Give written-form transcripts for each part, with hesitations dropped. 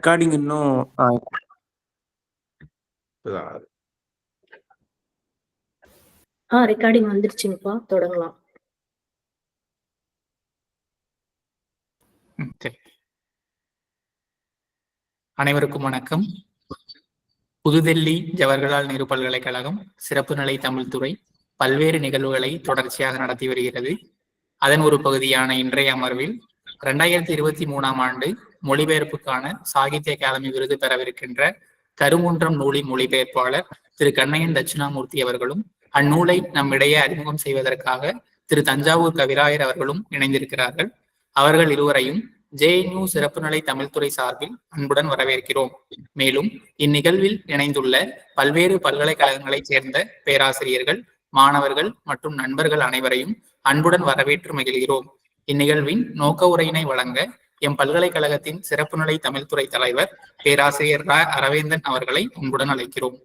Recording இன்னும் recording வந்துருச்சுங்கப்பா, தொடங்கலாம். அனைவருக்கும் வணக்கம். புதுதில்லி ஜவஹர்லால் நேரு பல்கலைக்கழகம் சிறப்பு நிலை தமிழ் துறை பல்வேறு நிகழ்வுகளை தொடர்ச்சியாக நடத்தி வருகிறது. அதன் ஒரு பகுதியான இன்றைய அமர்வில் 2023ஆம் ஆண்டு மொழிபெயர்ப்புக்கான சாகித்ய அகாதமி விருது பெறவிருக்கின்ற கருங்குன்றம் நூலின் மொழிபெயர்ப்பாளர் திரு கண்ணையன் தட்சிணாமூர்த்தி அவர்களும், அந்நூலை நம்மிடையே அறிமுகம் செய்வதற்காக திரு தஞ்சாவூர் கவிராயர் அவர்களும் இணைந்திருக்கிறார்கள். அவர்கள் இருவரையும் JNU சிறப்பு நிலை தமிழ்துறை சார்பில் அன்புடன் வரவேற்கிறோம். மேலும் இந்நிகழ்வில் இணைந்துள்ள பல்வேறு பல்கலைக்கழகங்களைச் சேர்ந்த பேராசிரியர்கள், மாணவர்கள் மற்றும் நண்பர்கள் அனைவரையும் அன்புடன் வரவேற்று மகிழ்கிறோம். இந்நிகழ்வின் நோக்க உரையினை வழங்க எம் பல்கலைக்கழகத்தின் சிறப்பு நிலை தமிழ்துறை தலைவர் பேராசிரியர் அரவேந்தன் அவர்களை அன்புடன் அழைக்கிறோம்.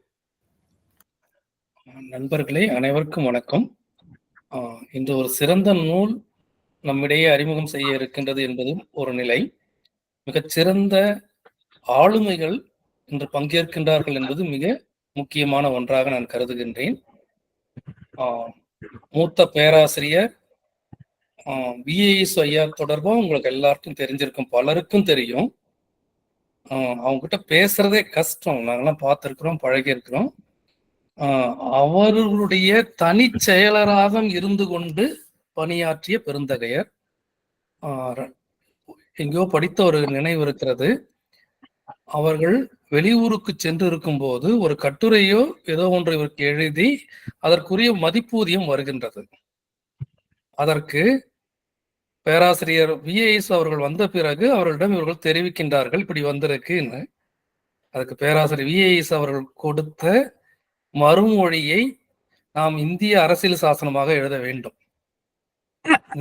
நண்பர்களே, அனைவருக்கும் வணக்கம். இந்த ஒரு சிறந்த நூல் நம்மிடையே அறிமுகம் செய்ய இருக்கின்றது என்பதும் ஒரு நிலை. மிகச்சிறந்த ஆளுமைகள் இன்று பங்கேற்கின்றார்கள் என்பது மிக முக்கியமான ஒன்றாக நான் கருதுகின்றேன். மூத்த பேராசிரியர் VAS ஐயா தொடர்பாக உங்களுக்கு எல்லாருக்கும் தெரிஞ்சிருக்கும், பலருக்கும் தெரியும். அவங்க கிட்ட பேசுறதே கஷ்டம், நாங்கெல்லாம் பார்த்துருக்கிறோம், பழகியிருக்கிறோம். அவர்களுடைய தனி செயலராக இருந்து கொண்டு பணியாற்றிய பெருந்தகையர். எங்கேயோ படித்த ஒரு நினைவு இருக்கிறது. அவர்கள் வெளியூருக்கு சென்று இருக்கும் போது ஒரு கட்டுரையோ ஏதோ ஒன்று இவருக்கு எழுதி அதற்குரிய மதிப்பூதியம் வருகின்றது. அதற்கு பேராசிரியர் VAS அவர்கள் வந்த பிறகு அவர்களிடம் இவர்கள் தெரிவிக்கின்றார்கள், இப்படி வந்திருக்குன்னு. அதுக்கு பேராசிரியர் VAS அவர்கள் கொடுத்த மறுமொழியை நாம் இந்திய அரசியல் சாசனமாக எழுத வேண்டும்.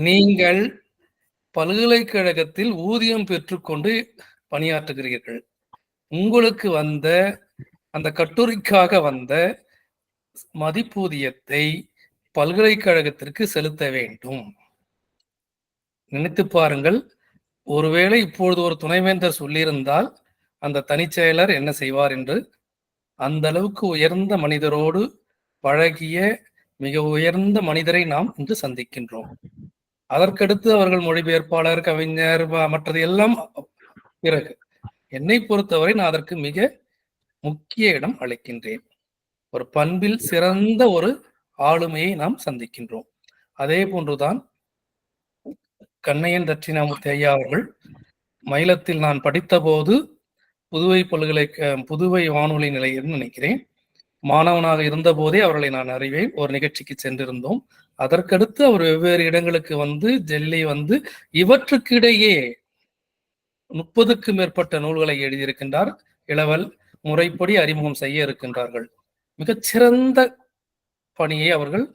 நீங்கள் பல்கலைக்கழகத்தில் ஊதியம் பெற்றுக்கொண்டு பணியாற்றுகிறீர்கள், உங்களுக்கு வந்த அந்த கட்டுரைக்காக வந்த மதிப்பூதியத்தை பல்கலைக்கழகத்திற்கு செலுத்த வேண்டும். நினைத்து பாருங்கள், ஒருவேளை இப்பொழுது ஒரு துணைவேந்தர் சொல்லியிருந்தால் அந்த தனிச்செயலர் என்ன செய்வார் என்று. அந்த அளவுக்கு உயர்ந்த மனிதரோடு பழகிய மிக உயர்ந்த மனிதரை நாம் இன்று சந்திக்கின்றோம். அதற்கடுத்து அவர்கள் மொழிபெயர்ப்பாளர், கவிஞர், மற்றது எல்லாம் பிறகு. என்னை பொறுத்தவரை நான் அதற்கு மிக முக்கிய இடம் அளிக்கின்றேன். ஒரு பண்பில் சிறந்த ஒரு ஆளுமையை நாம் சந்திக்கின்றோம். அதே போன்றுதான் கண்ணையன் தட்சிணாமூர்த்தி ஐயா அவர்கள் மயிலத்தில் நான் படித்த போது புதுவை வானொலி நிலையம் நினைக்கிறேன், மாணவனாக இருந்த போதே அவர்களை நான் அறிவேன். ஒரு நிகழ்ச்சிக்கு சென்றிருந்தோம். அதற்கடுத்து அவர் வெவ்வேறு இடங்களுக்கு வந்து டெல்லி வந்து இவற்றுக்கிடையே 30க்கும் மேற்பட்ட நூல்களை எழுதியிருக்கின்றார். இளவல் முறைப்படி அறிமுகம் செய்ய இருக்கின்றார்கள். மிகச்சிறந்த பணியை அவர்கள்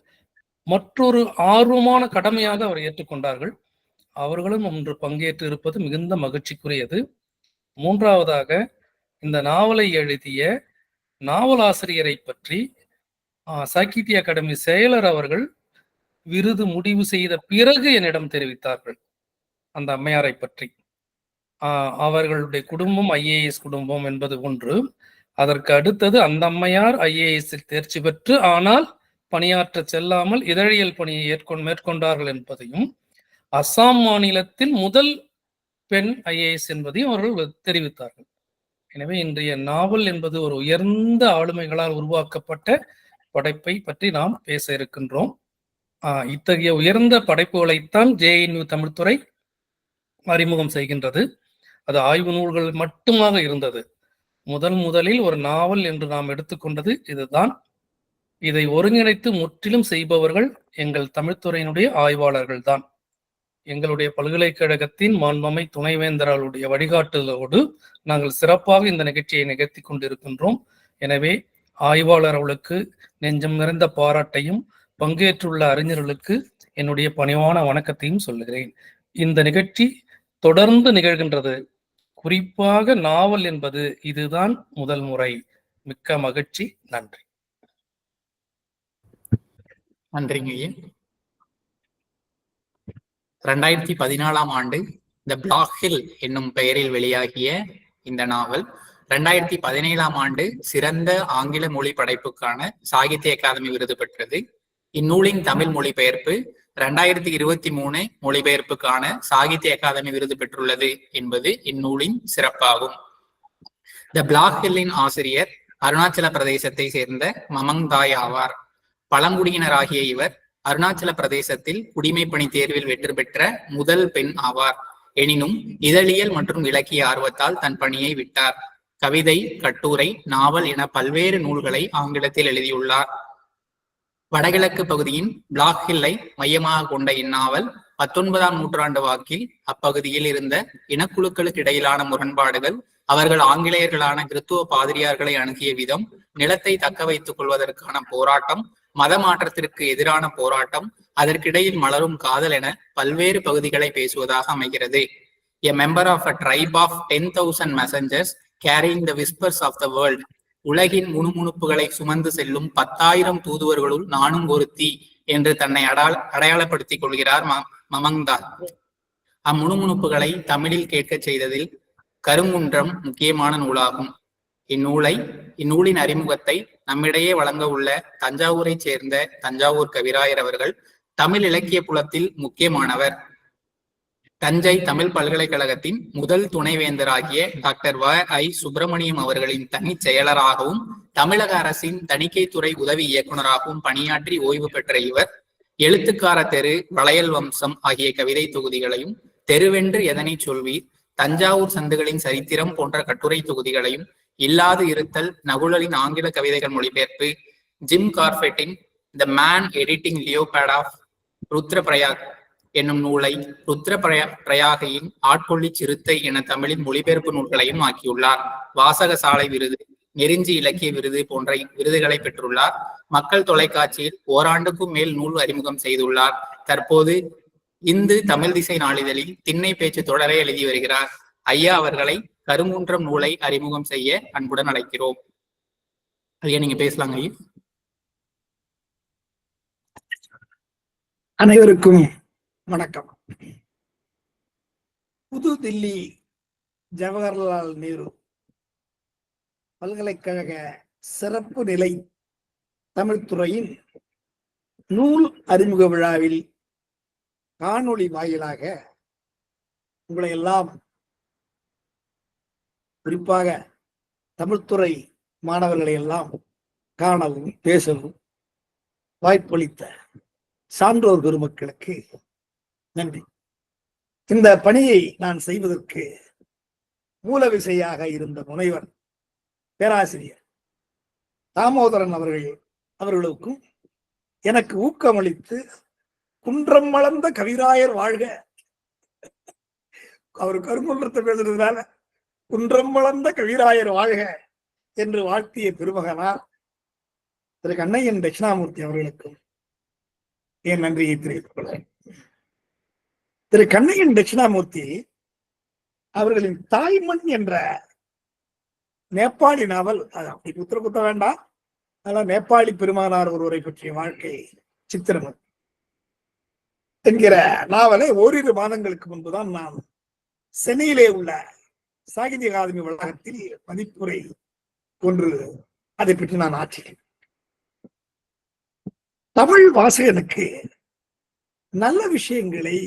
மற்றொரு ஆர்வமான கடமையாக அவர் ஏற்றுக்கொண்டார்கள். அவர்களும் ஒன்று பங்கேற்று இருப்பது மிகுந்த மகிழ்ச்சிக்குரியது. மூன்றாவதாக, இந்த நாவலை எழுதிய நாவலாசிரியரை பற்றி சாகித்ய அகாடமி செயலர் அவர்கள் விருது முடிவு செய்த பிறகு என்னிடம் தெரிவித்தார்கள் அந்த அம்மையாரை பற்றி. அவர்களுடைய குடும்பம் IAS குடும்பம் என்பது ஒன்று. அதற்கு அடுத்தது அந்த அம்மையார் IAS தேர்ச்சி பெற்று ஆனால் பணியாற்ற செல்லாமல் இதழியல் பணியை மேற்கொண்டார்கள் என்பதையும், அசாம் மாநிலத்தில் முதல் பெண் IAS என்பதையும் அவர்கள் தெரிவித்தார்கள். எனவே இன்றைய நாவல் என்பது ஒரு உயர்ந்த ஆளுமைகளால் உருவாக்கப்பட்ட படைப்பை பற்றி நாம் பேச இருக்கின்றோம். இத்தகைய உயர்ந்த படைப்புகளைத்தான் JNU தமிழ்துறை அறிமுகம் செய்கின்றது. அது ஆய்வு நூல்கள் மட்டுமாக இருந்தது. முதலில் ஒரு நாவல் என்று நாம் எடுத்துக்கொண்டது இதுதான். இதை ஒருங்கிணைத்து முற்றிலும் செய்பவர்கள் எங்கள் தமிழ்துறையினுடைய ஆய்வாளர்கள் தான். எங்களுடைய பல்கலைக்கழகத்தின் மாண்புமை துணைவேந்தர்களுடைய வழிகாட்டுதலோடு நாங்கள் சிறப்பாக இந்த நிகழ்ச்சியை நிகழ்த்தி கொண்டிருக்கின்றோம். எனவே ஆய்வாளர்களுக்கு நெஞ்சம் நிறைந்த பாராட்டையும் பங்கேற்றுள்ள அறிஞர்களுக்கு என்னுடைய பணிவான வணக்கத்தையும் சொல்லுகிறேன். இந்த நிகழ்ச்சி தொடர்ந்து நிகழ்கின்றது. குறிப்பாக நாவல் என்பது இதுதான் முதல் முறை. மிக்க மகிழ்ச்சி. நன்றி. நன்றிங்க. 2014ஆம் ஆண்டு த பிளாக் ஹில் என்னும் பெயரில் வெளியாகிய இந்த நாவல் 2017 ஆண்டு சிறந்த ஆங்கில மொழி படைப்புக்கான சாகித்ய அகாதமி விருது பெற்றது. இந்நூலின் தமிழ் மொழிபெயர்ப்பு 2023 மொழிபெயர்ப்புக்கான சாகித்ய அகாதமி விருது பெற்றுள்ளது என்பது இந்நூலின் சிறப்பாகும். த பிளாக் ஹில்லின் ஆசிரியர் அருணாச்சல பிரதேசத்தை சேர்ந்த மமங் தாய் ஆவார். பழங்குடியினராகிய இவர் அருணாச்சல பிரதேசத்தில் குடிமைப்பணி தேர்வில் வெற்றி பெற்ற முதல் பெண் ஆவார். எனினும் இதழியல் மற்றும் இலக்கிய ஆர்வத்தால் தன் பணியை விட்டார். கவிதை, கட்டுரை, நாவல் என பல்வேறு நூல்களை ஆங்கிலத்தில் எழுதியுள்ளார். வடகிழக்கு பகுதியின் பிளாக் ஹில்லை மையமாக கொண்ட இந்நாவல் 19ஆம் நூற்றாண்டு வாக்கில் அப்பகுதியில் இருந்த இனக்குழுக்களுக்கு இடையிலான முரண்பாடுகள், அவர்கள் ஆங்கிலேயர்களான கிறித்துவ பாதிரியார்களை அணுகிய விதம், நிலத்தை தக்க வைத்துக் கொள்வதற்கான போராட்டம், மத மாற்றத்திற்கு எதிரான போராட்டம், அதற்கிடையில் மலரும் காதல் என பல்வேறு பகுதிகளை பேசுவதாக அமைகிறது. A member of a tribe of 10,000 messengers carrying the whispers of the world. உலகின் முணுமுணுப்புகளை சுமந்து செல்லும் 10,000 தூதுவர்களுள் நானும் ஒருத்தி என்று தன்னை அடையாளப்படுத்திக் கொள்கிறார் மமங்தாய். அம்முணுமுணுப்புகளை தமிழில் கேட்கச் செய்ததில் கருங்குன்றம் முக்கியமான நூலாகும். இந்நூலின் அறிமுகத்தை நம்மிடையே வழங்க உள்ள தஞ்சாவூரைச் சேர்ந்த தஞ்சாவூர் கவிராயர் அவர்கள் தமிழ் இலக்கிய புலத்தில் முக்கியமானவர். தஞ்சை தமிழ் பல்கலைக்கழகத்தின் முதல் துணைவேந்தராகிய டாக்டர் வ.ஐ. சுப்பிரமணியம் அவர்களின் தனிச் செயலராகவும் தமிழக அரசின் தணிக்கைத்துறை உதவி இயக்குநராகவும் பணியாற்றி ஓய்வு பெற்ற இவர் எழுத்துக்கார தெரு, வளையல் வம்சம் ஆகிய கவிதை தொகுதிகளையும், தெருவென்று எதனை சொல்வீர், தஞ்சாவூர் சந்துகளின் சரித்திரம் போன்ற கட்டுரை தொகுதிகளையும், இல்லாது இருத்தல், நகுலலின் ஆங்கில கவிதைகள் மொழிபெயர்ப்பு, ஜிம் கார்பெட்டின் the man eating leopard of Rudraprayag என்னும் நூலை, ருத்ரபிரயாகையின் ஆட்கொள்ளி சிறுத்தை என தமிழின் மொழிபெயர்ப்பு நூல்களையும் ஆக்கியுள்ளார். வாசகசாலை விருது, நெருஞ்சி இலக்கிய விருது போன்ற விருதுகளை பெற்றுள்ளார். மக்கள் தொலைக்காட்சியில் ஓராண்டுக்கும் மேல் நூல் அறிமுகம் செய்துள்ளார். தற்போது இந்து தமிழ் திசை நாளிதழில் திண்ணை பேச்சு தொடரை எழுதி வருகிறார். ஐயா அவர்களை கருங்குன்றம் நூலை அறிமுகம் செய்ய அன்புடன் அழைக்கிறோம். ஐயா, நீங்க பேசலாங்க ஐயா. அனைவருக்கும் வணக்கம். புதுதில்லி ஜவஹர்லால் நேரு பல்கலைக்கழக சிறப்பு நிலை தமிழ்துறையின் நூல் அறிமுக விழாவில் காணொளி வாயிலாக உங்களை எல்லாம், குறிப்பாக தமிழ்துறை மாணவர்களை எல்லாம் காணவும் பேசவும் வாய்ப்பளித்த சான்றோர் பெருமக்களுக்கு நன்றி. இந்த பணியை நான் செய்வதற்கு மூல விசையாக இருந்த முனைவர் பேராசிரியர் தாமோதரன் அவர்களுக்கும் எனக்கு ஊக்கமளித்து குன்றம் வளர்ந்த கவிராயர் வாழ்க, அவர் கருங்குன்றத்தை பேசுறதுனால குன்றம் வளர்ந்த கவிராயர் வாழ்க என்று வாழ்த்திய பெருமகனார் திரு கண்ணையன் தட்சிணாமூர்த்தி அவர்களுக்கும் என் நன்றியை தெரிவித்துக் கொள்கிறேன். திரு கண்ணையன் தட்சிணாமூர்த்தி அவர்களின் தாய்மண் என்ற நேபாளி நாவல், அது அப்படி குத்த வேண்டாம், அதான் நேபாளி பெருமானார் ஒருவரை பற்றிய வாழ்க்கை சித்திரம் என்கிற நாவலை ஓரிரு மாதங்களுக்கு முன்புதான் நான் சென்னையிலே உள்ள சாகித்ய அகாதமி வளாகத்தில் மதிப்புரை ஒன்று அதை பற்றி நான் ஆற்றினேன். தமிழ் வாசகனுக்கு நல்ல விஷயங்களை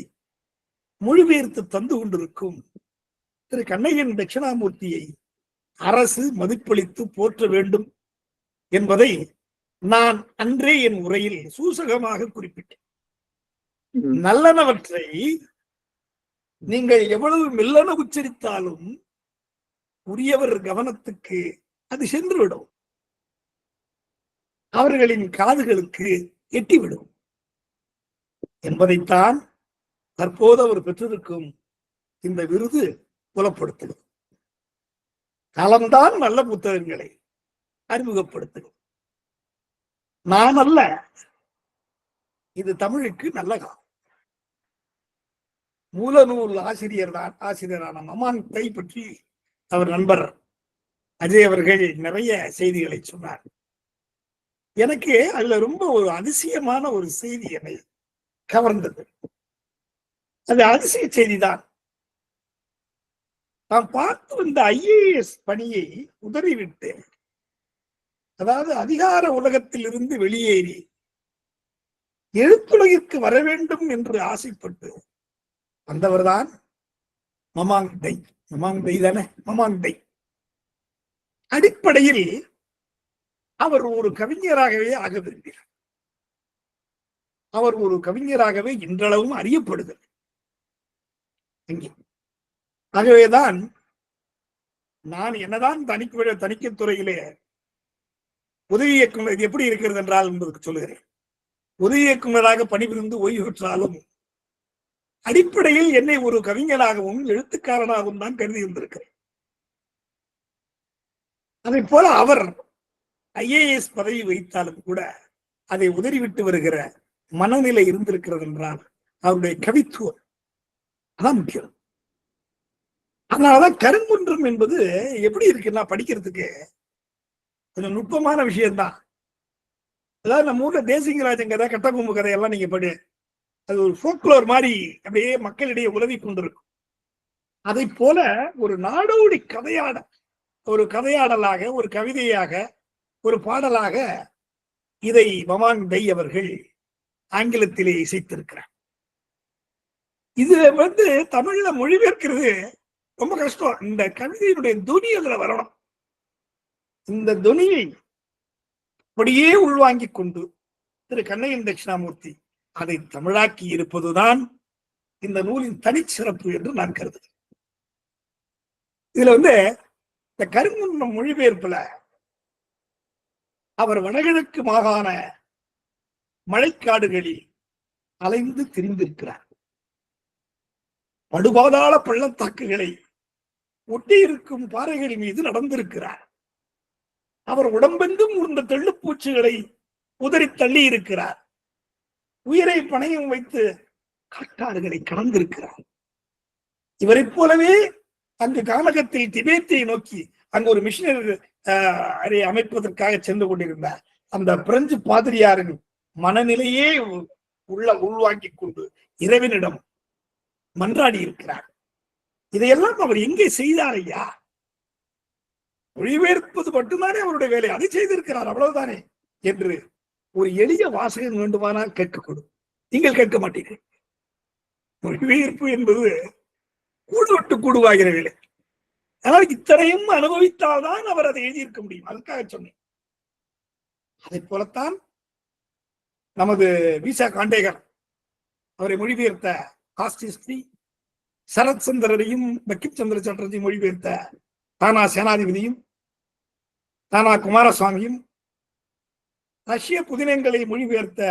மொழிபெயர்த்து தந்து கொண்டிருக்கும் திரு கண்ணையன் தட்சிணாமூர்த்தியை அரசு மதிப்பளித்து போற்ற வேண்டும் என்பதை நான் அன்றே என் உரையில் சூசகமாக குறிப்பிட்டேன். நல்லனவற்றை நீங்கள் எவ்வளவு மெல்லன உச்சரித்தாலும் உரியவர் கவனத்துக்கு அது சென்றுவிடும், அவர்களின் காதுகளுக்கு எட்டிவிடும் என்பதைத்தான் தற்போது அவர் பெற்றிருக்கும் இந்த விருது புலப்படுத்துகிறது. காலம்தான் நல்ல புத்தகங்களை அறிமுகப்படுத்துகிறது. நான் அல்ல, இது தமிழுக்கு நல்ல காலம். மூலநூல் ஆசிரியரான மமாந்தை பற்றி அவர் நண்பர் அஜய் அவர்கள் நிறைய செய்திகளை சொன்னார். எனக்கு அதுல ரொம்ப ஒரு அதிசயமான ஒரு செய்தி என்னை கவர்ந்தது. அது அதிசய செய்திதான். நாம் பார்த்து வந்த IAS பணியை உதறிவிட்டு, அதாவது அதிகார உலகத்தில் இருந்து வெளியேறி எழுத்துலகிற்கு வர வேண்டும் என்று ஆசைப்பட்டு வந்தவர்தான் மமாங் டை. மமாங் டை தானே, மமாங் டை. அடிப்படையில் அவர் ஒரு கவிஞராகவே ஆக விரும்பினார். அவர் ஒரு கவிஞராகவே இன்றளவும் அறியப்படுகிறார். ஆகவேதான் நான் என்னதான் தணிக்கைத்துறையிலே உதவி இயக்குனர் இது எப்படி இருக்கிறது என்றால் என்பதற்கு சொல்லுகிறேன். உதவி இயக்குநராக பணிபுரிந்து ஓய்வு பெற்றாலும் அடிப்படையில் என்னை ஒரு கவிஞராகவும் எழுத்துக்காரனாகவும் தான் கருதி இருந்திருக்கிறேன். அதை போல அவர் IAS பதவி வைத்தாலும் கூட அதை உதறிவிட்டு வருகிற மனநிலை இருந்திருக்கிறது என்றால் அவருடைய கவித்துவம் அதான் முக்கியம். அதனாலதான் கருங்குன்றம் என்பது எப்படி இருக்குன்னா படிக்கிறதுக்கு கொஞ்சம் நுட்பமான விஷயம்தான். அதாவது நம்ம ஊர்ல தேசிங்கராஜன் கதை, கட்டகொம்பு கதையெல்லாம் நீங்க படி, அது ஒரு ஃபோக்லோர் மாதிரி அப்படியே மக்களிடையே உலவி கொண்டிருக்கும். அதை போல ஒரு நாடோடி ஒரு கதையாடலாக, ஒரு கவிதையாக, ஒரு பாடலாக இதை மமாங் டை அவர்கள் ஆங்கிலத்திலே இசைத்திருக்கிறார். இது தமிழ்ல மொழிபெயர்க்கிறது ரொம்ப கஷ்டம். இந்த கவிதையினுடைய துணி அதுல வரணும். இந்த துணியை அப்படியே உள்வாங்கிக் கொண்டு திரு கண்ணையன் தட்சிணாமூர்த்தி அதை தமிழாக்கி இருப்பதுதான் இந்த நூலின் தனிச்சிறப்பு என்று நான் கருதுகிறேன். இதுல இந்த கருங்குன்றம் மொழிபெயர்ப்புல அவர் வடகிழக்கு மாகாண மழைக்காடுகளில் அலைந்து திரிந்திருக்கிறார். படுபாதாள பள்ளத்தாக்குகளை ஒட்டி இருக்கும் பாறைகள் மீது நடந்திருக்கிறார். அவர் உடம்பெங்கும் உருண்ட தெள்ளுப்பூச்சிகளை உதறி தள்ளி இருக்கிறார். உயிரை பணையம் வைத்து காட்டாறுகளை கடந்திருக்கிறார். இவரை போலவே அங்கு கானகத்தில் திபேத்தை நோக்கி அங்கு ஒரு மிஷினரி அமைப்பதற்காக சென்று கொண்டிருந்தார். அந்த பிரெஞ்சு பாதிரியாரின் மனநிலையே உள்வாங்கிக் கொண்டு இறைவனிடம் மன்றாடி இருக்கிறார். இதையெல்லாம் அவர் எங்கே செய்தார் ஐயா? மொழிபெயர்ப்பது மட்டும்தானே அவருடைய வேலை, அதை செய்திருக்கிறார், அவ்வளவுதானே என்று ஒரு எளிய வாசகன் வேண்டுமானால் கேட்கக்கூடும். நீங்கள் கேட்க மாட்டீர்கள். மொழிபெயர்ப்பு என்பது கூடு விட்டு கூடுவாகிற வேலை. ஆனால் இத்தனையும் அனுபவித்தால்தான் அவர் அதை எழுதியிருக்க முடியும். அதுக்காக சொன்னேன். அதை போலத்தான் நமது விசா காண்டேகர் அவரை மொழிபெயர்த்த காஸ்டிஸ்ரீ, சரத் சந்திரரையும் பக்கிம் சந்திர சட்டர்ஜி மொழிபெயர்த்த தானா சேனாதிபதியும் தானா குமாரசுவாமியும், ரஷ்ய புதினங்களை மொழிபெயர்த்த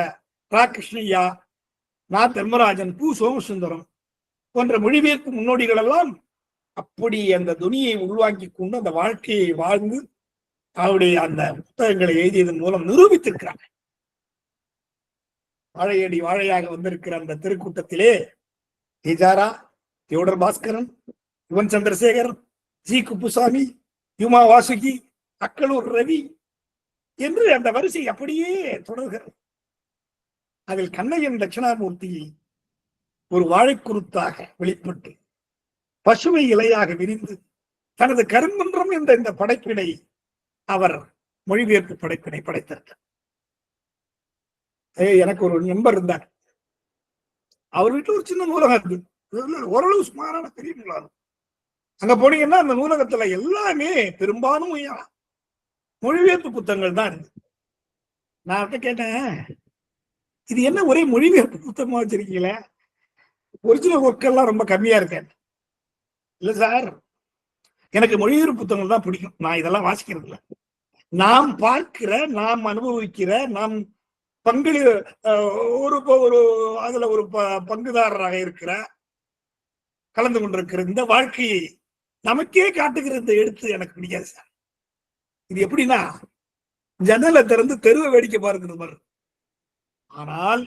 ரா கிருஷ்ணய்யா, நா தர்மராஜன், பூ சோமசுந்தரம் போன்ற மொழிபெயர்ப்பு முன்னோடிகள் எல்லாம் அப்படி அந்த துணியை உள்வாங்கிக் கொண்டு அந்த வாழ்க்கையை வாழ்ந்து அவருடைய அந்த புத்தகங்களை எழுதியதன் மூலம் நிரூபித்திருக்கிறாங்க. வாழையடி வாழையாக வந்திருக்கிற அந்த திருக்கூட்டத்திலே ஹிஜாரா, தியோடர் பாஸ்கரன், யுவன் சந்திரசேகர், ஜி குப்புசாமி, யுமா வாசுகி, அக்கலூர் ரவி என்று அந்த வரிசை அப்படியே தொடர்கிறது. அதில் கண்ணையன் தட்சிணாமூர்த்தி ஒரு வாழைக்குருத்தாக வெளிப்பட்டு பசுமை இலையாக விரிந்து தனது கருங்குன்றம் என்ற இந்த படைப்பினை அவர் மொழிபெயர்ப்பு படைப்பினை படைத்திருக்கிறார். எனக்கு ஒரு நண்பர் இருந்தார். அவர் வீட்டுல ஒரு சின்ன நூலகம் இருக்கு, ஓரளவு சுமாரான பெரிய நூலகம். அங்க போனீங்கன்னா அந்த நூலகத்துல எல்லாமே பெரும்பாலும் மொழிபெயர்ப்பு புத்தகங்கள் தான் இருக்கு. நான் அவர்கிட்ட கேட்டேன், இது என்ன ஒரே மொழிபெயர்ப்பு புத்தகமா வச்சிருக்கீங்களே, ஒரிஜினல் ஒர்க்கெல்லாம் ரொம்ப கம்மியா இருக்கேன். இல்ல சார், எனக்கு மொழிபெயர்ப்பு புத்தகங்கள் தான் பிடிக்கும், நான் இதெல்லாம் வாசிக்கிறது இல்லை. நாம் பார்க்கிற, நாம் அனுபவிக்கிற, நாம் ஒரு அதுல ஒரு பங்குதாரராக இருக்கிற, கலந்து கொண்டிருக்கிற இந்த வாழ்க்கையை நமக்கே காட்டுகிற இந்த எழுத்து எனக்கு பிடிக்காது சார். இது எப்படின்னா ஜன்னலை திறந்து தெருவை வேடிக்கை பார்க்கிறது மாதிரி. ஆனால்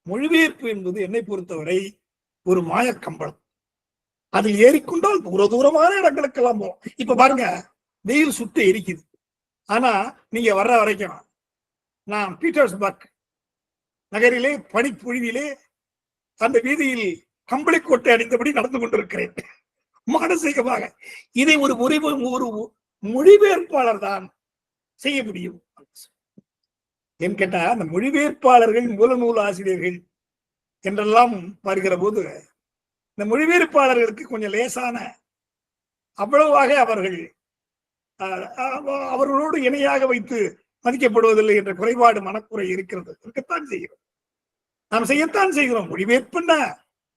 மொழிபெயர்ப்பு என்பது என்னை பொறுத்தவரை ஒரு மாயக்கம்பளம். அதில் ஏறிக்கொண்டால் தூரமான இடங்களுக்கெல்லாம் போகும். இப்ப பாருங்க, வெயில் சுட்டு எரிக்குது. ஆனா நீங்க வர்ற வரைக்கும் நான் பீட்டர்ஸ்பர்க் நகரிலே பனிப்பொழிவிலே அந்த வீதியில் கம்பளி கோட்டை அணிந்தபடி நடந்து கொண்டிருக்கிறேன். மானசீகமாக இதை ஒரு ஒரு மொழிபெயர்ப்பாளர் தான் செய்ய முடியும். ஏன்னு கேட்டா அந்த மொழிபெயர்ப்பாளர்கள் மூலநூல் ஆசிரியர்கள் என்றெல்லாம் வருகிற போது இந்த மொழிபெயர்ப்பாளர்களுக்கு கொஞ்சம் லேசான அவ்வளவாக அவர்கள் அவர்களோடு இணையாக வைத்து மதிக்கப்படுவதில்லை என்ற குறைபாடு மனக்குறை இருக்கிறது. இருக்கத்தான் செய்கிறோம், நாம் செய்யத்தான் செய்கிறோம். மொழிபெயர்ப்புன்னா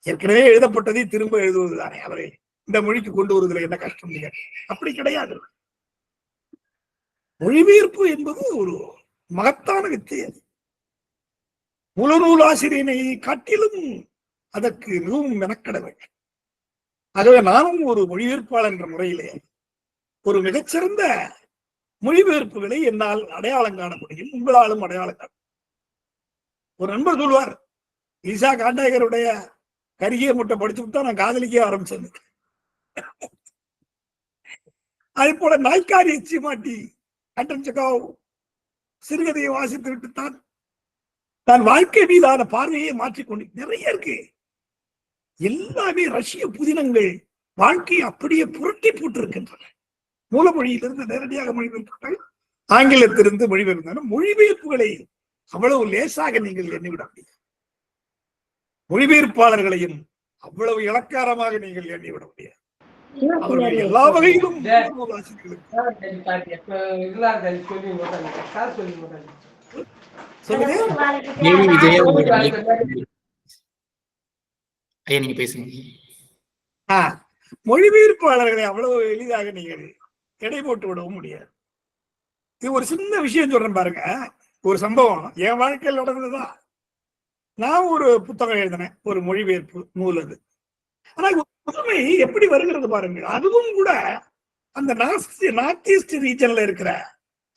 ஏற்கனவே எழுதப்பட்டதை திரும்ப எழுதுவது தானே, அவரை இந்த மொழிக்கு கொண்டு வருவதில் என்ன கஷ்டம் இல்லை. அப்படி கிடையாது. மொழிபெயர்ப்பு என்பது ஒரு மகத்தான வித்தை. மூலநூல் ஆசிரியனை காட்டிலும் அதற்கு மிகவும் மெனக்கட வேண்டும். ஆகவே நானும் ஒரு மொழிபெயர்ப்பாளர் என்ற முறையிலே ஒரு மிகச்சிறந்த மொழிபெயர்ப்புகளை என்னால் அடையாளம் காண முடியும், உங்களாலும் அடையாளம் காண. ஒரு நண்பர் சொல்வார், ஈசா காண்டாயகருடைய கரிகை முட்டை படிச்சு விட்டா நான் காதலிக்க ஆரம்பிச்சது. அதே போல நாய்க்காரி எச்சி மாட்டி சிறுகதையை வாசித்து விட்டு தான் வாழ்க்கை மீதான பார்வையை மாற்றிக்கொண்டு நிறைய இருக்கு. எல்லாமே ரஷ்ய புதினங்கள் வாழ்க்கையை அப்படியே புரட்டி போட்டிருக்கின்றன. மூலமொழியிலிருந்து நேரடியாக மொழிபெயர்ப்புகள், ஆங்கிலத்திலிருந்து மொழிபெயர்ந்தாலும் மொழிபெயர்ப்புகளை அவ்வளவு லேசாக நீங்கள் எண்ணிவிட முடியாது. மொழிபெயர்ப்பாளர்களையும் அவ்வளவு இலக்காரமாக நீங்கள் எண்ணிவிட முடியாது. அவர்கள் எல்லா வகையிலும் மொழிபெயர்ப்பாளர்களை அவ்வளவு எளிதாக நீங்கள் எடை போட்டு விடவும் முடியாது. இது ஒரு சின்ன விஷயம் சொல்றேன் பாருங்க. ஒரு சம்பவம் என் வாழ்க்கையில் நடந்ததுதான். நான் ஒரு புத்தகம் எழுதினேன், ஒரு மொழிபெயர்ப்பு நூல். அது ஆனா புதுமை எப்படி வருகிறது பாருங்க. அதுவும் கூட அந்த நார்த் ஈஸ்ட் ரீஜன்ல இருக்கிற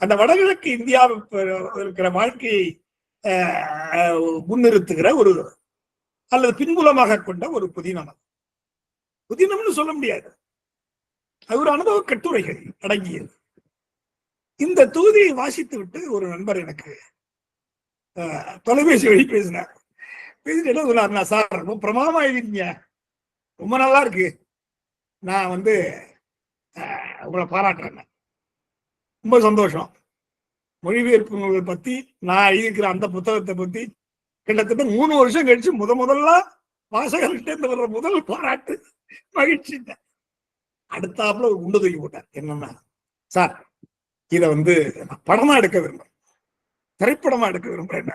அந்த வடகிழக்கு இந்தியாவுக்கு இருக்கிற வாழ்க்கையை முன்னிறுத்துகிற ஒரு அல்லது பின்புலமாக கொண்ட ஒரு புதினம். புதினம்னு சொல்ல முடியாது, அது ஒரு அனுபவ கட்டுரைகள் அடங்கியது. இந்த தொகுதியை வாசித்து விட்டு ஒரு நண்பர் எனக்கு தொலைபேசி வழி பேசினார். பேசிட்டு என்ன சொன்னார்னா, சார் ரொம்ப பிரமாதமா எழுதிருக்கீங்க, ரொம்ப நல்லா இருக்கு, நான் உங்களை பாராட்டுறேன், ரொம்ப சந்தோஷம். மொழிபெயர்ப்பு நூல்களை பத்தி நான் எழுதியிருக்கிற அந்த புத்தகத்தை பத்தி கிட்டத்தட்ட 3 வருஷம் கழிச்சு முதல்ல வாசகர்கிட்ட இருந்து வர்ற முதல் பாராட்டு, மகிழ்ச்சி. அடுத்தாப்புல ஒரு குண்டு தூக்கி போட்டார். என்னன்னா, சார் இத நான் படமா எடுக்க விரும்புறேன், திரைப்படமா எடுக்க விரும்புறேன்.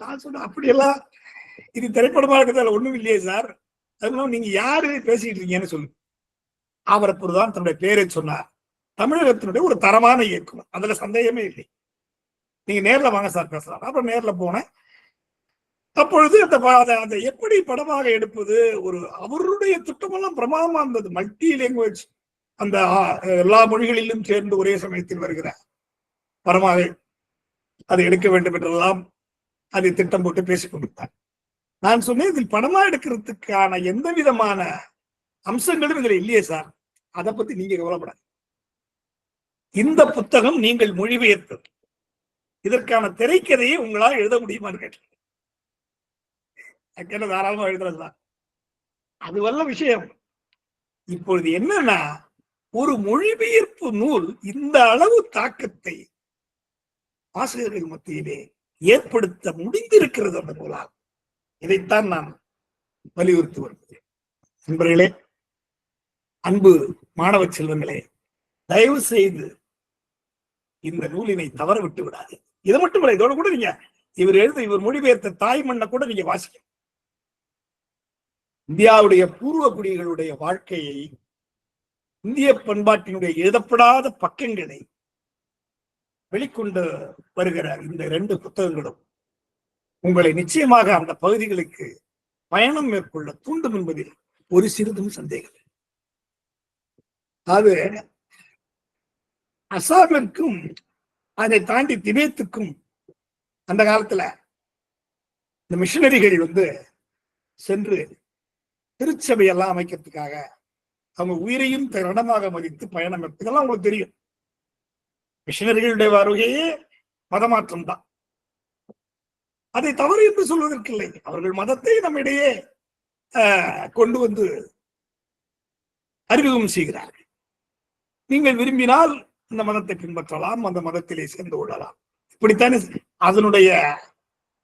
நான் சொன்னேன், அப்படியெல்லாம் இது திரைப்படமா இருக்கிறதால ஒண்ணும் இல்லையே சார், அதனால நீங்க யாரு பேசிட்டு இருக்கீங்கன்னு சொல்லு. அவர் அப்பொழுதுதான் தன்னுடைய பேரை சொன்னார். தமிழகத்தினுடைய ஒரு தரமான இயக்கம், அதுல சந்தேகமே இல்லை, நீங்க நேர்ல வாங்க சார் பேசலாம். அப்புறம் நேர்ல போனேன். அப்பொழுது அந்த எப்படி படமாக எடுப்பது, ஒரு அவருடைய திட்டமெல்லாம் பிரமாதமா இருந்தது. மல்டி லாங்குவேஜ், அந்த எல்லா மொழிகளிலும் சேர்ந்து ஒரே சமயத்தில் வருகிற படமாக அதை எடுக்க வேண்டும் என்றெல்லாம் அதை திட்டம் போட்டு பேசிக் கொண்டிருந்தார். நான் சொன்னேன், இதில் படமா எடுக்கிறதுக்கான எந்த விதமான அம்சங்களும் இதுல இல்லையே சார், அதை பத்தி நீங்க கவலைப்படாது. இந்த புத்தகம் நீங்கள் மொழிபெயர்த்தது, இதற்கான திரைக்கதையை உங்களால் எழுத முடியுமான்னு கேட்டேன். தாராளமா எழுதுறதுதான், அது வல்ல விஷயம். இப்பொழுது என்னன்னா, ஒரு மொழிபெயர்ப்பு நூல் இந்த அளவு தாக்கத்தை ஆசிரியர்கள் மத்தியிலே ஏற்படுத்த முடிந்திருக்கிறது அந்த நூலால். இதைத்தான் நான் வலியுறுத்தி வருகிறேன். நண்பர்களே, அன்பு மாணவ செல்வங்களே, தயவு செய்து இந்த நூலினை தவற விட்டு விடாது. இதை மட்டும் இல்லை, இதோட கூட நீங்க இவர் மொழிபெயர்த்த தாய் மண்ணை கூட நீங்க வாசிக்க. இந்தியாவுடைய பூர்வ குடிகளுடைய வாழ்க்கையை, இந்திய பண்பாட்டினுடைய எழுதப்படாத பக்கங்களை வெளிக்கொண்டு வருகிற இந்த 2 புத்தகங்களும் உங்களை நிச்சயமாக அந்த பகுதிகளுக்கு பயணம் மேற்கொள்ள தூண்டும் என்பதில் ஒரு சிறிதும் சந்தேகம். அது அசாமிற்கும் அதை தாண்டி திபேத்துக்கும் அந்த காலத்துல இந்த மிஷனரிகள் சென்று திருச்சபையெல்லாம் அமைக்கிறதுக்காக அவங்க உயிரையும் திறனமாக மதித்து பயணம் எடுத்துக்கெல்லாம் உங்களுக்கு தெரியும். மிஷனரிகளுடைய வருகையே மதமாற்றம் தான். அதை தவறு என்று சொல்வதற்கில்லை. அவர்கள் மதத்தை நம்மிடையே கொண்டு அறிமுகம் செய்கிறார்கள். நீங்கள் விரும்பினால் இந்த மதத்தை பின்பற்றலாம், அந்த மதத்திலே சேர்ந்து கொள்ளலாம். இப்படித்தானே அதனுடைய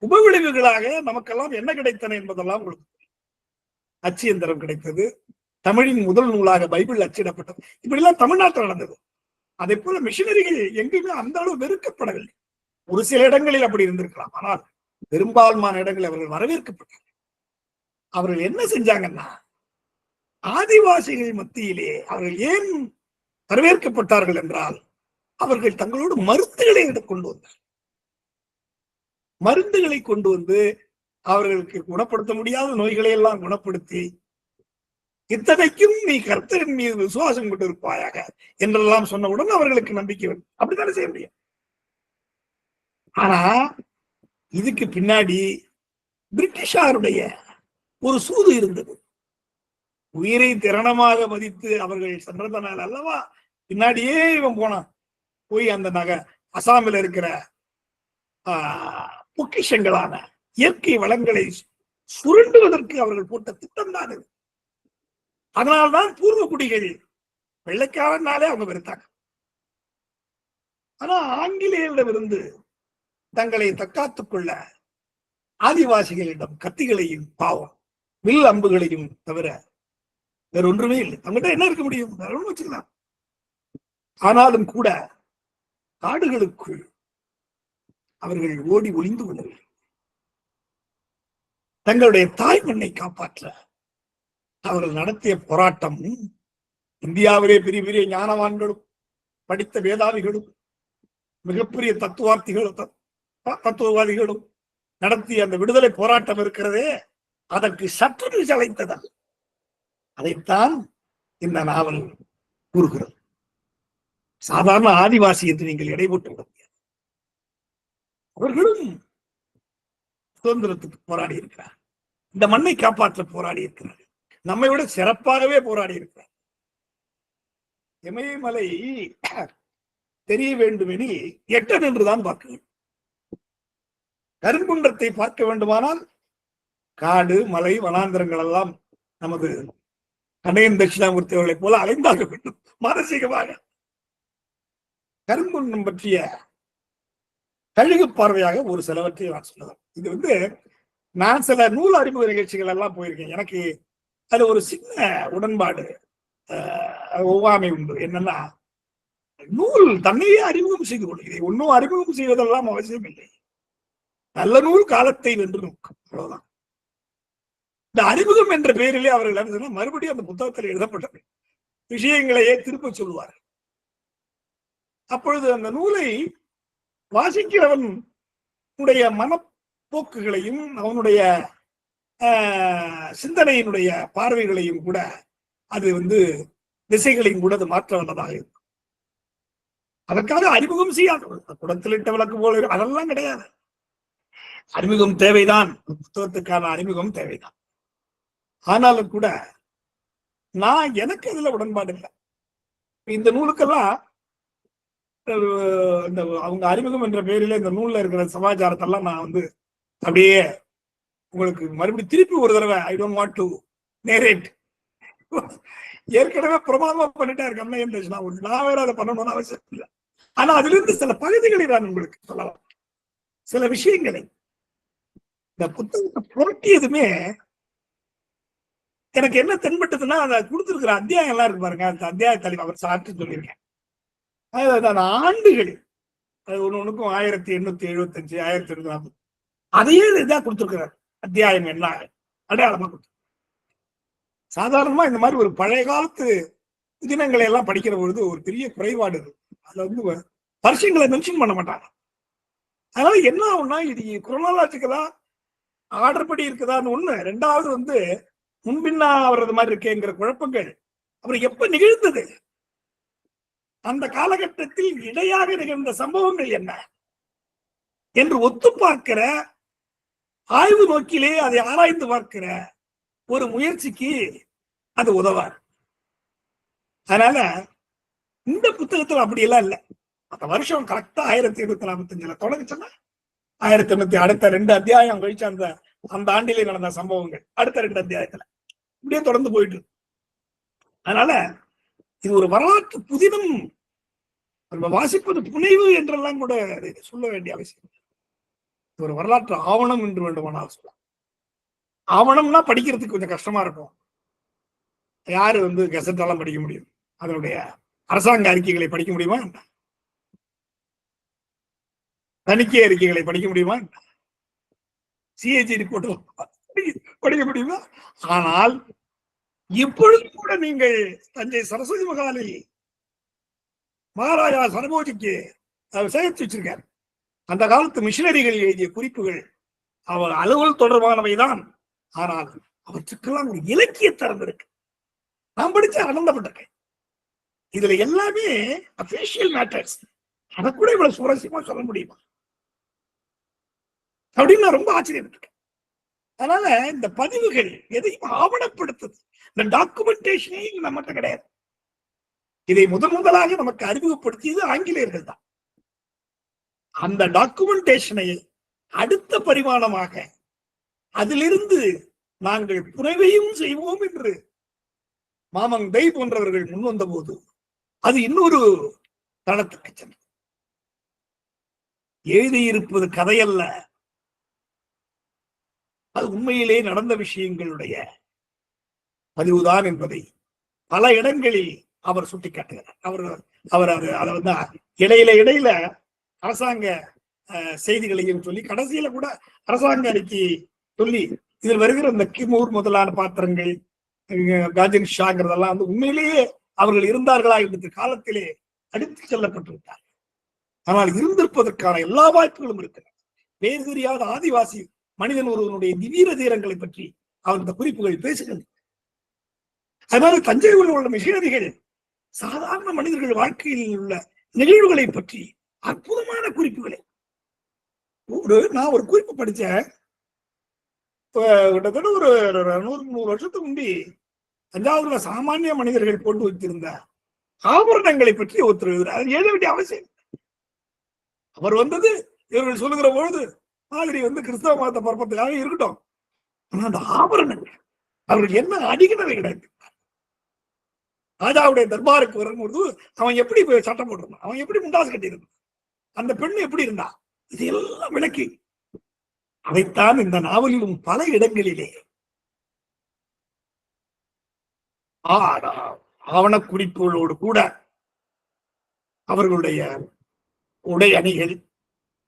உபவிளைவுகளாக நமக்கெல்லாம் என்ன கிடைத்தன என்பதெல்லாம் உங்களுக்கு அச்சு எந்திரம் கிடைத்தது. தமிழின் முதல் நூலாக பைபிள் அச்சிடப்பட்டது. இப்படிலாம் தமிழ்நாட்டில் நடந்தது. அதே போல மிஷினரிகள் எங்குமே அந்த அளவு வெறுக்கப்படவில்லை. ஒரு சில இடங்களில் அப்படி இருந்திருக்கலாம், ஆனால் பெரும்பான்மையான இடங்களில் அவர்கள் வரவேற்கப்பட்டார்கள். அவர்கள் என்ன செஞ்சாங்கன்னா, ஆதிவாசிகள் மத்தியிலே அவர்கள் ஏன் வரவேற்கப்பட்டார்கள் என்றால், அவர்கள் தங்களோடு மருந்துகளை கொண்டு வந்தார். மருந்துகளை கொண்டு வந்து அவர்களுக்கு குணப்படுத்த முடியாத நோய்களை எல்லாம் குணப்படுத்தி, இத்தனைக்கும் நீ கர்த்தரின் மீது விசுவாசம் கொண்டிருப்பாயாக என்றெல்லாம் சொன்னவுடன் அவர்களுக்கு நம்பிக்கை வரும். அப்படித்தானே செய்ய முடியும். ஆனா இதுக்கு பின்னாடி பிரிட்டிஷாருடைய ஒரு சூது இருந்தது. உயிரை திறனமாக மதித்து அவர்கள் சென்றதனால் அல்லவா பின்னாடியே இவன் போனான். போய் அந்த அசாமில் இருக்கிற பொக்கிஷங்களான இயற்கை வளங்களை சுருண்டுவதற்கு அவர்கள் போட்ட திட்டம் தான் இது. அதனால்தான் பூர்வ குடிகள் வெள்ளைக்காரனாலே அவங்க வெறுத்தாங்க. ஆனா ஆங்கிலேயரிடமிருந்து தங்களை தற்காத்துக் கொள்ள ஆதிவாசிகளிடம் கத்திகளையும் பாவம் வில் அம்புகளையும் தவிர வேற ஒன்றுமே இல்லை. அவங்ககிட்ட என்ன இருக்க முடியும்? வேற ஒன்றும் வச்சுக்கலாம். ஆனாலும் கூட காடுகளுக்குள் அவர்கள் ஓடி ஒளிந்து கொள்ளவில்லை. தங்களுடைய தாய் மண்ணை காப்பாற்ற அவர்கள் நடத்திய போராட்டம் இந்தியாவிலே பெரிய பெரிய ஞானவான்களும் படித்த வேதாவிகளும் மிகப்பெரிய தத்துவவாதிகளும் நடத்திய அந்த விடுதலை போராட்டம் இருக்கிறதே, அதற்கு சற்று சளைத்ததல். அதைத்தான் இந்த நாவல் கூறுகிறது. சாதாரண ஆதிவாசி என்று நீங்கள் இடைபோட்டு விட முடியாது. அவர்களும் சுதந்திரத்துக்கு போராடி இருக்கிறார். இந்த மண்ணை காப்பாற்ற போராடி இருக்கிறார். நம்மை விட சிறப்பாகவே போராடி இருக்கிறார். இமயமலை தெரிய வேண்டுமெனில் எட்ட நின்றுதான் பார்க்க வேண்டும். கருங்குன்றத்தை பார்க்க வேண்டுமானால் காடு மலை வனாந்திரங்கள் எல்லாம் நமது கண்ணையன் தட்சிணாமூர்த்தி அவர்களை போல அலைந்தாக வேண்டும் மானசீகமாக. கருங்குன்றம் பற்றிய கழுகு பார்வையாக ஒரு சிலவற்றை நான் சொல்லலாம். இது நான் சில நூல் அறிமுக நிகழ்ச்சிகள் எல்லாம் போயிருக்கேன். எனக்கு அதுல ஒரு சின்ன உடன்பாடு ஒவ்வாமை உண்டு. என்னன்னா, நூல் தன்னையே அறிமுகம் செய்து கொள்கிறது. ஒன்னும் அறிமுகம் செய்வதெல்லாம் அவசியம் இல்லை. நல்ல நூல் காலத்தை வென்று நோக்கம், அவ்வளவுதான். இந்த அறிமுகம் என்ற பெயரிலே அவர்கள் மறுபடியும் அந்த புத்தகத்தில் எழுதப்பட்ட விஷயங்களையே திருப்ப சொல்லுவார். அப்பொழுது அந்த நூலை வாசிக்கிறவன் மனப்போக்குகளையும் அவனுடைய சிந்தனையினுடைய பார்வைகளையும் கூட அது திசைகளையும் கூட அது மாற்ற வல்லதாக இருக்கும். அதற்காக அறிமுகம் செய்யாது. குடத்தில் இட்ட விளக்கு போல அதெல்லாம் கிடையாது. அறிமுகம் தேவைதான், புத்தகத்துக்கான அறிமுகம் தேவைதான். ஆனாலும் கூட எனக்கு அதுல உடன்பாடு இல்லை. இந்த நூலுக்கெல்லாம் இந்த அவங்க அறிமுகம் என்ற பெயரில இந்த நூல்ல இருக்கிற சமாச்சாரத்தெல்லாம் நான் அப்படியே உங்களுக்கு மறுபடியும் திருப்பி ஒரு தடவை I don't want to narrate. ஏற்கனவே பிரமாதமா பண்ணிட்டா இருக்கு. நான் வேற அதை பண்ணணும்னு அவசியம் இல்லை. ஆனா அதுல இருந்து சில பகுதிகளை நான் உங்களுக்கு சொல்லலாம். சில விஷயங்களை இந்த புத்தகத்தை புரட்டியதுமே எனக்கு என்ன தென்பட்டதுன்னா, அதை கொடுத்துருக்கிற அத்தியாயம் எல்லாம் இருக்கு பாருங்க. அந்த அத்தியாயத்தை அவர் சாப்பிட்டு சொல்லியிருக்கேன். அந்த ஆண்டுகள் அது ஒண்ணுக்கும் 1875 1840 அதையே இதா கொடுத்துருக்கிறார். அத்தியாயம் என்ன அடையாளமா கொடுத்து. சாதாரணமா இந்த மாதிரி ஒரு பழைய காலத்து தினங்களை எல்லாம் படிக்கிற பொழுது ஒரு பெரிய குறைபாடு இருக்கு. அதுல வருஷங்களை மென்ஷன் பண்ண மாட்டாங்க. அதனால என்ன ஆகும்னா, இது குரோனாலஜிக்கலா ஆர்டர் படி இருக்குதான்னு ஒண்ணு. ரெண்டாவது முன்பின்னா வர்றது மாதிரி இருக்கேங்கிற குழப்பங்கள். அப்புறம் எப்ப நிகழ்ந்தது, அந்த காலகட்டத்தில் இடையாக நிகழ்ந்த சம்பவங்கள் என்ன என்று ஒத்து பார்க்கிற ஆய்வு நோக்கிலே அதை ஆராய்ந்து பார்க்கிற ஒரு முயற்சிக்கு அது உதவார். அதனால இந்த புத்தகத்துல அப்படி எல்லாம் இல்லை. அந்த வருஷம் கரெக்டா 1845 தொடங்குச்சுன்னா 1800 அடுத்த 2 அத்தியாயம் கழிச்சு அந்த ஆண்டிலே நடந்த சம்பவங்கள் அடுத்த 2 அத்தியாயத்துல இப்படியே தொடர்ந்து போயிட்டு இருக்கு. அதனால இது ஒரு வரலாற்று புதினம். நம்ம வாசிப்பது புனைவு என்றெல்லாம் கூட சொல்ல வேண்டிய அவசியம். ஒரு வரலாற்று ஆவணம் என்று வேண்டுமானால் சொல்லலாம். ஆவணம்னா படிக்கிறதுக்கு கொஞ்சம் கஷ்டமா இருக்கும். யாரு கெசட்டாலாம் படிக்க முடியும்? அதனுடைய அரசாங்க அறிக்கைகளை படிக்க முடியுமா? தணிக்கை அறிக்கைகளை படிக்க முடியுமா? சிஏஜி ரிப்போர்ட் படிக்க முடியுமா? ஆனால் இப்பொழுதும் கூட நீங்கள் தஞ்சை சரஸ்வதி மகாலில் மகாராஜா சரபோஜிக்கு சேர்த்து வச்சிருக்கார். அந்த காலத்து மிஷினரிகள் எழுதிய குறிப்புகள் அவர் அலுவல் தொடர்பானவைதான். ஆனால் அவற்றுக்கெல்லாம் ஒரு இலக்கிய தரம் இருக்கு. நான் படிச்ச ஆனந்தப்பட்டிருக்கேன். இதுல எல்லாமே அபிஷியல் மேட்டர்ஸ். அதை கூட இவ்வளவு சுவாரஸ்யமா சொல்ல முடியுமா அப்படின்னு நான் ரொம்ப ஆச்சரியப்பட்டிருக்கேன். அதனால இந்த பதிவுகள் எதையும் ஆவணப்படுத்துது. இந்த டாக்குமெண்டேஷனே நம்மகிட்ட கிடையாது. இதை முதலாக நமக்கு அறிமுகப்படுத்தியது ஆங்கிலேயர்கள் தான். அந்த டாக்குமெண்டேஷனை அடுத்த பரிமாணமாக அதிலிருந்து நாங்கள் புனைவையும் செய்வோம் என்று மாமன் தை போன்றவர்கள் முன்வந்த போது அது இன்னொரு தளத்துக்கு சென்றது. எழுதியிருப்பது கதையல்ல, அது உண்மையிலே நடந்த விஷயங்களுடைய பதிவுதான் என்பதை பல இடங்களில் அவர் சுட்டிக்காட்டுகிறார். அவர் அதை இடையில அரசாங்க செய்திகளையும் சொல்லி கடைசியில கூட அரசாங்க அறிக்கையை சொல்லி இதில் வருகிற இந்த கிமூர் முதலான பாத்திரங்கள் காஜின் ஷாங்கிறதெல்லாம் உண்மையிலேயே அவர்கள் இருந்தார்களா என்ற காலத்திலே அடித்து செல்லப்பட்டிருந்தார். ஆனால் இருந்திருப்பதற்கான எல்லா வாய்ப்புகளும் இருக்கிறது. வேறு தெரியாத ஆதிவாசி மனிதன் ஒருவனுடைய திவீர தீரங்களை பற்றி அவர் இந்த குறிப்புகள் பேசுகின்றன. அதனால தஞ்சையில் உள்ள மிஷனரிகள் சாதாரண மனிதர்கள் வாழ்க்கையில் உள்ள நிகழ்வுகளை பற்றி அற்புதமான குறிப்புகளை நான் ஒரு குறிப்பு படிச்சேன். கிட்டத்தட்ட ஒரு 100 வருஷத்துக்கு முந்தி தஞ்சாவூர்ல சாமானிய மனிதர்கள் போட்டு வச்சிருந்த ஆபரணங்களை பற்றி ஒருத்தர் எழுதுறார். அது எழுத வேண்டிய அவசியம். அவர் இவர்கள் சொல்லுகிற பொழுது மாதிரி கிறிஸ்தவ மதத்தை பரப்பத்துக்காக இருக்கட்டும். ஆனா அந்த ஆபரணங்கள் அவர்கள் என்ன அடிக்கினவை கிடையாது. ராஜாவுடைய தர்பாருக்கு வரும்போது அவன் எப்படி சட்டம் போட்டிருந்தான், அவன் எப்படி முண்டாசு கட்டியிருந்தான், அந்த பெண் எப்படி இருந்தா, இதையெல்லாம் விளக்கி அதைத்தான் இந்த நாவலிலும் பல இடங்களிலே ஆவண குறிப்புகளோடு கூட அவர்களுடைய உடை அணிகள்,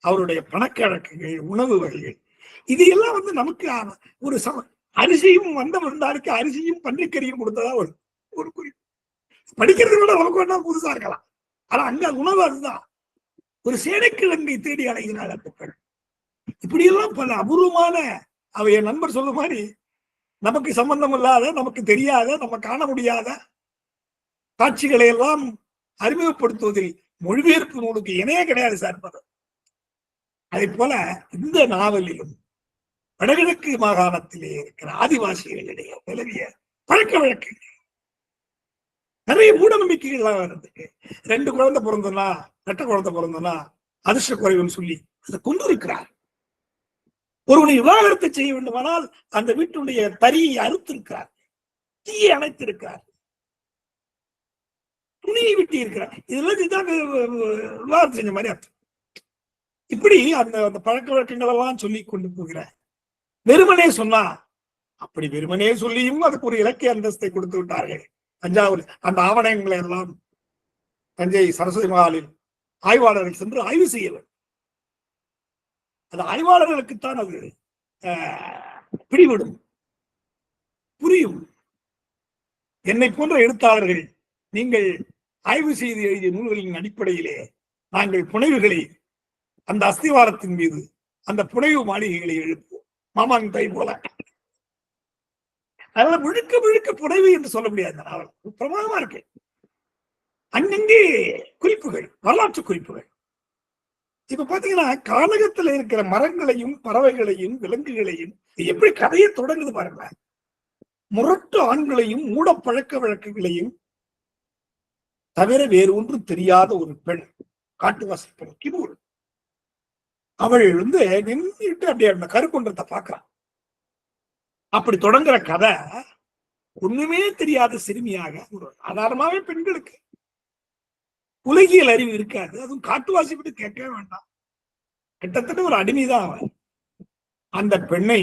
அவருடைய பணக்கழக்குகள், உணவு வகைகள், இதையெல்லாம் நமக்கு ஒரு அரிசியும் வந்தாருக்கு அரிசியும் பன்றிக்கறியும் கொடுத்ததா ஒரு குறிப்பு. படிக்கிறது விட நமக்கு வேணா புதுசா இருக்கலாம். ஆனா அங்க உணவு அதுதான். ஒரு சேனைக்கிழங்கை தேடி அலைகிறாள் அந்த பெண். இப்படியெல்லாம் பல அபூர்வமான என் நண்பர் சொல்ல மாதிரி நமக்கு சம்பந்தம் இல்லாத, நமக்கு தெரியாத, நம்ம காண முடியாத காட்சிகளை எல்லாம் அறிமுகப்படுத்துவதில் மொழிபெயர்ப்பு நூலுக்கு இணையே கிடையாது சார். அதே போல இந்த நாவலிலும் வடகிழக்கு மாகாணத்திலே இருக்கிற ஆதிவாசிகளிடையே நிலவிய பழக்க வழக்கங்கள், நிறைய மூட நம்பிக்கைகள்லாம் இருந்துக்கு. 2 குழந்தை பிறந்தனா, 2 குழந்தை பிறந்தனா அதிர்ஷ்ட குறைவுன்னு சொல்லி அதை கொண்டு இருக்கிறார். ஒருவனை விவாகரத்தை செய்ய வேண்டுமானால் அந்த வீட்டுடைய தறியை அறுத்திருக்கிறார், தீயை அணைத்திருக்கிறார், துணியை விட்டி இருக்கிறார். இதெல்லாம் இதுதான் விவாகரத்து செஞ்ச மாதிரி அர்த்தம். இப்படி அந்த பழக்க வழக்கங்கள் எல்லாம் சொல்லி கொண்டு போகிற வெறுமனே சொன்னா, அப்படி வெறுமனே சொல்லியும் அதுக்கு ஒரு இலக்கிய அந்தஸ்தை கொடுத்து விட்டார்கள். தஞ்சாவூர் அந்த ஆவணங்களை எல்லாம் தஞ்சை சரஸ்வதி மகாலில் ஆய்வாளர்கள் சென்று ஆய்வு செய்ய வேண்டும். அந்த ஆய்வாளர்களுக்குத்தான் அது பிடிவிடும், புரியும். என்னை போன்ற எழுத்தாளர்கள் நீங்கள் ஆய்வு செய்து எழுதிய நூல்களின் அடிப்படையிலே நாங்கள் புனைவுகளை அந்த அஸ்திவாரத்தின் மீது அந்த புனைவு மாளிகைகளை எழுப்புவோம், மாமான் தை போல. அதனால முழுக்க புனைவு என்று சொல்ல முடியாது. நாவல் பிரமாதமா இருக்கு. அங்கங்கே குறிப்புகள், வரலாற்று குறிப்புகள். இப்ப பாத்தீங்கன்னா கானகத்துல இருக்கிற மரங்களையும் பறவைகளையும் விலங்குகளையும் எப்படி கதையை தொடங்குது பாருங்க. முரட்டு ஆண்களையும் மூட பழக்க வழக்கங்களையும் தவிர வேறு ஒன்றும் தெரியாத ஒரு பெண், காட்டுவாசி பெண் கிமூர், அவள் நின்றுட்டு அப்படியே அந்த கருக்குன்றத்தை பாக்குறான். அப்படி தொடங்குற கதை ஒண்ணுமே தெரியாத சிறுமியாக சாதாரணமாவே பெண்களுக்கு உலகியல் அறிவு இருக்காது. அதுவும் காட்டுவாசி விட்டு கேட்கவே வேண்டாம். கிட்டத்தட்ட ஒரு அடிமைதான் அவன். அந்த பெண்ணை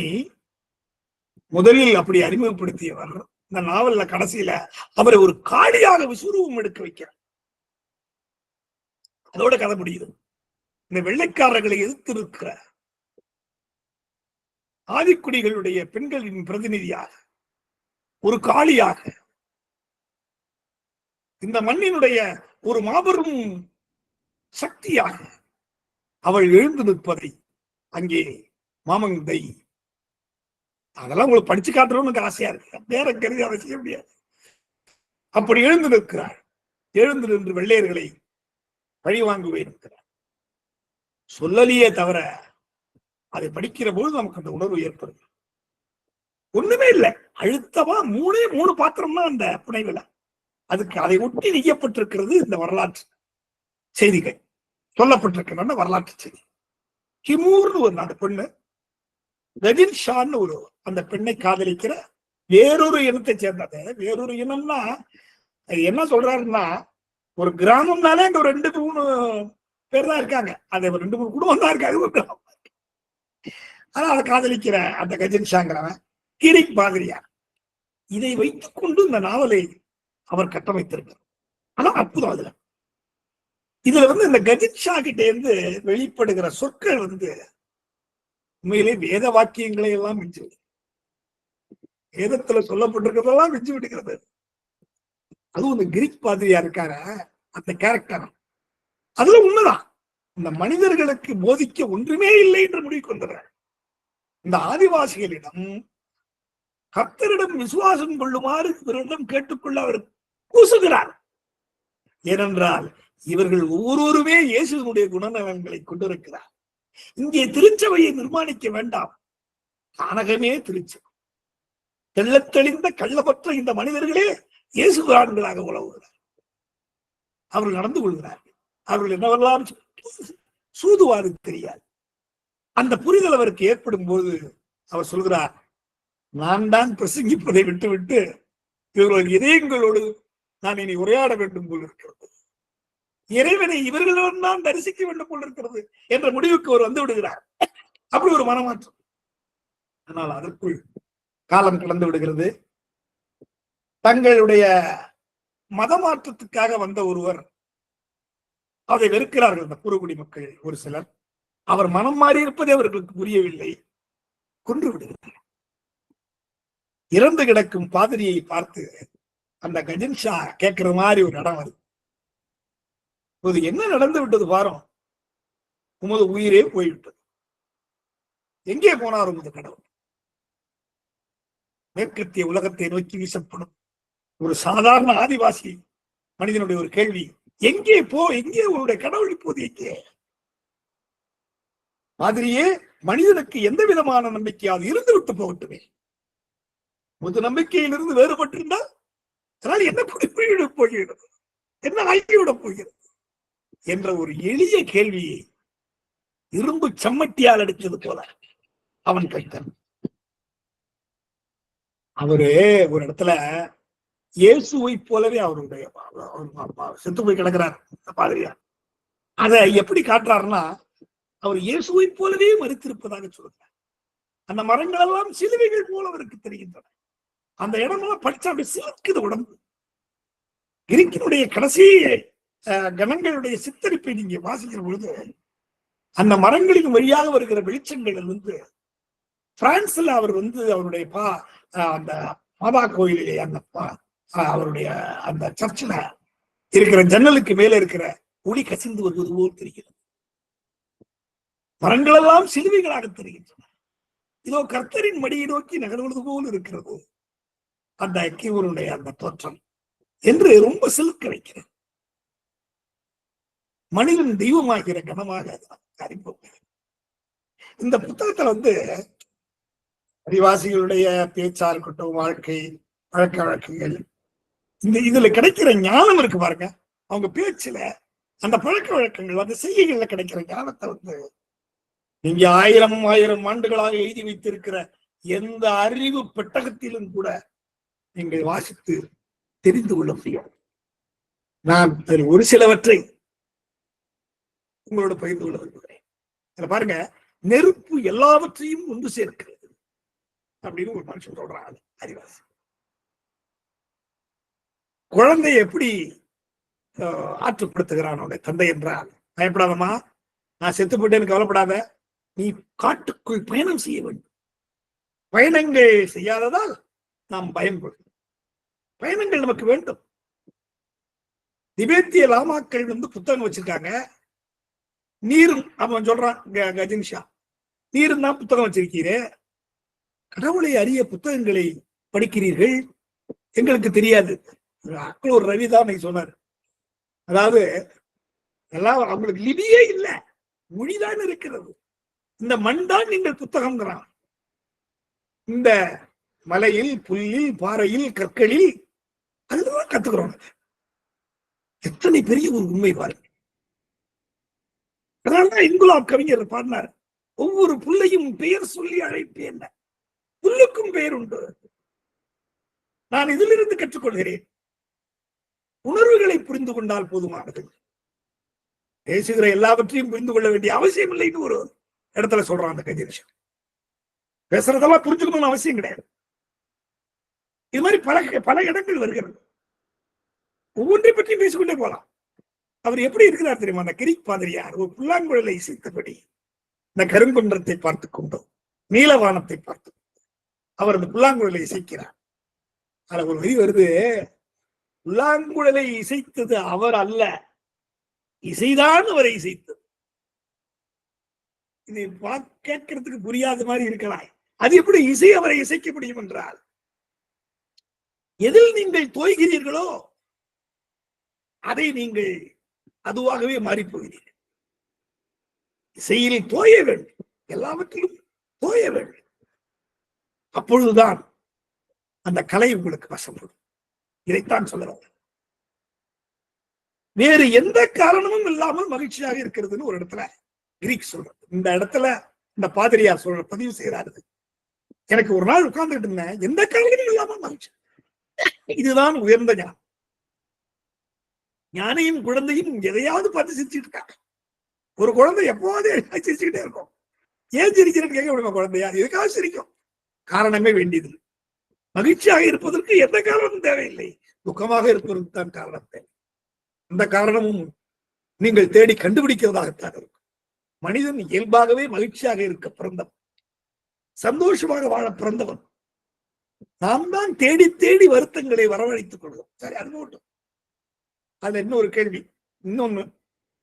முதலில் அப்படி அறிமுகப்படுத்தியவர் இந்த நாவல்ல கடைசியில அவரை ஒரு காளியாக விசுரூபம் எடுக்க வைக்கிறார். அதோட கதை முடியுது. இந்த வெள்ளைக்காரர்களை எதிர்த்திருக்கிற ஆதிக்குடிகளுடைய பெண்களின் பிரதிநிதியாக ஒரு காளியாக இந்த மண்ணினுடைய ஒரு மாபெரும் சக்தியாக அவள் எழுந்து நிற்பதை அங்கே மாமங்கை அதெல்லாம் உங்களுக்கு படிச்சு காட்டுறோம்னு ஆசையா இருக்கு. வேற கருதி அதை செய்ய முடியாது. அப்படி எழுந்து நிற்கிறாள். எழுந்து நின்று வெள்ளையர்களை பழி வாங்குவேன் இருக்கிறார். சொல்லலையே தவிர அதை படிக்கிற போது நமக்கு அந்த உணர்வு ஏற்படுது. ஒண்ணுமே இல்லை, அழுத்தமா மூணு பாத்திரம் தான் அந்த புனைவுல. அதுக்கு அதை ஒட்டி நெய்யப்பட்டிருக்கிறது இந்த வரலாற்று செய்திகள் சொல்லப்பட்டிருக்கிற வரலாற்று செய்தி. கிமூர்னு ஒரு அந்த பெண்ணு ரஜின் ஷான்னு ஒரு அந்த பெண்ணை காதலிக்கிற வேறொரு இனத்தை சேர்ந்தது. வேறொரு இனம்னா என்ன சொல்றாருன்னா, ஒரு கிராமம்னாலே அங்க ஒரு 2-3 பேர் தான் இருக்காங்க. அது ஒரு 2-3 குடும்பம் தான் இருக்காங்க. ஆனா அதை காதலிக்கிற அந்த கஜன் ஷாங்கிறவன் கிரிக் பாதிரியார். இதை வைத்துக் கொண்டு இந்த நாவலை அவர் கட்டமைத்திருக்கிறார். ஆனா அற்புதம் அதுல. இதுல இந்த கஜன் ஷா கிட்ட இருந்து வெளிப்படுகிற சொற்கள் உண்மையிலே வேத வாக்கியங்களை எல்லாம் மிஞ்சி, வேதத்துல சொல்லப்பட்டிருக்கிறதெல்லாம் மிஞ்சி விடுகிறது. அதுவும் இந்த கிரீக் பாதிரியா இருக்கார அந்த கேரக்டர் அதுல உண்மைதான். இந்த மனிதர்களுக்கு போதிக்க ஒன்றுமே இல்லை என்று முடிவு கொண்டார். இந்த ஆதிவாசிகளிடம் கர்த்தரிடம் விசுவாசம் கொள்ளுமாறு இவரிடம் கேட்டுக்கொள்ள அவர் கூசுகிறார். ஏனென்றால் இவர்கள் ஒவ்வொருவருமே இயேசுவினுடைய குணநலன்களை கொண்டிருக்கிறார். இங்கே திருச்சபையை நிர்மாணிக்க வேண்டாம், கானகமே திருச்சபை. தெள்ளத்தெளிந்த கள்ளப்பற்ற இந்த மனிதர்களே இயேசுகாரங்களாக உலவுகிறார். அவர்கள் நடந்து கொள்கிறார்கள். அவர்கள் என்னவெல்லாம் சூதுவாது தெரியாது. அந்த புரிதல் அவருக்கு ஏற்படும் போது அவர் சொல்கிறார், நான் தான் பிரசங்கிப்பதை விட்டுவிட்டு இவர்கள் இதயங்களோடு நான் இனி உரையாட வேண்டும் போல் இருக்கிறது, இறைவனை இவர்களுடன் தான் தரிசிக்க வேண்டும் போல் இருக்கிறது என்ற முடிவுக்கு அவர் வந்து விடுகிறார். அப்படி ஒரு மனமாற்றம். ஆனால் அதற்குள் காலம் கடந்து விடுகிறது. தங்களுடைய மதமாற்றத்துக்காக வந்த ஒருவர் அதை வெறுக்கிறார்கள் அந்த பூர்வகுடி மக்கள் ஒரு சிலர். அவர் மனம் மாறி இருப்பதே அவர்களுக்கு புரியவில்லை, கொன்று விடுகிறார். இறந்து கிடக்கும் பாதிரியை பார்த்து அந்த கஜன் ஷா கேட்கிற மாதிரி ஒரு இடம் வருது. என்ன நடந்து விட்டது பாரும், உமது உயிரே போய்விட்டது. எங்கே போனார் உமது கடவுள்? மேற்கத்திய உலகத்தை நோக்கி வீசப்படும் ஒரு சாதாரண ஆதிவாசி மனிதனுடைய ஒரு கேள்வி, எங்கே உன்னுடைய கடவுள் இப்போது எங்கே? மாதிரியே மனிதனுக்கு எந்த விதமான நம்பிக்கையாவது இருந்து விட்டு போகட்டுமே. முது நம்பிக்கையிலிருந்து வேறுபட்டிருந்தால் அதனால் என்ன போகிறது, என்ன ஆகிவிடப் போகிறது என்ற ஒரு எளிய கேள்வியை இரும்பு சம்மட்டியால் அடித்தது போல அவன் கேட்டான். அவரு ஒரு இடத்துல இயேசுவை போலவே அவருடைய செத்து போய் கிடக்கிறார் பாதிரியார். அதை எப்படி காட்டுறாருன்னா, அவர் இயேசுவை போலவே மறித்திருப்பதாக சொல்றார். அந்த மரங்கள் எல்லாம் சிலுவைகள் போல அவருக்கு தெரிகின்றன. அந்த இடமெல்லாம் படிச்சா அப்படி சிலுக்குது உடம்பு. கிரீக்கினுடைய கடைசி கணங்களுடைய சித்தரிப்பை நீங்க வாசிக்கிற பொழுது அந்த மரங்களின் வழியாக வருகிற வெளிச்சங்கள் பிரான்ஸ்ல அவர் அவருடைய அந்த மாதா கோயிலே அந்த அவருடைய அந்த சர்ச்சில் இருக்கிற ஜன்னலுக்கு மேல இருக்கிற ஒளி கசிந்து வருவது போல் தெரிகிறது. மரங்கள் எல்லாம் சிலுவைகளாக தெரிகின்றன. இதோ கர்த்தரின் மடியை நோக்கி நகர்வது போல் இருக்கிறது அந்த கிவருடைய அந்த தோற்றம் என்று ரொம்ப சிலுக்க வைக்கிறது. மனிதன் தெய்வமாகிற கனமாக அறிமுகம். இந்த புத்தகத்துல ஆதிவாசிகளுடைய பேச்சா இருக்கட்டும், வாழ்க்கை பழக்க வழக்கங்கள், இதுல கிடைக்கிற ஞானம் இருக்கு பாருங்க. அவங்க பேச்சுல அந்த பழக்க வழக்கங்கள், அந்த செய்திகள்ல கிடைக்கிற ஞானத்தை நீங்க 1000 ஆண்டுகளாக எழுதி வைத்திருக்கிற எந்த அறிவு பெட்டகத்திலும் கூட நீங்கள் வாசித்து தெரிந்து கொள்ள முடியும். நான் அதில் ஒரு சிலவற்றை உங்களோட பகிர்ந்து கொள்ள விரும்புகிறேன். அதுல பாருங்க, நெருப்பு எல்லாவற்றையும் ஒன்று சேர்க்கிறது அப்படின்னு ஒரு மனுஷன் சொல்றான் அறிவாசி. குழந்தை எப்படி ஆற்றுப்படுத்துகிறான் அவனுடைய தந்தை என்றால், பயப்படாதமா, நான் செத்து போட்டேன்னு கவலைப்படாத, நீ காட்டுக்குள் பயணம் செய்ய வேண்டும். பயணங்கள் செய்யாததால் நாம் பயம் கொள்ளும். பயணங்கள் நமக்கு வேண்டும். திபேத்திய லாமாக்கள் புத்தகம் வச்சிருக்காங்க. நீரும் அவன் சொல்றான், கஜின்ஷா, நீரும் தான் புத்தகம் வச்சிருக்கீரே, கடவுளை அறிய புத்தகங்களை படிக்கிறீர்கள், எங்களுக்கு தெரியாது. ஒரு ரவி தான் சொன்னார். அதாவது எல்லாம் அவங்களுக்கு லிபியே இல்லை, மொழிதான் இருக்கிறது. இந்த மண் தான் நீங்கள் புத்தகம்ங்கிறான். இந்த மலையில், புல்லில், பாறையில், கற்களில் அதுதான் கத்துக்கிறோம். எத்தனை பெரிய ஒரு உண்மை பாருங்க. அதனாலதான் இங்குலாப் கவிஞர் பாடினார், ஒவ்வொரு புல்லையும் பெயர் சொல்லி அழைப்பேன், புல்லுக்கும் பெயர் உண்டு. நான் இதிலிருந்து கற்றுக்கொள்கிறேன். உணர்வுகளை புரிந்து கொண்டால் போதுமானது. பேசுகிற எல்லாவற்றையும் புரிந்து கொள்ள வேண்டிய அவசியம் இல்லைன்னு ஒரு இடத்துல சொல்றான் அந்த கஜேஷன். பேசுறதெல்லாம் புரிஞ்சுக்கணும்னு அவசியம் கிடையாது. இது மாதிரி பல இடங்கள் வருகிறது. ஒவ்வொன்றை பற்றியும் பேசிக்கொண்டே போலாம். அவர் எப்படி இருக்கிறார் தெரியுமா? அந்த கிரீக் பாதிரியார் ஒரு புல்லாங்குழலை இசைத்தபடி இந்த கருங்குன்றத்தை பார்த்து கொண்டோம், நீலவானத்தை பார்த்து அவர் அந்த புல்லாங்குழலை இசைக்கிறார். அதுல ஒரு வரி வருது, புல்லாங்குழலை இசைத்தது அவர் அல்ல, இசைதான் அவரை இசைத்தது. இது கேட்கறதுக்கு புரியாத மாதிரி இருக்கலாம். அது எப்படி இசை அவரை இசைக்க முடியும் என்றால், எதில் நீங்கள் தோய்கிறீர்களோ அதை நீங்கள் அதுவாகவே மாறி போகிறீர்கள். இசையில் தோய வேண்டும், எல்லாவற்றிலும் தோய வேண்டும். அப்பொழுதுதான் அந்த கலை உங்களுக்கு வசப்படும். இதைத்தான் சொல்லுவாங்க. வேறு எந்த காரணமும் இல்லாமல் மகிழ்ச்சியாக இருக்கிறதுன்னு ஒரு இடத்துல கிரீக் சொல்றது. இந்த இடத்துல இந்த பாதிரியார் சொல்ற பதிவு செய்யறாரு. எனக்கு ஒரு நாள் உட்கார்ந்துட்டு இருந்தேன், எந்த காரணமும் இல்லாமல் மகிழ்ச்சி. இதுதான் உயர்ந்த ஞானம். ஞானையும் குழந்தையும் எதையாவது பார்த்து சிரிச்சுட்டு இருக்காங்க. ஒரு குழந்தை எப்போது சிரிச்சுக்கிட்டே இருக்கும். ஏன் சிரிக்கிறேன்னு கேட்க முடியுமா? குழந்தையா எதுக்காக சிரிக்கும்? காரணமே வேண்டியது. மகிழ்ச்சியாக இருப்பதற்கு எந்த காரணமும் தேவையில்லை, துக்கமாக இருப்பதற்கு தான் காரணம் தேவை. அந்த காரணமும் நீங்கள் தேடி கண்டுபிடிக்கிறதாகத்தான் இருக்கும். மனிதன் இயல்பாகவே மகிழ்ச்சியாக இருக்க பிறந்தவன், சந்தோஷமாக வாழ பிறந்தவன். நாம் தான் தேடி தேடி வருத்தங்களை வரவழைத்துக் கொள்வோம். சரி, அனுபவம். அது என்ன ஒரு கேள்வி. இன்னொன்னு,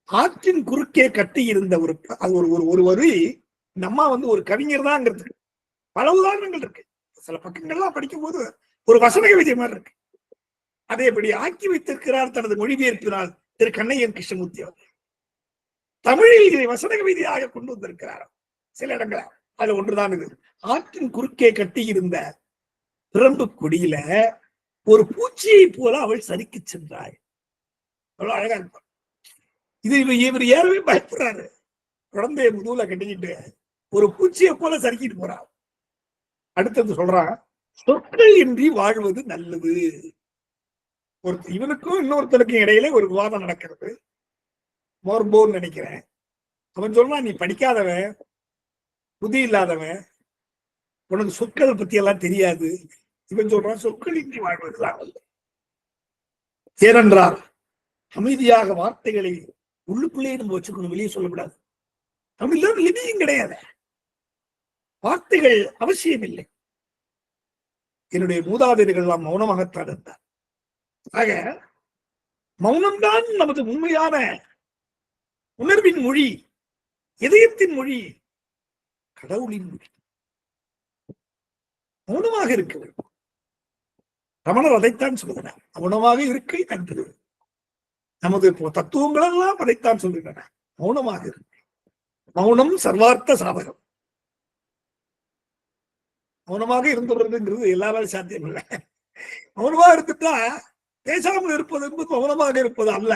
ஆற்றின் குறுக்கே கட்டி இருந்த ஒரு வரி, நம்ம ஒரு கவிஞர் தான்ங்கிறதுக்கு பல உதாரணங்கள் இருக்கு. சில பக்கங்கள்லாம் படிக்கும் போது ஒரு வசன கவிதை மாதிரி இருக்கு. அதை எப்படி ஆக்கி வைத்திருக்கிறார் தனது மொழிபெயர்ப்பினால் திரு கண்ணையன் கிருஷ்ணமூர்த்தி அவர். தமிழில் இதை வசன கவிதையாக கொண்டு வந்திருக்கிறார் சில இடங்கள. அது ஒன்றுதான் இது. ஆற்றின் குறுக்கே கட்டி இருந்த பிரம்பு கொடியில ஒரு பூச்சியை போல அவள் சறுக்கி சென்றாள். அவ்வளவு அழகா இருப்பார். இது இவர் ஏறவே பயப்படுறாரு. குழந்தைய முதுகுல கட்டிக்கிட்டு ஒரு பூச்சியை போல சறுக்கிட்டு போறார். அடுத்தது சொல்றான், சொற்கள் இன்றி வாழ்வது நல்லது. இவனுக்கும் இன்னொருத்தருக்கும் இடையில ஒரு விவாதம் நடக்கிறது. மோர்போன்னு நினைக்கிறேன். அவன் சொல்றான், நீ படிக்காதவன், புத்தி இல்லாதவன், உனக்கு சொற்கள் பத்தி எல்லாம் தெரியாது. இவன் சொல்றான், சொற்கள் இன்றி வாழ்வதுதான் நல்லது. ஏனென்றால் அமைதியாக வார்த்தைகளை உள்ளுக்குள்ளேயே நம்ம வச்சுக்கணும், வெளியே சொல்லக்கூடாது. தமிழ்ல லிபியும் கிடையாது, வார்த்தைகள் அவசியம் இல்லை. என்னுடைய மூதாதையர்கள் எல்லாம் மௌனமாகத்தான் இருந்தார். ஆக மௌனம்தான் நமது உண்மையான உணர்வின் மொழி, இதயத்தின் மொழி, கடவுளின் மொழி. மௌனமாக இருக்க வேண்டும். ரமணர் அதைத்தான் சொல்லுகிறார், மௌனமாக இருக்கை நன்று. நமது தத்துவங்கள் எல்லாம் அதைத்தான் சொல்லுகின்றன, மௌனமாக இருக்கு. மௌனம் சர்வார்த்த சாதகம். மௌனமாக இருந்துடுறதுங்கிறது எல்லாரும் சாத்தியம் இல்லை. மௌனமா இருந்துட்டா பேசாமல் இருப்பது என்பது மௌனமாக இருப்பது அல்ல.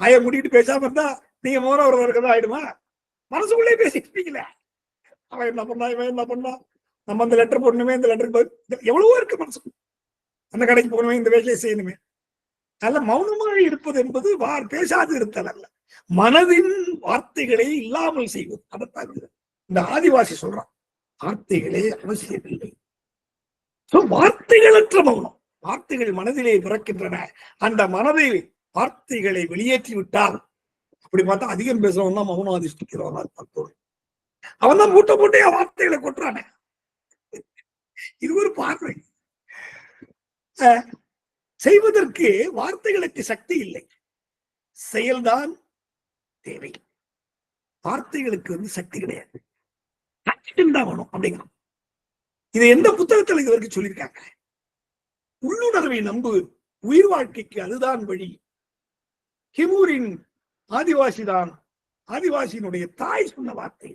ஆய முடிட்டு பேசாம இருந்தா நீங்க மௌனம் இருக்கதான் ஆயிடுமா? மனசுக்குள்ளே பேசிட்டு இருக்கீங்களே, அவன் என்ன பண்ணா, இவன் என்ன பண்ணா, நம்ம அந்த லெட்டர் போடணுமே, இந்த லெட்டர் எவ்வளவோ இருக்கு மனசு. அந்த கடைக்கு போகணுமே, இந்த வேலையை செய்யணுமே. நல்ல மௌனமாக இருப்பது என்பது பேசாது இருத்தல் அல்ல, மனதின் வார்த்தைகளை இல்லாமல் செய்வது. அதைத்தான் இந்த ஆதிவாசி சொல்றான், வார்த்தைகளே அவசியமில்லை. வார்த்தைகளற்ற மௌனம். வார்த்தைகள் மனதிலே பிறக்கின்றன. அந்த மனதை வார்த்தைகளை வெளியேற்றி விட்டால், அப்படி பார்த்தா அதிகம் பேசுறவன் தான் மௌனம் அதிஷ்டிக்கிறவன். அவன் தான் மூட்டை மூட்டையா வார்த்தைகளை கொட்டுறானே. இது ஒரு பார்வை. செய்வதற்கு வார்த்தைகளுக்கு சக்தி இல்லை, செயல்தான் தேவை. வார்த்தைகளுக்கு சக்தி கிடையாது, தான் வேணும் அப்படிங்கிறோம். இது எந்த புத்தகத்தில் இது வரைக்கும் சொல்லியிருக்காங்க? உள்ளுணர்வை நம்பு, உயிர் வாழ்க்கைக்கு அதுதான் வழி. கிமூரின் ஆதிவாசிதான், ஆதிவாசியினுடைய தாய் சொன்ன வார்த்தை.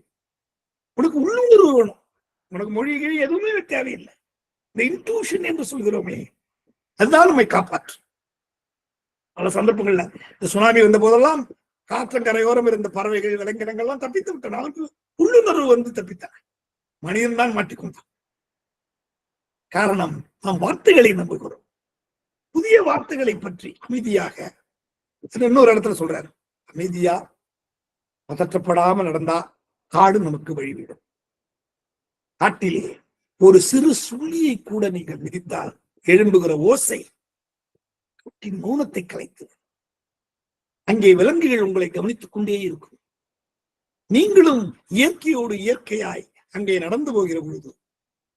உனக்கு உள்ளுணர்வு வேணும், உனக்கு மொழிகள் எதுவுமே தேவையில்லை. இந்த இன்ட்யூஷன் என்று சொல்கிறோமே, அதுதான் நம்மை காப்பாற்று. பல சந்தர்ப்பங்கள்ல இந்த சுனாமி வந்த போதெல்லாம் காற்றங்கரையோரம் இருந்த பறவைகள், விலங்கினங்கள்லாம் தப்பித்து விட்டன. அவருக்கு உள்ளுணர்வு தப்பித்தார். மனிதன் தான் மாட்டிக்கொண்டான். காரணம், நாம் வார்த்தைகளை நம்புகிறோம். புதிய வார்த்தைகளை பற்றி அமைதியாக இன்னொரு இடத்துல சொல்றாரு, அமைதியா பதற்றப்படாம நடந்தா காடு நமக்கு வழிவிடும். காட்டிலே ஒரு சிறு சுள்ளியை கூட நீங்கள் மிதித்தால் எழும்புகிற ஓசை மௌனத்தை கலைத்து, அங்கே விலங்குகள் உங்களை கவனித்துக் கொண்டே இருக்கும். நீங்களும் இயற்கையோடு இயற்கையாய் அங்கே நடந்து போகிற பொழுது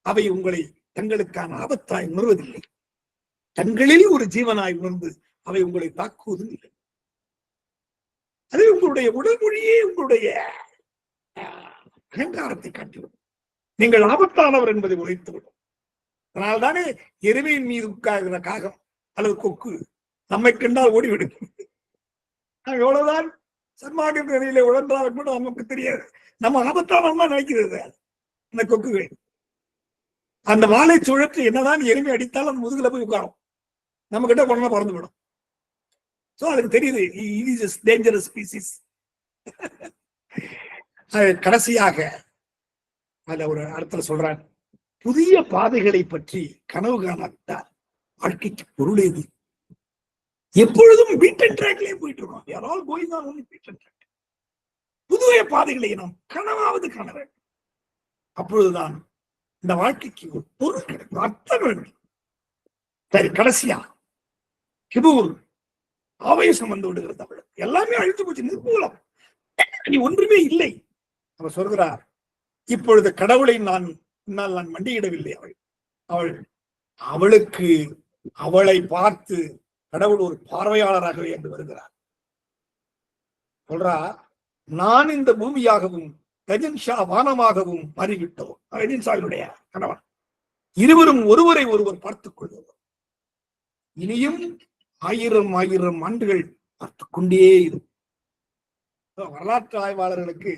அவை உங்களை தங்களுக்கான ஆபத்தாய் உணர்வதில்லை. தங்களில் ஒரு ஜீவனாய் உணர்ந்து அவை உங்களை தாக்குவதும் இல்லை. அது உங்களுடைய உடல் மொழியே உங்களுடைய அகங்காரத்தை காட்டிவிடும். நீங்கள் ஆபத்தானவர் என்பதை உழைத்துவிடும். அதனால்தானே எருமையின் மீது உட்கார்கிற காகம் அல்லது கொக்கு நம்மை கண்டால் ஓடிவிடும். எவ்வளவுதான் சன்மார்க்க நிலையில உழன்றாலும் கூட நமக்கு தெரியாது, நம்ம ஆபத்தானவா நினைக்கிறது அந்த கொக்குகள். அந்த வாழை சுழற்சி என்னதான் எருமை அடித்தாலும் அந்த முதுகுல போய் உட்காரும், நம்ம கிட்ட போனா பறந்து விடும். சோ அதுக்கு தெரியுது, it is a dangerous species. கடைசியாக அதுல ஒரு இடத்துல சொல்றான், புதிய பாதைகளை பற்றி கனவு காணாவிட்டால் வாழ்க்கைக்கு பொருள் ஏது? எப்பொழுதும் பீட்டன் ட்ராக்லயே போயிட்டு இருக்கோம். We are all going on only beaten track. புதிய பாதைகளை நாம் கனவாவது காண வேண்டும். அப்பொழுதுதான் இந்த வாழ்க்கைக்கு ஒரு பொருள் கிடைக்கும், அர்த்தம் வேண்டும். சரி, கடைசியா கிபூர் ஆவேசம் வந்து விடுகிறது. அவள் எல்லாமே அழித்து போச்சு, நிர்மூலம், நீ ஒன்றுமே இல்லை. அவர் சொல்கிறார், இப்பொழுது கடவுளை நான் மண்டியிடவில்லை. அவளை பார்த்து கடவுள் ஒரு பார்வையாளராகவே என்று வருகிறார். சொல்றா, நான் இந்த பூமியாகவும் கஜன் ஷா வானமாகவும் மாறிவிட்டோம். கஜன் ஷாவினுடைய கணவன். இருவரும் ஒருவரை ஒருவர் பார்த்துக் கொள்வோம். இனியும் 1000 ஆண்டுகள் பார்த்துக் கொண்டே இருக்கும். வரலாற்று ஆய்வாளர்களுக்கு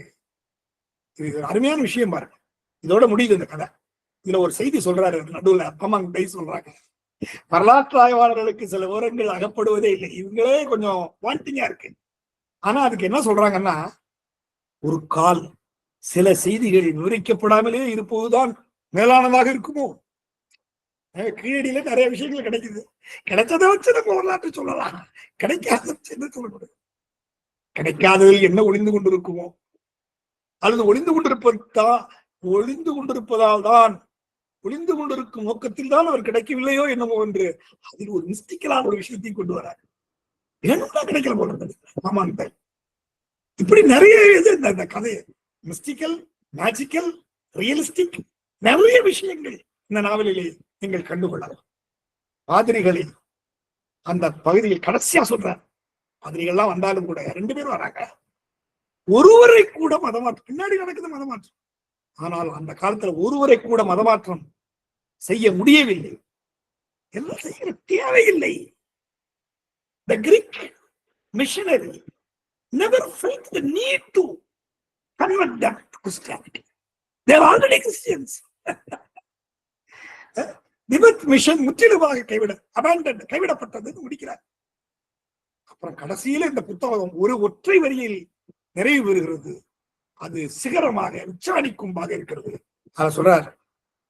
இது அருமையான விஷயம் பாருங்க. இதோட முடியுது இந்த கதை. இதுல ஒரு செய்தி சொல்றாரு நடுவுல, அம்மாங்க சொல்றாங்க, வரலாற்று ஆய்வாளர்களுக்கு சில விவரங்கள் அகப்படுவதே இல்லை, இவங்களே கொஞ்சம் வாண்டிங்கா இருக்கு. ஆனா அதுக்கு என்ன சொல்றாங்கன்னா, ஒரு கால் சில செய்திகள் விவரிக்கப்படாமலே இருப்பதுதான் மேலானதாக இருக்குமோ. கீழடியில நிறைய விஷயங்கள் கிடைக்குது, கிடைச்சதை வச்சு நம்ம வரலாற்று சொல்லலாம், கிடைக்காத என்ன சொல்லக்கூடாது. கிடைக்காததில் என்ன ஒளிந்து கொண்டிருக்குமோ, அல்லது ஒளிந்து கொண்டிருக்கும் நோக்கத்தில் தான் அவர் கிடைக்கவில்லையோ என்னமோ என்று அதில் ஒரு மிஸ்டிக்கலான ஒரு விஷயத்தை கொண்டு வராரு. வேணும்தான் கிடைக்கல போடுறது. ஆமாங்க, இப்படி நிறைய இந்த கதை மிஸ்டிக்கல், மேஜிக்கல், ரியலிஸ்டிக் நிறைய விஷயங்கள் இந்த நாவலிலே நீங்கள் கண்டுகொள்ளலாம். பாதிரிகளை அந்த பகுதியில் கடைசியா சொல்றார், பாதிரிகள்லாம் வந்தாலும் கூட 2 பேரும் வராங்க, ஒருவரை கூட மதமாற்றம், பின்னாடி நடக்குது மதமாற்றம், ஆனால் அந்த காலத்துல ஒருவரை கூட மதமாற்றம் செய்ய முடியவில்லை. எல்லாம் செய்ய தேவையில்லை. The Greek missionary never felt the need to convert them to Christianity. They are already Christians. Tibet mission முற்றிலுமாக கைவிடப்பட்டது முடிக்கிறார். அப்புறம் கடைசியில இந்த புத்தகம் ஒரு ஒற்றை வரியில் நிறைவு பெறுகிறது. அது சிகரமாக உச்சாணிக்கும்பாக இருக்கிறது. அத சொல்றார்,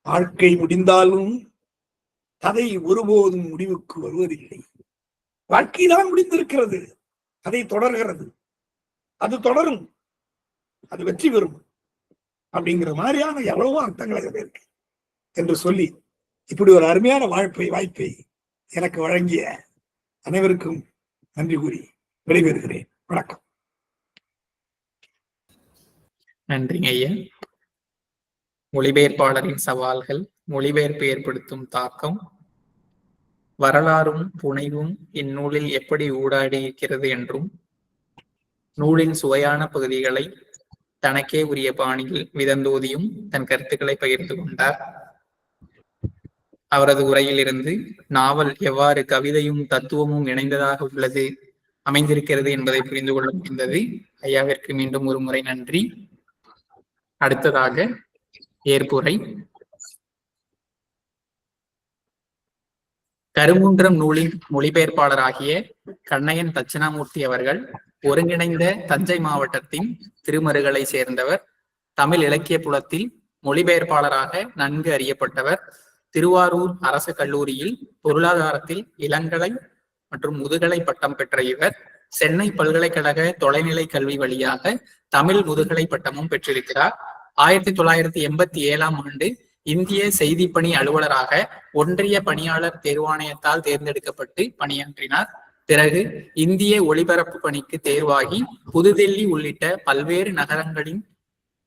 வாழ்க்கை முடிந்தாலும் கதை ஒருபோதும் முடிவுக்கு வருவதில்லை. வாழ்க்கைதான் முடிந்திருக்கிறது, கதை தொடர்கிறது, அது தொடரும், அது வெற்றி பெறும் அப்படிங்கிற மாதிரியான எவ்வளவோ அர்த்தங்கள் அதில் இருக்கு என்று சொல்லி இப்படி ஒரு அருமையான வாய்ப்பை எனக்கு வழங்கிய அனைவருக்கும் நன்றி கூறி விடைபெறுகிறேன். வணக்கம். நன்றிங்க ஐயா. மொழிபெயர்ப்பாளரின் சவால்கள், மொழிபெயர்ப்பு ஏற்படுத்தும் தாக்கம், வரலாறும் புனைவும் இந்நூலில் எப்படி ஊடாடி இருக்கிறது என்றும், நூலின் சுவையான பகுதிகளை தனக்கே உரிய பாணியில் விதந்தோதியும் தன் கருத்துக்களை பகிர்ந்து கொண்டார். அவரது உரையிலிருந்து நாவல் எவ்வாறு கவிதையும் தத்துவமும் இணைந்ததாக உள்ளது அமைந்திருக்கிறது என்பதை புரிந்து கொள்ள முடிந்தது. ஐயாவிற்கு மீண்டும் ஒரு முறை நன்றி. அடுத்ததாக ஏற்புரை. கருங்குன்றம் நூலின் மொழிபெயர்ப்பாளராகிய கண்ணையன் தட்சிணாமூர்த்தி அவர்கள் ஒருங்கிணைந்த தஞ்சை மாவட்டத்தின் திருமருகலை சேர்ந்தவர். தமிழ் இலக்கிய புலத்தில் மொழிபெயர்ப்பாளராக நன்கு அறியப்பட்டவர். திருவாரூர் அரசு கல்லூரியில் பொருளாதாரத்தில் இளங்கலை மற்றும் முதுகலை பட்டம் பெற்ற இவர் சென்னை பல்கலைக்கழக தொலைநிலை கல்வி வழியாக தமிழ் முதுகலை பட்டமும் பெற்றிருக்கிறார். 1987ஆம் ஆண்டு இந்திய செய்திப்பணி அலுவலராக ஒன்றிய பணியாளர் தேர்வாணையத்தால் தேர்ந்தெடுக்கப்பட்டு பணியாற்றினார். பிறகு இந்திய ஒளிபரப்பு பணிக்கு தேர்வாகி புதுதில்லி உள்ளிட்ட பல்வேறு நகரங்களின்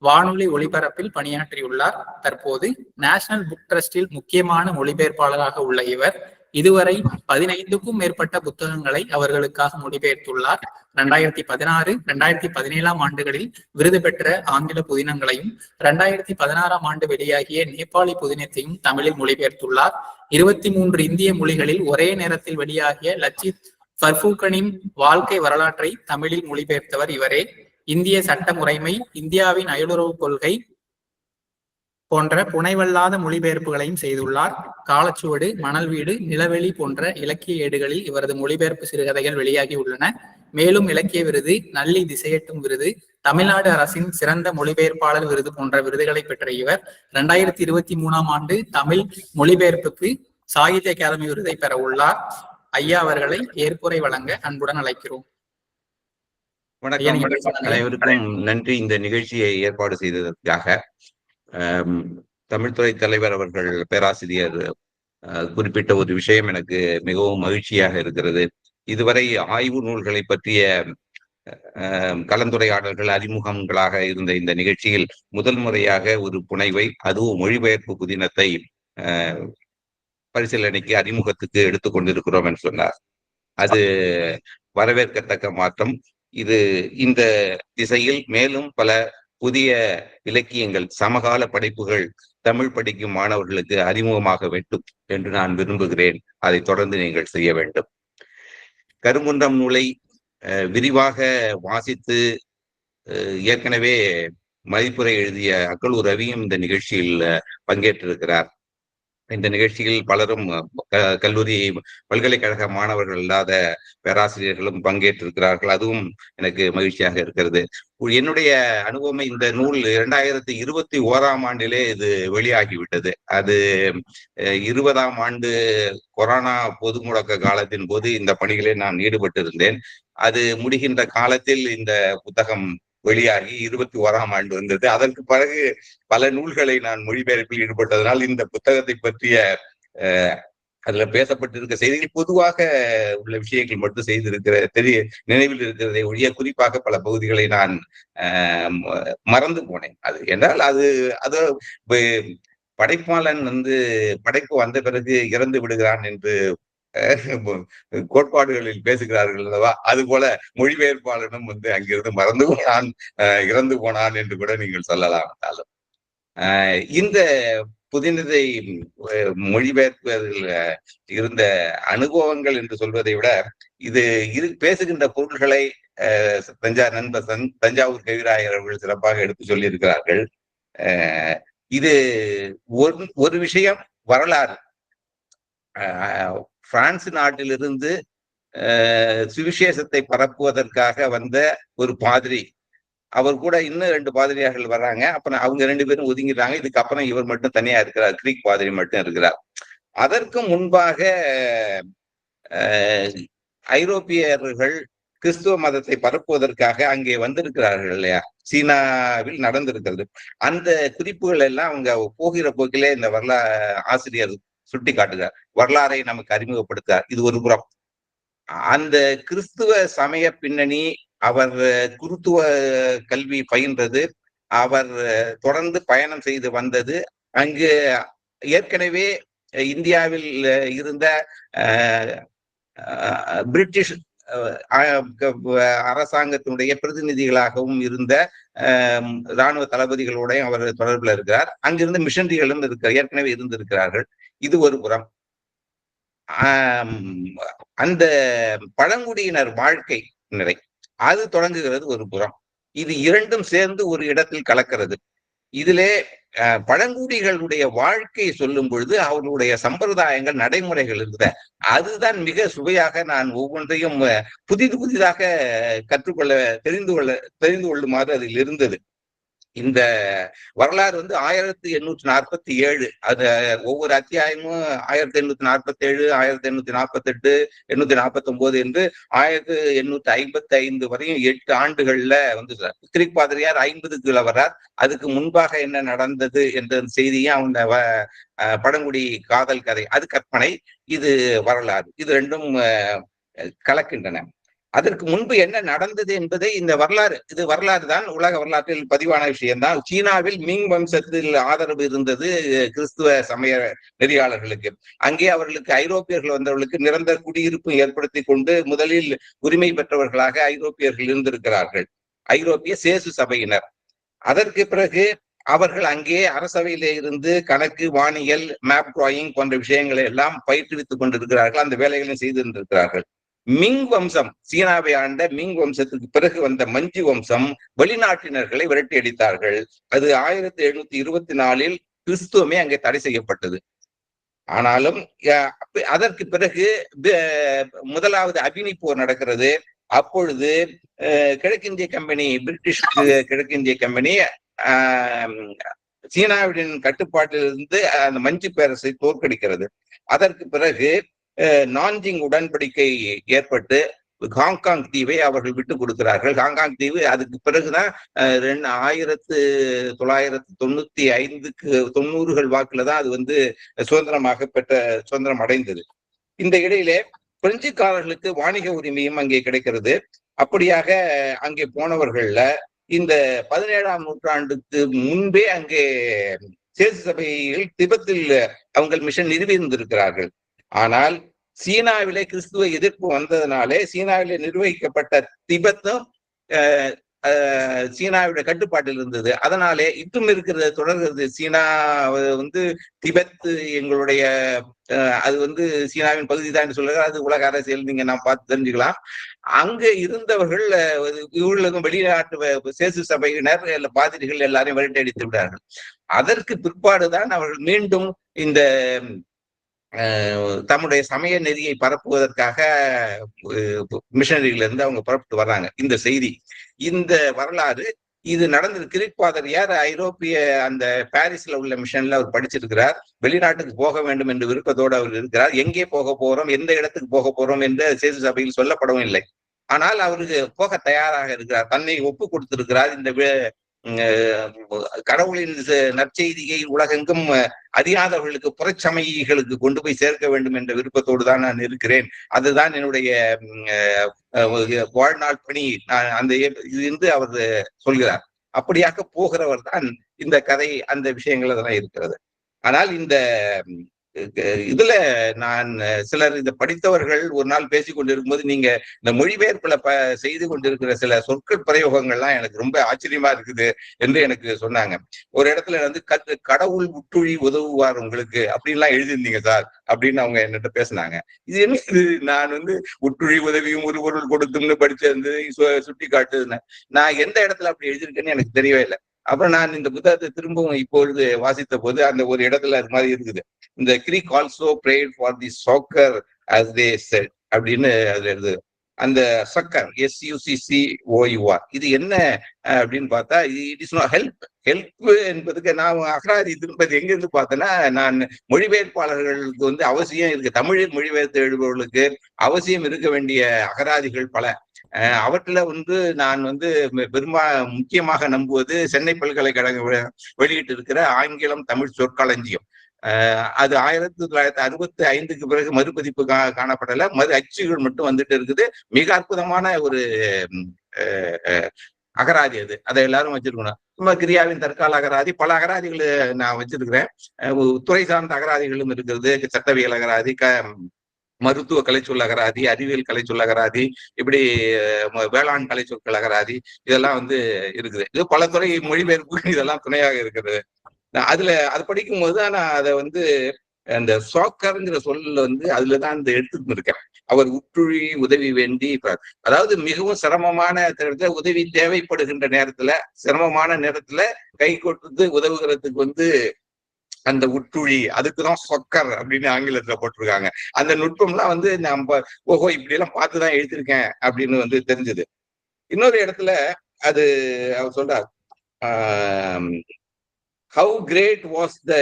வானொலி ஒளிபரப்பில் பணியாற்றியுள்ளார். தற்போது நேஷனல் புக் ட்ரஸ்டில் முக்கியமான மொழிபெயர்ப்பாளராக உள்ள இவர் இதுவரை 15க்கும் மேற்பட்ட புத்தகங்களை அவர்களுக்காக மொழிபெயர்த்துள்ளார். 2016, 2017ஆம் ஆண்டுகளில் விருது பெற்ற ஆங்கில புதினங்களையும் 2016ஆம் ஆண்டு வெளியாகிய நேபாளி புதினத்தையும் தமிழில் மொழிபெயர்த்துள்ளார். 23 இந்திய மொழிகளில் ஒரே நேரத்தில் வெளியாகிய லச்சித் ஃபர்ஃபூக்கனின் வாழ்க்கை வரலாற்றை தமிழில் மொழிபெயர்த்தவர் இவரே. இந்திய சட்ட முறைமை, இந்தியாவின் அயலுறவு கொள்கை போன்ற புனைவல்லாத மொழிபெயர்ப்புகளையும் செய்துள்ளார். காலச்சுவடு, மணல் வீடு, நிலவெளி போன்ற இலக்கிய ஏடுகளில் இவரது மொழிபெயர்ப்பு சிறுகதைகள் வெளியாகி உள்ளன. மேலும் இலக்கிய விருது, நல்லி திசையட்டும் விருது, தமிழ்நாடு அரசின் சிறந்த மொழிபெயர்ப்பாளர் விருது போன்ற விருதுகளை பெற்ற இவர் 2023ஆம் ஆண்டு தமிழ் மொழிபெயர்ப்புக்கு சாகித்ய அகாதமி விருதை பெற உள்ளார். ஐயா அவர்களை ஏற்புரை வழங்க அன்புடன் அழைக்கிறோம். வணக்கம். அனைவருக்கும் நன்றி இந்த நிகழ்ச்சியை ஏற்பாடு செய்ததற்காக. தமிழ்துறை தலைவர் அவர்கள் பேராசிரியர் குறிப்பிட்ட ஒரு விஷயம் எனக்கு மிகவும் மகிழ்ச்சியாக இருக்கிறது. இதுவரை ஆய்வு நூல்களை பற்றிய கலந்துரையாடல்கள், அறிமுகங்களாக இருந்த இந்த நிகழ்ச்சியில் முதல் முறையாக ஒரு புனைவை, அதுவும் மொழிபெயர்ப்பு புதினத்தை பரிசீலனைக்கு அறிமுகத்துக்கு எடுத்துக்கொண்டிருக்கிறோம் என்று சொன்னார். அது வரவேற்கத்தக்க மாற்றம். இது இந்த திசையில் மேலும் பல புதிய இலக்கியங்கள், சமகால படைப்புகள் தமிழ் படிக்கும் மாணவர்களுக்கு அறிமுகமாக வேண்டும் என்று நான் விரும்புகிறேன். அதை தொடர்ந்து நீங்கள் செய்ய வேண்டும். கருங்குன்றம் நூலை விரிவாக வாசித்து ஏற்கனவே மதிப்புரை எழுதிய அக்கலூர் ரவியும் இந்த நிகழ்ச்சியில் பங்கேற்றிருக்கிறார். இந்த நிகழ்ச்சியில் பலரும் கல்லூரி பல்கலைக்கழக மாணவர்கள் இல்லாத பேராசிரியர்களும் பங்கேற்றிருக்கிறார்கள். அதுவும் எனக்கு மகிழ்ச்சியாக இருக்கிறது. என்னுடைய அனுபவம், இந்த நூல் 2021ஆம் ஆண்டிலே இது வெளியாகிவிட்டது. அது 20ஆம் ஆண்டு கொரோனா பொது முடக்க காலத்தின் போது இந்த பணிகளை நான் ஈடுபட்டிருந்தேன். அது முடிகின்ற காலத்தில் இந்த புத்தகம் வெளியாகி 21ஆம் ஆண்டு வந்தது. அதற்கு பிறகு பல நூல்களை நான் மொழிபெயர்ப்பில் ஈடுபட்டதனால் இந்த புத்தகத்தை பற்றிய அதுல பேசப்பட்டிருக்க செய்திகள் பொதுவாக உள்ள விஷயங்கள் மட்டும் நினைவில் இருக்கிறதை ஒழிய குறிப்பாக பல பகுதிகளை நான் மறந்து போனேன். அது என்றால் அது படைப்பாளன் படைப்பு வந்த பிறகு இறந்து விடுகிறான் என்று கோட்பாடுகளில் பேசுகிறார்கள் அல்லவா, அது போல மொழிபெயர்ப்பாளனும் அங்கிருந்து மறந்து போனான், இறந்து போனான் என்று கூட நீங்கள் சொல்லலாம். என்றாலும் இந்த புதினத்தை மொழிபெயர்ப்பதில் இருந்த அனுபவங்கள் என்று சொல்வதை விட இது பேசுகின்ற பொருள்களை தஞ்சாவூர் கவிராயர் அவர்கள் சிறப்பாக எடுத்து சொல்லி இருக்கிறார்கள். இது ஒரு விஷயம், வரலாறு. பிரான்ஸ் நாட்டிலிருந்து சுவிசேஷத்தை பரப்புவதற்காக வந்த ஒரு பாதிரி அவர் கூட இன்னும் 2 பாதிரியார்கள் வர்றாங்க. அப்புறம் அவங்க 2 பேரும் ஒதுங்கிடுறாங்க. இதுக்கப்புறம் இவர் மட்டும் தனியா இருக்கிறார். கிரீக் பாதிரி மட்டும் இருக்கிறார். அதற்கு முன்பாக ஐரோப்பியர்கள் கிறிஸ்துவ மதத்தை பரப்புவதற்காக அங்கே வந்திருக்கிறார்கள் இல்லையா, சீனாவில் நடந்திருக்கிறது. அந்த குறிப்புகள் எல்லாம் அவங்க போகிற போக்கிலே இந்த ஆசிரியர் சுட்டி காட்டுகிறார், வரலாறை நமக்கு அறிமுகப்படுத்துகிறார். இது ஒரு புறம். அந்த கிறிஸ்துவ சமய பின்னணி, அவர் குருத்துவ கல்வி பயின்றது, அவர் தொடர்ந்து பயணம் செய்து வந்தது, அங்கு ஏற்கனவே இந்தியாவில் இருந்த பிரிட்டிஷ் அரசாங்கத்தினுடைய பிரதிநிதிகளாகவும் இருந்த இராணுவ தளபதிகளோட அவர் தொடர்பில் இருக்கிறார். அங்கிருந்து மிஷனரிகளும் ஏற்கனவே இருந்திருக்கிறார்கள். இது ஒரு புறம். அந்த பழங்குடியினர் வாழ்க்கை நிலை அது தொடங்குகிறது ஒரு புறம். இது இரண்டும் சேர்ந்து ஒரு இடத்தில் கலக்கிறது. இதிலே பழங்குடிகளுடைய வாழ்க்கையை சொல்லும் பொழுது அவர்களுடைய சம்பிரதாயங்கள், நடைமுறைகள் இருந்த அதுதான் மிக சுவையாக நான் ஒவ்வொன்றையும் புதிதாக கற்றுக்கொள்ள தெரிந்து கொள்ளுமாறு அதில் இருந்தது. இந்த வரலாறு 1847, அது ஒவ்வொரு அத்தியாயமும் 1847, 1848, 849 என்று 1855 வரையும் 8 ஆண்டுகள்ல கிரீக் பாதிரியார் 50க்குள்ள வர்றார். அதுக்கு முன்பாக என்ன நடந்தது என்ற செய்தியும் அவங்க பழங்குடி காதல் கதை, அது கற்பனை, இது வரலாறு, இது ரெண்டும் கலக்கின்றன. அதற்கு முன்பு என்ன நடந்தது என்பதை இந்த வரலாறு தான், உலக வரலாற்றில் பதிவான விஷயம்தான். சீனாவில் மிங் வம்சத்தில் ஆதரவு இருந்தது கிறிஸ்துவ சமய நெறியாளர்களுக்கு. அங்கே அவர்களுக்கு ஐரோப்பியர்கள் வந்தவர்களுக்கு நிரந்தர குடியிருப்பு ஏற்படுத்தி கொண்டு முதலில் உரிமை பெற்றவர்களாக ஐரோப்பியர்கள் இருந்திருக்கிறார்கள், ஐரோப்பிய சேசு சபையினர். அதற்கு பிறகு அவர்கள் அங்கே அரசவையிலே இருந்து கணக்கு, வானியல், மேப் டிராயிங் போன்ற விஷயங்களை எல்லாம் பயிற்றுவித்துக் கொண்டிருக்கிறார்கள், அந்த வேலைகளையும் செய்திருந்திருக்கிறார்கள். மிங் வம்சம், சீனாவை ஆண்ட மிங் வம்சத்துக்கு பிறகு வந்த மஞ்சு வம்சம் வெளிநாட்டினர்களை விரட்டி அடித்தார்கள். அது 1724 கிறிஸ்துவமே அங்கே தடை செய்யப்பட்டது. ஆனாலும் அதற்கு பிறகு முதலாவது அபினி போர் நடக்கிறது. அப்பொழுது கிழக்கிந்திய கம்பெனி, பிரிட்டிஷ் கிழக்கிந்திய கம்பெனி சீனாவின் கட்டுப்பாட்டிலிருந்து அந்த மஞ்சு பேரரசை தோற்கடிக்கிறது. அதற்கு பிறகு நான்ஜிங் உடன்படிக்கை ஏற்பட்டு ஹாங்காங் தீவை அவர்கள் விட்டுக் கொடுக்கிறார்கள். ஹாங்காங் தீவு அதுக்கு பிறகுதான் 1995 வாக்குல தான் அது சுதந்திரம் அடைந்தது. இந்த இடையிலே பிரெஞ்சுக்காரர்களுக்கு வாணிக உரிமையும் அங்கே கிடைக்கிறது. அப்படியாக அங்கே போனவர்கள்ல இந்த 17ஆம் நூற்றாண்டுக்கு முன்பே அங்கே சேசு சபைகள் திபெத்தில் அவங்க மிஷன் நிறுவி இருந்திருக்கிறார்கள். ஆனால் சீனாவிலே கிறிஸ்துவ எதிர்ப்பு வந்ததுனாலே சீனாவிலே நிர்வகிக்கப்பட்ட திபெத்தும் சீனாவுடைய கட்டுப்பாட்டில் இருந்தது. அதனாலே இன்னும் இருக்கிறது, தொடர்கிறது. சீனா திபெத் எங்களுடைய அது சீனாவின் பகுதி தான் சொல்லுகிறார். அது உலக அரசியல் நீங்க நான் பார்த்து தெரிஞ்சுக்கலாம். அங்க இருந்தவர்கள் இவர்களுக்கும் வெளிநாட்டு சேசு சபையினர் பாதிரிகள் எல்லாரையும் விரட்டி அடித்து விட்டார்கள். அதற்கு பிற்பாடுதான் அவர்கள் மீண்டும் இந்த தம்முடைய சமய நெறியை பரப்புவதற்காக மிஷனரியில இருந்து அவங்க புறப்பட்டு வர்றாங்க. இந்த செய்தி, இந்த வரலாறு இது நடந்தது. கிரீக் பாதிரியார் ஐரோப்பிய அந்த பாரிஸ்ல உள்ள மிஷன்ல அவர் படிச்சிருக்கிறார். வெளிநாட்டுக்கு போக வேண்டும் என்று விருப்பத்தோடு அவர் இருக்கிறார். எங்கே போக போறோம், எந்த இடத்துக்கு போக போறோம் என்று சேசு சபையில் சொல்லப்படவும் இல்லை. ஆனால் அவருக்கு போக தயாராக இருக்கிறார், தன்னை ஒப்பு கொடுத்திருக்கிறார். இந்த கடவுளின் நற்செய்தியை உலகெங்கும் அறியாதவர்களுக்கு, புறச்சமயிகளுக்கு கொண்டு போய் சேர்க்க வேண்டும் என்ற விருப்பத்தோடு தான் நான் இருக்கிறேன். அதுதான் என்னுடைய வாழ்நாள் பணி. அந்த இருந்து அவர் சொல்கிறார். அப்படியாக போகிறவர் தான் இந்த கதை, அந்த விஷயங்கள் அதெல்லாம் இருக்கிறது. ஆனால் இந்த இதுல நான் சிலர் இதை படித்தவர்கள் ஒரு நாள் பேசிக் கொண்டிருக்கும்போது நீங்க இந்த மொழிபெயர்ப்புல செய்து கொண்டிருக்கிற சில சொற்கள் பிரயோகங்கள்லாம் எனக்கு ரொம்ப ஆச்சரியமா இருக்குது என்று எனக்கு சொன்னாங்க. ஒரு இடத்துல கடவுள் உற்றுழி உதவுவார் உங்களுக்கு அப்படின்லாம் எழுதியிருந்தீங்க சார் அப்படின்னு அவங்க என்கிட்ட பேசினாங்க. இது என்ன, இது நான் உற்றுழி உதவியும் ஒரு பொருள் கொடுத்தும்னு படிச்சு சுட்டி காட்டுதுன்னு நான் எந்த இடத்துல அப்படி எழுதியிருக்கேன்னு எனக்கு தெரியவே இல்லை. அப்புறம் நான் இந்த புத்தகத்தை திரும்பவும் இப்பொழுது வாசித்த போது அந்த ஒரு இடத்துல அது மாதிரி இருக்குது. இந்த Greek also prayed for the soccer as they said அப்படின்னு அதுல எழுது. அந்த சக்கர் SUCCOUR இது என்ன அப்படின்னு பார்த்தா இட் இஸ் நாட் ஹெல்ப் என்பதுக்கு நான் அகராதி திருப்பதி எங்க இருந்து பார்த்தேன்னா, நான் மொழிபெயர்ப்பாளர்களுக்கு வந்து அவசியம் இருக்கு, தமிழில் மொழிபெயர்த்து எழுதுபவர்களுக்கு அவசியம் இருக்க வேண்டிய அகராதிகள் பல. அவற்றில் வந்து நான் வந்து முக்கியமாக நம்புவது சென்னை பல்கலைக்கழகம் வெளியிட்டு இருக்கிற ஆங்கிலம் தமிழ் சொற்களஞ்சியம். அது 1965 பிறகு மறுபதிப்பு காணப்படல, மறு அச்சுகள் மட்டும் வந்துட்டு இருக்குது. மிக அற்புதமான ஒரு அகராதி அது, அதை எல்லாரும் வச்சிருக்கணும். நம்ம கிரியாவின் தற்கால அகராதி, பல அகராதிகள் நான் வச்சிருக்கிறேன். துறை சார்ந்த அகராதிகளும் இருக்கிறது, சட்டவியல் அகராதி, மருத்துவ கலைச்சொல் அகராதி, அறிவியல் கலைச்சொல் அகராதி, இப்படி வேளாண் கலைச்சொற்கள் அகராதி, இதெல்லாம் வந்து இருக்குது. இது பல துறை மொழிபெயர்ப்பு இதெல்லாம் துணையாக இருக்கிறது. அதுல அது படிக்கும் போது நான் அதை வந்து அந்த சாக்கர்ங்கிற சொல்ல வந்து அதுலதான் இந்த எடுத்துட்டு இருக்கேன். அவர் உற்றுழி உதவி வேண்டி, அதாவது மிகவும் சிரமமான உதவி தேவைப்படுகின்ற நேரத்துல, சிரமமான நேரத்துல கை கொடுத்து உதவுகிறதுக்கு வந்து அந்த உற்றுழி, அதுக்குதான் சொக்கர் அப்படின்னு ஆங்கிலத்துல போட்டிருக்காங்க. அந்த நுட்பம்லாம் வந்து நம்ம ஓஹோ இப்படி எல்லாம் பார்த்துதான் எழுதியிருக்கேன் அப்படின்னு வந்து தெரிஞ்சது. இன்னொரு இடத்துல அது அவர் சொல்றார், how great was the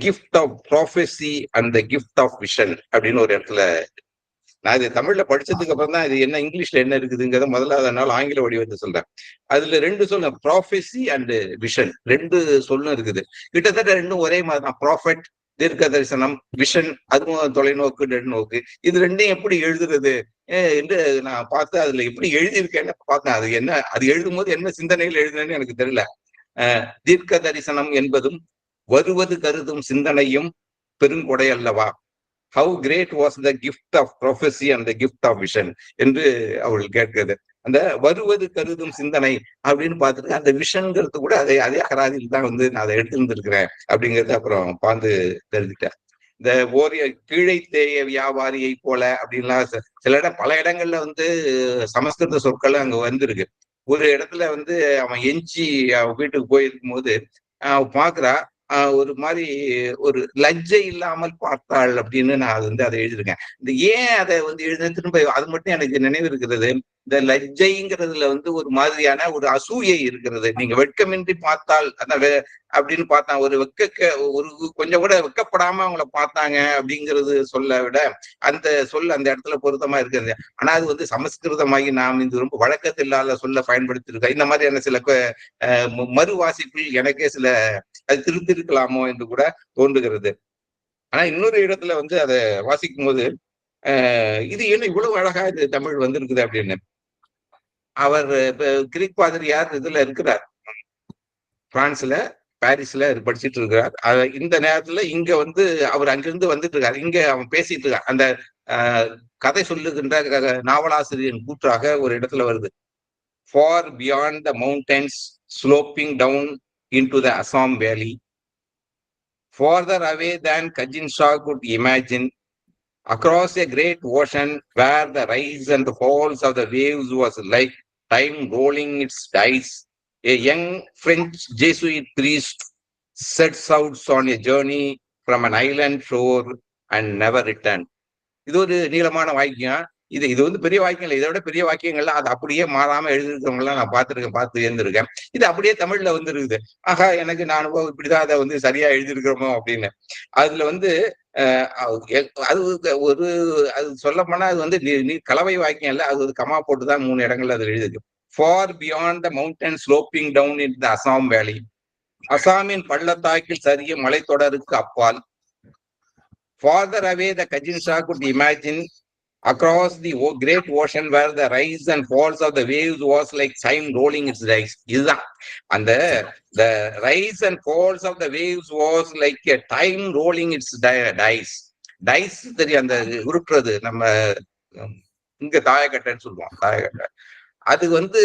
gift of prophecy and the gift of vision அப்படின்னு ஒரு இடத்துல. நான் இது தமிழ்ல படிச்சதுக்கு அப்புறம் தான் இது என்ன இங்கிலீஷ்ல என்ன இருக்குதுங்கிறத முதலாவது நாள் ஆங்கில வடிவத்தை சொல்றேன். அதுல ரெண்டு சொல்ல, ப்ராஃபெசி அண்ட் விஷன், ரெண்டு சொல்லும் இருக்குது. கிட்டத்தட்ட ரெண்டும் ஒரே மாதிரி தான். ப்ராஃபெட் தீர்க்க தரிசனம், விஷன் அதுவும் தொலைநோக்கு நெடுநோக்கு. இது ரெண்டையும் எப்படி எழுதுறது என்று நான் பார்த்து அதுல எப்படி எழுதியிருக்கேன்னு பார்த்தேன். அது என்ன, அது எழுதும் போது என்ன சிந்தனையில் எழுதுனேன்னு எனக்கு தெரியல. தீர்க்க தரிசனம் என்பதும் வருவது கருதும் சிந்தனையும் பெருங்கொடை அல்லவா. How great was the gift of prophecy and the gift of vision என்று அவர்கள் கேட்கிறது. அந்த வருவது கருதும் சிந்தனை அப்படின்னு பார்த்துட்டு அந்த விஷன்கிறது கூட அதே அகராதியில் தான் வந்து நான் அதை எடுத்துருந்துருக்கிறேன் அப்படிங்கிறது அப்புறம் பார்த்து தெரிஞ்சுட்டேன். இந்த ஓரிய கீழை தேய வியாபாரியை போல அப்படின்லாம் சில இடம், பல இடங்கள்ல வந்து சமஸ்கிருத சொற்கள் அங்க வந்திருக்கு. ஒரு இடத்துல வந்து அவன் எஞ்சி அவன் வீட்டுக்கு போயிருக்கும் போது பாக்குறா, ஒரு மாதிரி ஒரு லஜ்ஜை இல்லாமல் பார்த்தாள் அப்படின்னு நான் வந்து அதை எழுதியிருக்கேன். இந்த ஏன் அதை வந்து எழுத திரும்ப அது மட்டும் எனக்கு நினைவு இருக்கிறது. இந்த லஜ்ஜைங்கிறதுல வந்து ஒரு மாதிரியான ஒரு அசூயை இருக்கிறது. நீங்க வெட்கமின்றி பார்த்தால் அப்படின்னு பார்த்தா, ஒரு ஒரு கொஞ்சம் கூட வெக்கப்படாம அவங்கள பார்த்தாங்க அப்படிங்கிறது சொல்ல விட அந்த சொல் அந்த இடத்துல பொருத்தமா இருக்கிறது. ஆனா அது வந்து சமஸ்கிருதமாகி நாம் இது ரொம்ப வழக்கத்தில் இல்லாத சொல்ல பயன்படுத்தி இருக்கோம். இந்த மாதிரியான சில மறுவாசிப்பில் எனக்கே சில அது திருத்தி இருக்கலாமோ என்று கூட தோன்றுகிறது. ஆனா இன்னொரு இடத்துல வந்து அதை வாசிக்கும் போது இது என்ன இவ்வளவு அழகா இது தமிழ் வந்திருக்குது அப்படின்னு. அவர் கிரீக் பாதிரியார் இதுல இருக்கிறார், பிரான்ஸ்ல பாரிஸ்ல படிச்சுட்டு இருக்கிறார். இந்த நேரத்துல இங்க வந்து அவர் அங்கிருந்து வந்துட்டு இருக்காரு, இங்க அவன் பேசிட்டு இருக்கார். அந்த கதை சொல்லுகின்ற நாவலாசிரியரின் கூற்றாக ஒரு இடத்துல வருது, far beyond the mountains sloping down into the Assam Valley, farther away than Kajin Shah could imagine, across a great ocean where the rise and the falls of the waves was like time rolling its dice, a young French Jesuit priest sets out on a journey from an island shore and never returned. இது ஒரு நீளமான வாக்கியம். இது வந்து பெரிய வாக்கியம் இல்லை, இதை விட பெரிய வாக்கியங்கள்லாம் அது அப்படியே மாறாம எழுதிருக்கவங்க எல்லாம் நான் பார்த்து இருந்திருக்கேன். இது அப்படியே தமிழ்ல வந்து இருக்குது. ஆகா எனக்கு நான் இப்படிதான் அதை வந்து சரியா எழுதியிருக்கிறோமோ அப்படின்னு. அதுல வந்து அது ஒரு அது சொல்ல போனா அது வந்து நீ கலவை வாக்கியம் இல்லை, அது கமா போட்டுதான் 3 இடங்கள்ல அது எழுதிருக்கு. Far beyond the mountain sloping down in the Assam valley, அசாமின் பள்ளத்தாக்கில் சரிய மலைத்தொடருக்கு அப்பால், farther away the Kajin Shah could imagine, across the great ocean where the rise and falls of the waves was like time rolling its dice. இதுதான் அந்த the rise and falls of the waves was like a time rolling its dice தெரியும், அந்த உருட்டுறது நம்ம இங்க தாயக்கட்டைன்னு சொல்லுவோம். தாயக்கட்டை அது வந்து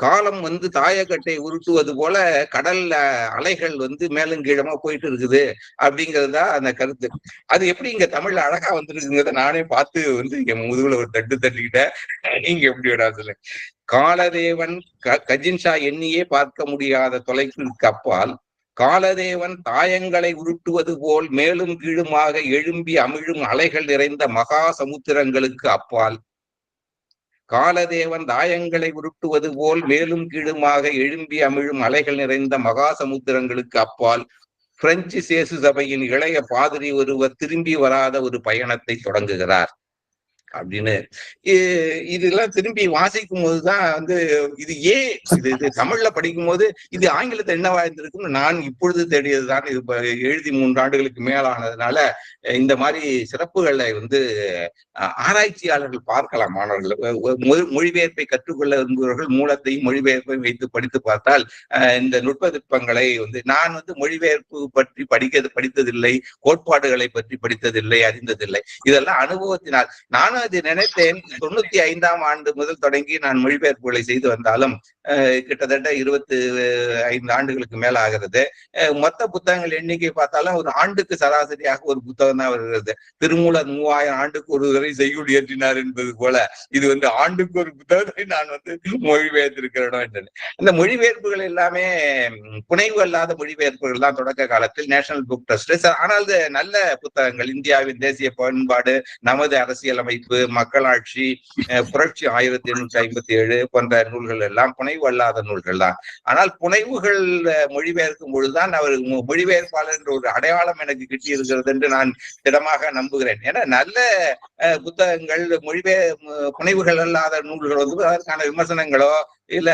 காலம் வந்து தாயக்கட்டை உருட்டுவது போல கடல்ல அலைகள் வந்து மேலும் கீழமா போயிட்டு இருக்குது அப்படிங்கிறதுதான் அந்த கருத்து. அது எப்படி இங்க தமிழ்ல அழகா வந்துருக்குங்கிறத நானே பார்த்து வந்து என் முதுகுல ஒரு தட்டிக்கிட்டேன். நீங்க எப்படி விடா சொல்லுங்க. காலதேவன் கஜின் ஷா எண்ணியே பார்க்க முடியாத தொலைக்கு அப்பால் காலதேவன் தாயங்களை உருட்டுவது போல் மேலும் கீழுமாக எழும்பி அமிழும் அலைகள் நிறைந்த மகா சமுத்திரங்களுக்கு அப்பால், காலதேவன் தாயங்களை உருட்டுவது போல் மேலும் கீழுமாக எழும்பி அமிழும் அலைகள் நிறைந்த மகா சமுத்திரங்களுக்கு அப்பால் பிரெஞ்சு சேசு சபையின் இளைய பாதிரி ஒருவர் திரும்பி வராத ஒரு பயணத்தை தொடங்குகிறார் அப்படின்னு. இதெல்லாம் திரும்பி வாசிக்கும் போதுதான் இது இது தமிழ்ல படிக்கும் போது இது ஆங்கிலத்தை என்னவா இருந்திருக்குன்னு நான் இப்பொழுது தேடியதுதான். இது எழுதி 3 ஆண்டுகளுக்கு மேலானதுனால இந்த மாதிரி சிறப்புகளை ஆராய்ச்சியாளர்கள் பார்க்கலாம். மாணவர்கள் மொழிபெயர்ப்பை கற்றுக்கொள்ள விரும்புபவர்கள் மூலத்தையும் மொழிபெயர்ப்பை வைத்து படித்து பார்த்தால் இந்த நுட்பங்களை நான் மொழிபெயர்ப்பு பற்றி படித்ததில்லை, கோட்பாடுகளை பற்றி படித்ததில்லை, அறிந்ததில்லை. இதெல்லாம் அனுபவத்தினால். நானும் அது நினைத்தேன். 95ஆம் ஆண்டு முதல் தொடங்கி நான் மொழிபெயர்ப்புகளை செய்து வந்தாலும் கிட்டத்தட்ட 25 ஆண்டுகளுக்கு மேல ஆகிறது. மொத்த புத்தகங்கள் எண்ணிக்கை பார்த்தாலும் ஒரு ஆண்டுக்கு சராசரியாக ஒரு புத்தகம் தான் வருகிறது. திருமூலர் 3000 ஆண்டுக்கு ஒரு தடவை செய்யுள் இயற்றினார் என்பது போல இது ஆண்டுக்கு ஒரு புத்தகத்தை நான் மொழிபெயர்த்திருக்கிறேன். இந்த மொழிபெயர்ப்புகள் எல்லாமே புனைவு அல்லாத மொழிபெயர்ப்புகள் தான் தொடக்க காலத்தில் நேஷனல் புக் ட்ரஸ்ட். ஆனால் நல்ல புத்தகங்கள், இந்தியாவின் தேசிய பண்பாடு, நமது அரசியலமைப்பு, மக்களாட்சி, புரட்சி 1857 போன்ற நூல்கள் எல்லாம் புனைவு அல்லாத நூல்கள் தான். ஆனால் புனைவுகள் மொழிபெயர்க்கும் பொழுதுதான் அவர் மொழிபெயர்ப்பாளர் என்ற ஒரு அடையாளம் எனக்கு கிட்டி இருக்கிறது என்று நான் திடமாக நம்புகிறேன். ஏன்னா நல்ல புத்தகங்கள் புனைவுகள் அல்லாத நூல்கள் அதற்கான விமர்சனங்களோ இல்ல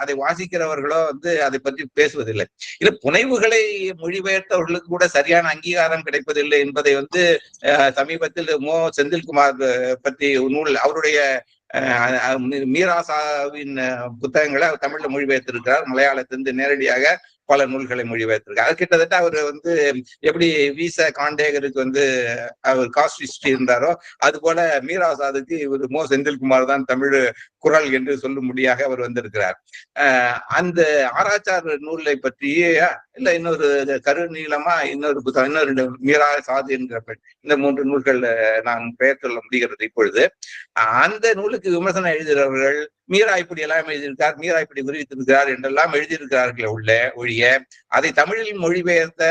அதை வாசிக்கிறவர்களோ அதை பற்றி பேசுவதில்லை. இல்ல புனைவுகளை மொழிபெயர்த்தவர்களுக்கு கூட சரியான அங்கீகாரம் கிடைப்பதில்லை என்பதை சமீபத்தில் செந்தில்குமார் பற்றி நூல், அவருடைய மீராசாவின் புத்தகங்களை தமிழ்ல மொழிபெயர்த்திருக்கிறார். மலையாளத்திலிருந்து நேரடியாக பல நூல்களை மொழிபெயர்த்திருக்காரு. அது கிட்டத்தட்ட அவர் எப்படி வீச காண்டேகருக்கு அவர் காஸ்ட் ஹிஸ்டரி இருந்தாரோ அது போல மீராசாதுக்கு இவர் செந்தில்குமார் தான் தமிழ் குரல் என்று சொல்லும்படியாக அவர் வந்திருக்கிறார். அந்த ஆராய்ச்சார் நூலை பற்றியே இல்ல இன்னொரு கருநீளமா இன்னொரு புத்தகம், இன்னொரு மீரா சாது என்கிற பெண், இந்த 3 நூல்கள் நான் பெயர் சொல்ல முடிகிறது இப்பொழுது. அந்த நூலுக்கு விமர்சனம் எழுதுகிறவர்கள் மீரா இப்படி எல்லாம் எழுதியிருக்கார், மீரா இப்படி விரிவித்திருக்கிறார் என்றெல்லாம் எழுதியிருக்கிறார்கள் ஒழிய அதை தமிழில் மொழிபெயர்த்த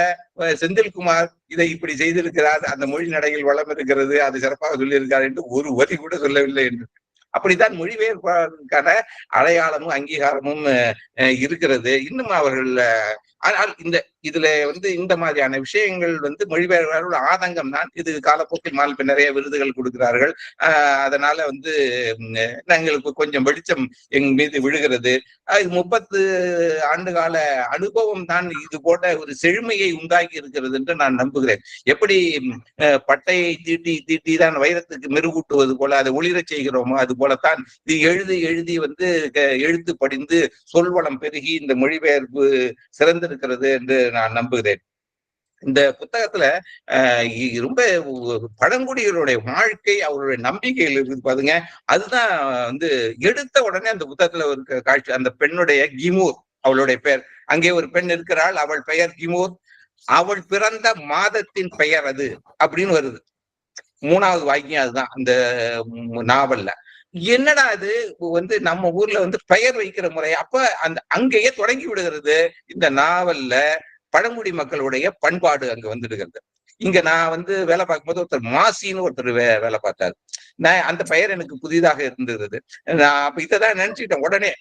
செந்தில்குமார் இதை இப்படி செய்திருக்கிறார், அந்த மொழி நடையில் வளம் இருக்கிறது, அதை சிறப்பாக சொல்லியிருக்கார் என்று ஒரு வரி கூட சொல்லவில்லை என்று. அப்படித்தான் மொழிபெயர்ப்பாளருக்கான அடையாளமும் அங்கீகாரமும் இருக்கிறது. இன்னும் அவர்கள் ஆனால் இதுல இந்த மாதிரியான விஷயங்கள் மொழிபெயர்ப்பாளர்களோட ஆதங்கம் தான். இது காலப்போக்கில் இப்ப நிறைய விருதுகள் கொடுக்கிறார்கள். அதனால எங்களுக்கு கொஞ்சம் வெளிச்சம் எங்க மீது விழுகிறது. 30 ஆண்டு கால அனுபவம் தான் இது போன்ற ஒரு செழுமையை உண்டாக்கி இருக்கிறது என்று நான் நம்புகிறேன். எப்படி பட்டையை தீட்டி தான் வைரத்துக்கு மெருகூட்டுவது போல அதை ஒளிரச் செய்கிறோமோ அது போலத்தான் இது எழுதி எழுத்து படிந்து சொல்வளம் பெருகி இந்த மொழிபெயர்ப்பு சிறந்திருக்கிறது என்று நான் நம்புகிறேன். இந்த புத்தகத்துல ரொம்ப பழங்குடிகளுடைய வாழ்க்கை, அவருடைய நம்பிக்கைகள் இருக்கு பாருங்க. அதுதான் எடுத்த உடனே அந்த புத்தகத்துல ஒரு காட்சி, அந்த பெண்ணுடைய கிமூர் அவளுடைய பெயர். அங்கே ஒரு பெண் இருக்கிறாள், அவள் பெயர் கிமூர். அவள் பிறந்த மாதத்தின் பெயர் அது அப்படின்னு வருது. 3வது வாக்கியம் அதுதான் அந்த நாவல்ல. என்னடா அது நம்ம ஊர்ல பெயர் வைக்கிற முறை அப்ப அங்கேயே தொடங்கி விடுகிறது. இந்த நாவல்ல பழங்குடி மக்களுடைய பண்பாடு அங்க வந்துடுகிறது. இங்க நான் வேலை பார்க்கும்போது ஒருத்தர் மாசின்னு ஒருத்தர் வேலை பார்த்தாரு. நான் அந்த பெயர் எனக்கு புதிதாக இருந்தது. நான் அப்ப இதைதான் நினைச்சுக்கிட்டேன் உடனே.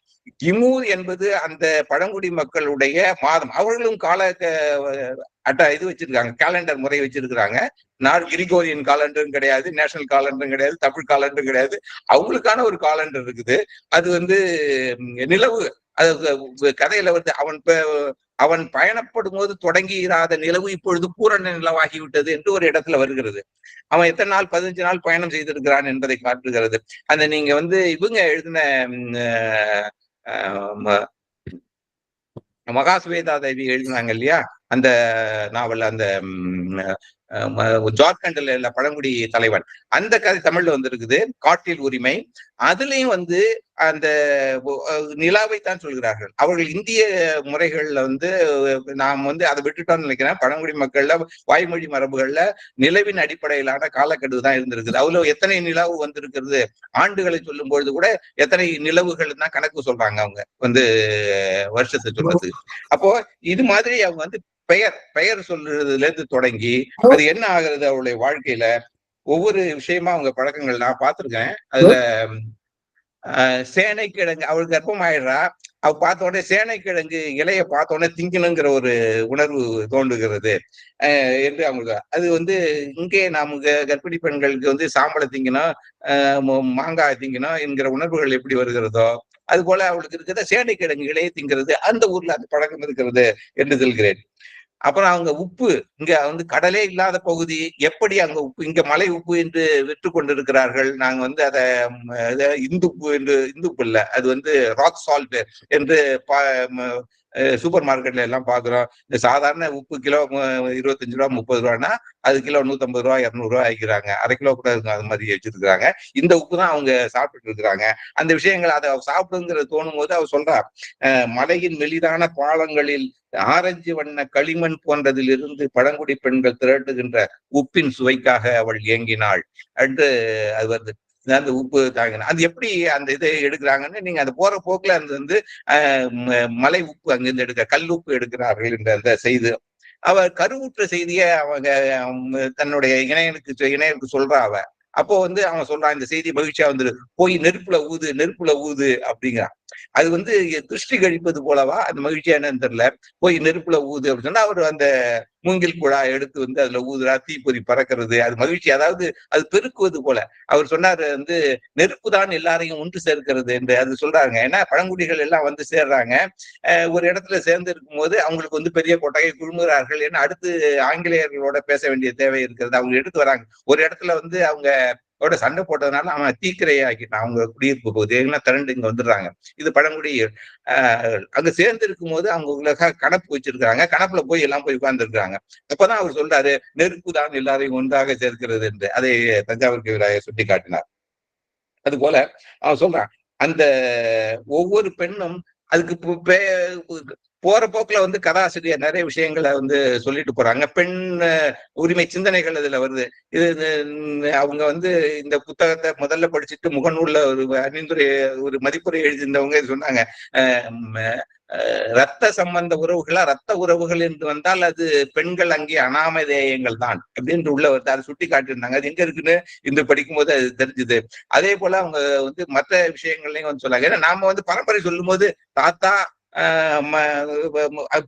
கிமூர் என்பது அந்த பழங்குடி மக்களுடைய மாதம். அவர்களும் இது வச்சிருக்காங்க, கேலண்டர் முறை வச்சிருக்கிறாங்க. கிரிகோரியன் காலண்டரும் கிடையாது, நேஷனல் காலண்டரும் கிடையாது, தமிழ் காலண்டரும் கிடையாது. அவங்களுக்கான ஒரு காலண்டர் இருக்குது. அது நிலவு, அது கதையில அவன் பயணப்படும் போது தொடங்கி இராத நிலவு இப்பொழுது பூரண நிலவாகிவிட்டது என்று ஒரு இடத்துல வருகிறது. அவன் எத்தனை நாள், 15 நாள் பயணம் செய்திருக்கிறான் என்பதை காட்டுகிறது. அந்த நீங்க இவங்க எழுதின மகாஸ்வேதா தேவி எழுதினாங்க இல்லையா, அந்த நாவல், அந்த ஜார்க்கண்ட்ல பழங்குடி தலைவன், அந்த கதை தமிழ்ல வந்திருக்குது. காட்டில் உரிமை. அதுலயும் வந்து அந்த நிலாவை தான் சொல்கிறார்கள். அவர்கள் இந்திய முறைகள்ல வந்து நாம் வந்து அதை விட்டுட்டோம்னு நினைக்கிறேன். பழங்குடி மக்கள்ல வாய்மொழி மரபுகள்ல நிலவின் அடிப்படையிலான காலக்கெடு தான் இருந்திருக்குது. அவ்வளவு எத்தனை நிலவு வந்திருக்கிறது, ஆண்டுகளை சொல்லும் பொழுது கூட எத்தனை நிலவுகள் தான் கணக்கு சொல்றாங்க அவங்க வந்து வருஷத்தை சொல்றது. அப்போ இது மாதிரி அவங்க வந்து பெயர் சொல்றதுல இருந்து தொடங்கி அது என்ன ஆகுறது அவருடைய வாழ்க்கையில ஒவ்வொரு விஷயமா அவங்க பழக்கங்கள் நான் பார்த்திருக்கேன். அதுல சேனைக்கிழங்கு, அவளுக்கு கர்ப்பம் ஆயிடுறா, அவ பார்த்த உடனே சேனைக்கிழங்கு இலைய பார்த்த உடனே திங்கணுங்கிற ஒரு உணர்வு தோன்றுகிறது என்று அவங்களுக்கு. அது வந்து இங்கே நமக்கு கர்ப்பிணி பெண்களுக்கு வந்து சாம்பலை திங்கணும், மாங்காய் திங்கணும் என்கிற உணர்வுகள் எப்படி வருகிறதோ அது போல அவளுக்கு இருக்கிறத சேனைக்கிழங்கு இலையை திங்கிறது அந்த ஊர்ல அந்த பழக்கம் இருக்கிறது என்று சொல்கிறேன். அப்புறம் அவங்க உப்பு, இங்க வந்து கடலே இல்லாத பகுதி, எப்படி அங்க உப்பு, இங்க மலை உப்பு என்று விற்று கொண்டிருக்கிறார்கள். நாங்க வந்து அதை இந்து உப்பு என்று, இந்து உப்பு இல்ல, அது வந்து ராக் சால்ட் என்று சூப்பர் மார்க்கெட்ல எல்லாம் பாக்குறோம். இந்த சாதாரண உப்பு கிலோ 25 ரூபா 30 ரூபான்னா அது கிலோ 150 ரூபா 200 ரூபா ஆகிக்கிறாங்க. அரை கிலோ கூட இருக்கும், அது மாதிரி வச்சிருக்காங்க. இந்த உப்பு தான் அவங்க சாப்பிட்டு இருக்கிறாங்க. அந்த விஷயங்கள் அதை சாப்பிடுங்கிறது தோணும் போது அவர் சொல்றா, மலையின் மெலிதான பாலங்களில் ஆரஞ்சு வண்ண களிமண் போன்றதிலிருந்து பழங்குடி பெண்கள் திரட்டுகின்ற உப்பின் சுவைக்காக அவள் ஏங்கினாள் என்று அது வருது. அந்த உப்பு தாங்கின அது எப்படி அந்த இதை எடுக்கிறாங்கன்னு நீங்க அந்த போற போக்குல அது வந்து மலை உப்பு அங்கிருந்து எடுக்க கல் உப்பு எடுக்கிறார்கள் என்ற அந்த செய்தி. அவ கருவுற்ற செய்தியை அவங்க தன்னுடைய இணையனுக்கு சொல்றா. அவ அப்போ வந்து அவன் சொல்றான், இந்த செய்தி மகிழ்ச்சியா வந்து போய் நெருப்புல ஊது அப்படிங்கிறான். அது வந்து திருஷ்டி கழிப்பது போலவா அந்த மகிழ்ச்சியா என்னன்னு தெரியல. போய் நெருப்புல ஊது அப்படின்னு சொன்னா அவர் அந்த மூங்கில் குழாய் எடுத்து வந்து அதுல ஊதுறா, தீப்பொறி பறக்கிறது, அது மகிழ்ச்சி, அதாவது அது பெருக்குவது போல. அவர் சொன்னாரு வந்து நெருப்பு தான் எல்லாரையும் ஒன்று சேர்க்கிறது என்று அது சொல்றாங்க. ஏன்னா பழங்குடிகள் எல்லாம் வந்து சேர்றாங்க, ஒரு இடத்துல சேர்ந்து இருக்கும் போது அவங்களுக்கு வந்து பெரிய கொட்டகை குழுமுகிறார்கள். ஏன்னா அடுத்து ஆங்கிலேயர்களோட பேச வேண்டிய தேவை இருக்கிறது. அவங்க எடுத்து வராங்க. ஒரு இடத்துல வந்து அவங்க சண்டை போட்டதுனால அவன் தீக்கிரையை ஆக்கிட்டான் அவங்க குடியிருப்பு பகுதி. ஏன்னா திரண்டு இங்க வந்துடுறாங்க. இது பழங்குடி அங்க சேர்ந்து இருக்கும் போது அவங்க கணப்பு வச்சிருக்காங்க. கணப்புல போய் எல்லாம் போய் உட்கார்ந்து இருக்காங்க. அப்பதான் அவர் சொல்றாரு, நெருப்பு தான் எல்லாரையும் ஒன்றாக சேர்க்கிறது என்று. அதை தஞ்சாவூர் கவிராயர் சுட்டி காட்டினார். அது போல அவன் சொல்றான், அந்த ஒவ்வொரு பெண்ணும் அதுக்கு போற போக்குல வந்து கதாசிரியர் நிறைய விஷயங்களை வந்து சொல்லிட்டு போறாங்க. பெண் உரிமை சிந்தனைகள் அதுல வருது. இது அவங்க வந்து இந்த புத்தகத்தை முதல்ல படிச்சுட்டு முகநூல்ல ஒரு அணிந்துரை ஒரு மதிப்புரை எழுதியிருந்தவங்க சொன்னாங்க, ரத்த சம்பந்த உறவுகளா, ரத்த உறவுகள் என்று வந்தால் அது பெண்கள் அங்கே அனாமதேயங்கள் தான் அப்படின்னு உள்ள வருது. அதை சுட்டி காட்டியிருந்தாங்க. அது எங்க இருக்குன்னு இந்த படிக்கும் போது அது தெரிஞ்சுது. அதே போல அவங்க வந்து மற்ற விஷயங்கள்லையும் வந்து சொல்லாங்க. ஏன்னா நாம வந்து பரம்பரை சொல்லும் போது தாத்தா,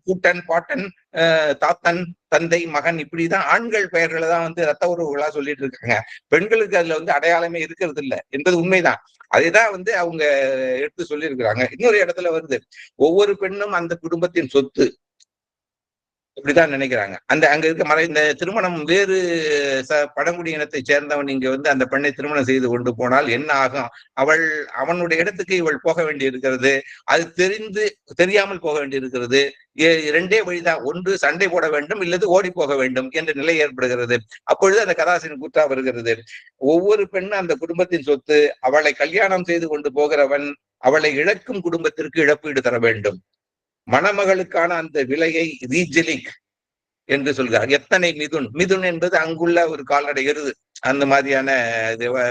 பூட்டன், பாட்டன், தாத்தன், தந்தை, மகன், இப்படிதான் ஆண்கள் பெயர்களை தான் வந்து ரத்த உறவுகளா சொல்லிட்டு இருக்காங்க. பெண்களுக்கு அதுல வந்து அடையாளமே இருக்கிறது இல்லை என்பது உண்மைதான். அதைதான் வந்து அவங்க எடுத்து சொல்லி இருக்கிறாங்க. இன்னொரு இடத்துல வருது, ஒவ்வொரு பெண்ணும் அந்த குடும்பத்தின் சொத்து இப்படிதான் நினைக்கிறாங்க. அங்க இருக்க இந்த திருமணம் வேறு பழங்குடி இனத்தை சேர்ந்தவன் இங்க வந்து அந்த பெண்ணை திருமணம் செய்து கொண்டு போனால் என்ன ஆகும், அவனுடைய இடத்துக்கு இவள் போக வேண்டி இருக்கிறது, அது தெரியாமல் போக வேண்டி இருக்கிறது. இரண்டே வழிதான், ஒன்று சண்டை போட வேண்டும், இல்லது ஓடி போக வேண்டும் என்ற நிலை ஏற்படுகிறது. அப்பொழுது அந்த கதாசிரியர் கூற்றா வருகிறது, ஒவ்வொரு பெண்ணும் அந்த குடும்பத்தின் சொத்து, அவளை கல்யாணம் செய்து கொண்டு போகிறவன் அவளை இழக்கும் குடும்பத்திற்கு இழப்பீடு தர வேண்டும். மணமகளுக்கான அந்த விலையை ரீஜலிக் என்று சொல்கிறார். எத்தனை மிதுன் என்பது அங்குள்ள ஒரு கால்நடை எருது, அந்த மாதிரியான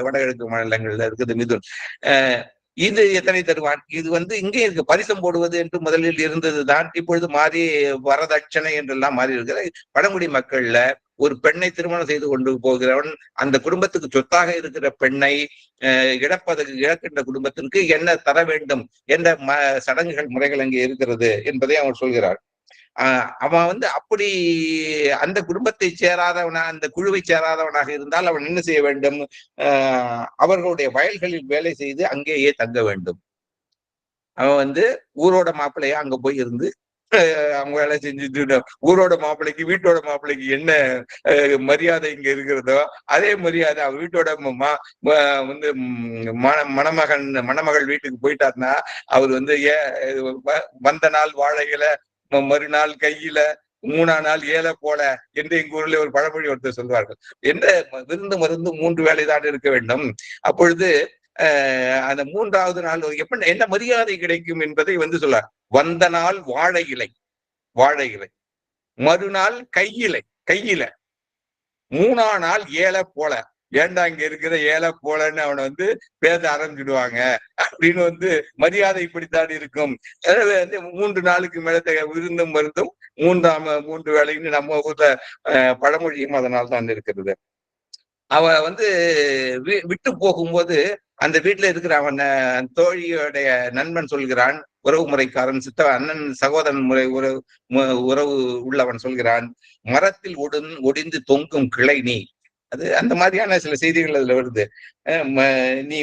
வடகிழக்கு மாநிலங்கள்ல இருக்குது மிதுன். இது எத்தனை தருவான், இது வந்து இங்கே இருக்கு. பரிசம் போடுவது என்று முதலில் இருந்ததுதான், இப்பொழுது மாறி வரதட்சணை என்றெல்லாம் மாறி இருக்கிற. பழங்குடி மக்கள்ல ஒரு பெண்ணை திருமணம் செய்து கொண்டு போகிறவன் அந்த குடும்பத்துக்கு சொத்தாக இருக்கிற பெண்ணை இழக்கின்ற குடும்பத்திற்கு என்ன தர வேண்டும் என்ற சடங்குகள் முறைகள் அங்கே இருக்கிறது என்பதை அவர் சொல்கிறார். அவன் வந்து அப்படி அந்த குடும்பத்தை சேராதவனா, அந்த குழுவை சேராதவனாக இருந்தால் அவன் என்ன செய்ய வேண்டும், அவர்களுடைய வயல்களில் வேலை செய்து அங்கேயே தங்க வேண்டும். அவன் வந்து ஊரோட மாப்பிள்ளையா அங்க போய் இருந்து அவங்க வேலை செஞ்சுட்டு ஊரோட மாப்பிள்ளைக்கு வீட்டோட மாப்பிள்ளைக்கு என்ன மரியாதை இங்க அதே மரியாதை அவ வீட்டோட வந்து மணமகள் வீட்டுக்கு போயிட்டாருன்னா அவர் வந்து வந்த நாள் வாழையில மறுநாள் கையில 3ஆம் நாள் ஏழை போல என்று எங்க ஊரில் ஒரு பழமொழி ஒருத்தர் சொல்வார்கள். என்ற விருந்து மருந்து 3 வேளைதான் இருக்க வேண்டும். அப்பொழுது அந்த 3வது நாள் எப்படி என்ன மரியாதை கிடைக்கும் என்பதை சொல்றார். வந்த நாள் வாழை இலை, வாழை இலை, மறுநாள் கையிலை, கையில, 3ஆம் நாள் ஏழை போல. ஏண்டா இங்க இருக்கிற ஏழை போலன்னு அவனை பேச ஆரம்பிச்சுடுவாங்க அப்படின்னு மரியாதை இப்படித்தான் இருக்கும். 3 நாளுக்கு மேல விருந்தும் மருந்தும் 3 வேளைன்னு நம்ம ஊர்ல பழமொழியும் அதனால் தான் இருக்கிறது. அவ விட்டு போகும்போது அந்த வீட்டுல இருக்கிற அவன் தோழியோடைய நண்பன் சொல்கிறான், உறவு முறைக்காரன், அண்ணன் சகோதரன் முறை உறவு உள்ளவன் சொல்கிறான், மரத்தில் ஒடிந்து தொங்கும் கிளை நீ. அது அந்த மாதிரியான சில செய்திகள் அதுல வருது. நீ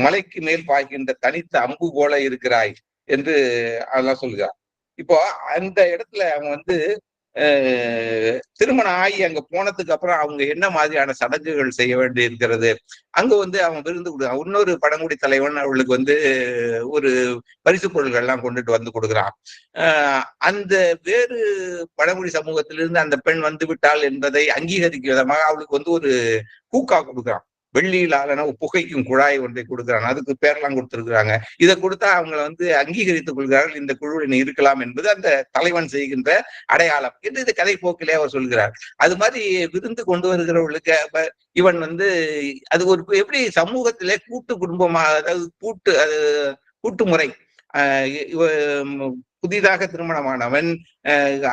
மலைக்கு மேல் பாய்கின்ற தனித்த அம்பு போல இருக்கிறாய் என்று அதெல்லாம் சொல்லுகிறான். இப்போ அந்த இடத்துல அவன் திருமணம் ஆகி அங்க போனதுக்கு அப்புறம் அவங்க என்ன மாதிரியான சடங்குகள் செய்ய வேண்டி இருக்கிறது, அங்க அவன் விருந்து கொடுக்குறான். இன்னொரு பழங்குடி தலைவன் அவளுக்கு ஒரு பரிசு பொருள்கள் எல்லாம் கொண்டுட்டு கொடுக்குறான். அந்த வேறு பழங்குடி சமூகத்திலிருந்து அந்த பெண் விட்டாள் என்பதை அங்கீகரிக்கும் விதமாக அவளுக்கு ஒரு ஹூக்கா கொடுக்குறான். வெள்ளியிலான புகைக்கும் குழாய் ஒன்றை கொடுக்குறாங்க. அதுக்கு பேரெல்லாம் கொடுத்திருக்கிறாங்க. இதை கொடுத்தா அவங்களை அங்கீகரித்துக் கொள்கிறார்கள், இந்த குழுவில் இருக்கலாம் என்பது அந்த தலைவன் செய்கின்ற அடையாளம் என்று இந்த கதை போக்கிலே அவர் சொல்கிறார். அது மாதிரி விருந்து கொண்டு வருகிறவர்களுக்கு இவன் அது ஒரு எப்படி சமூகத்திலே கூட்டு குடும்பமா, அதாவது கூட்டு முறை. புதிதாக திருமணமானவன்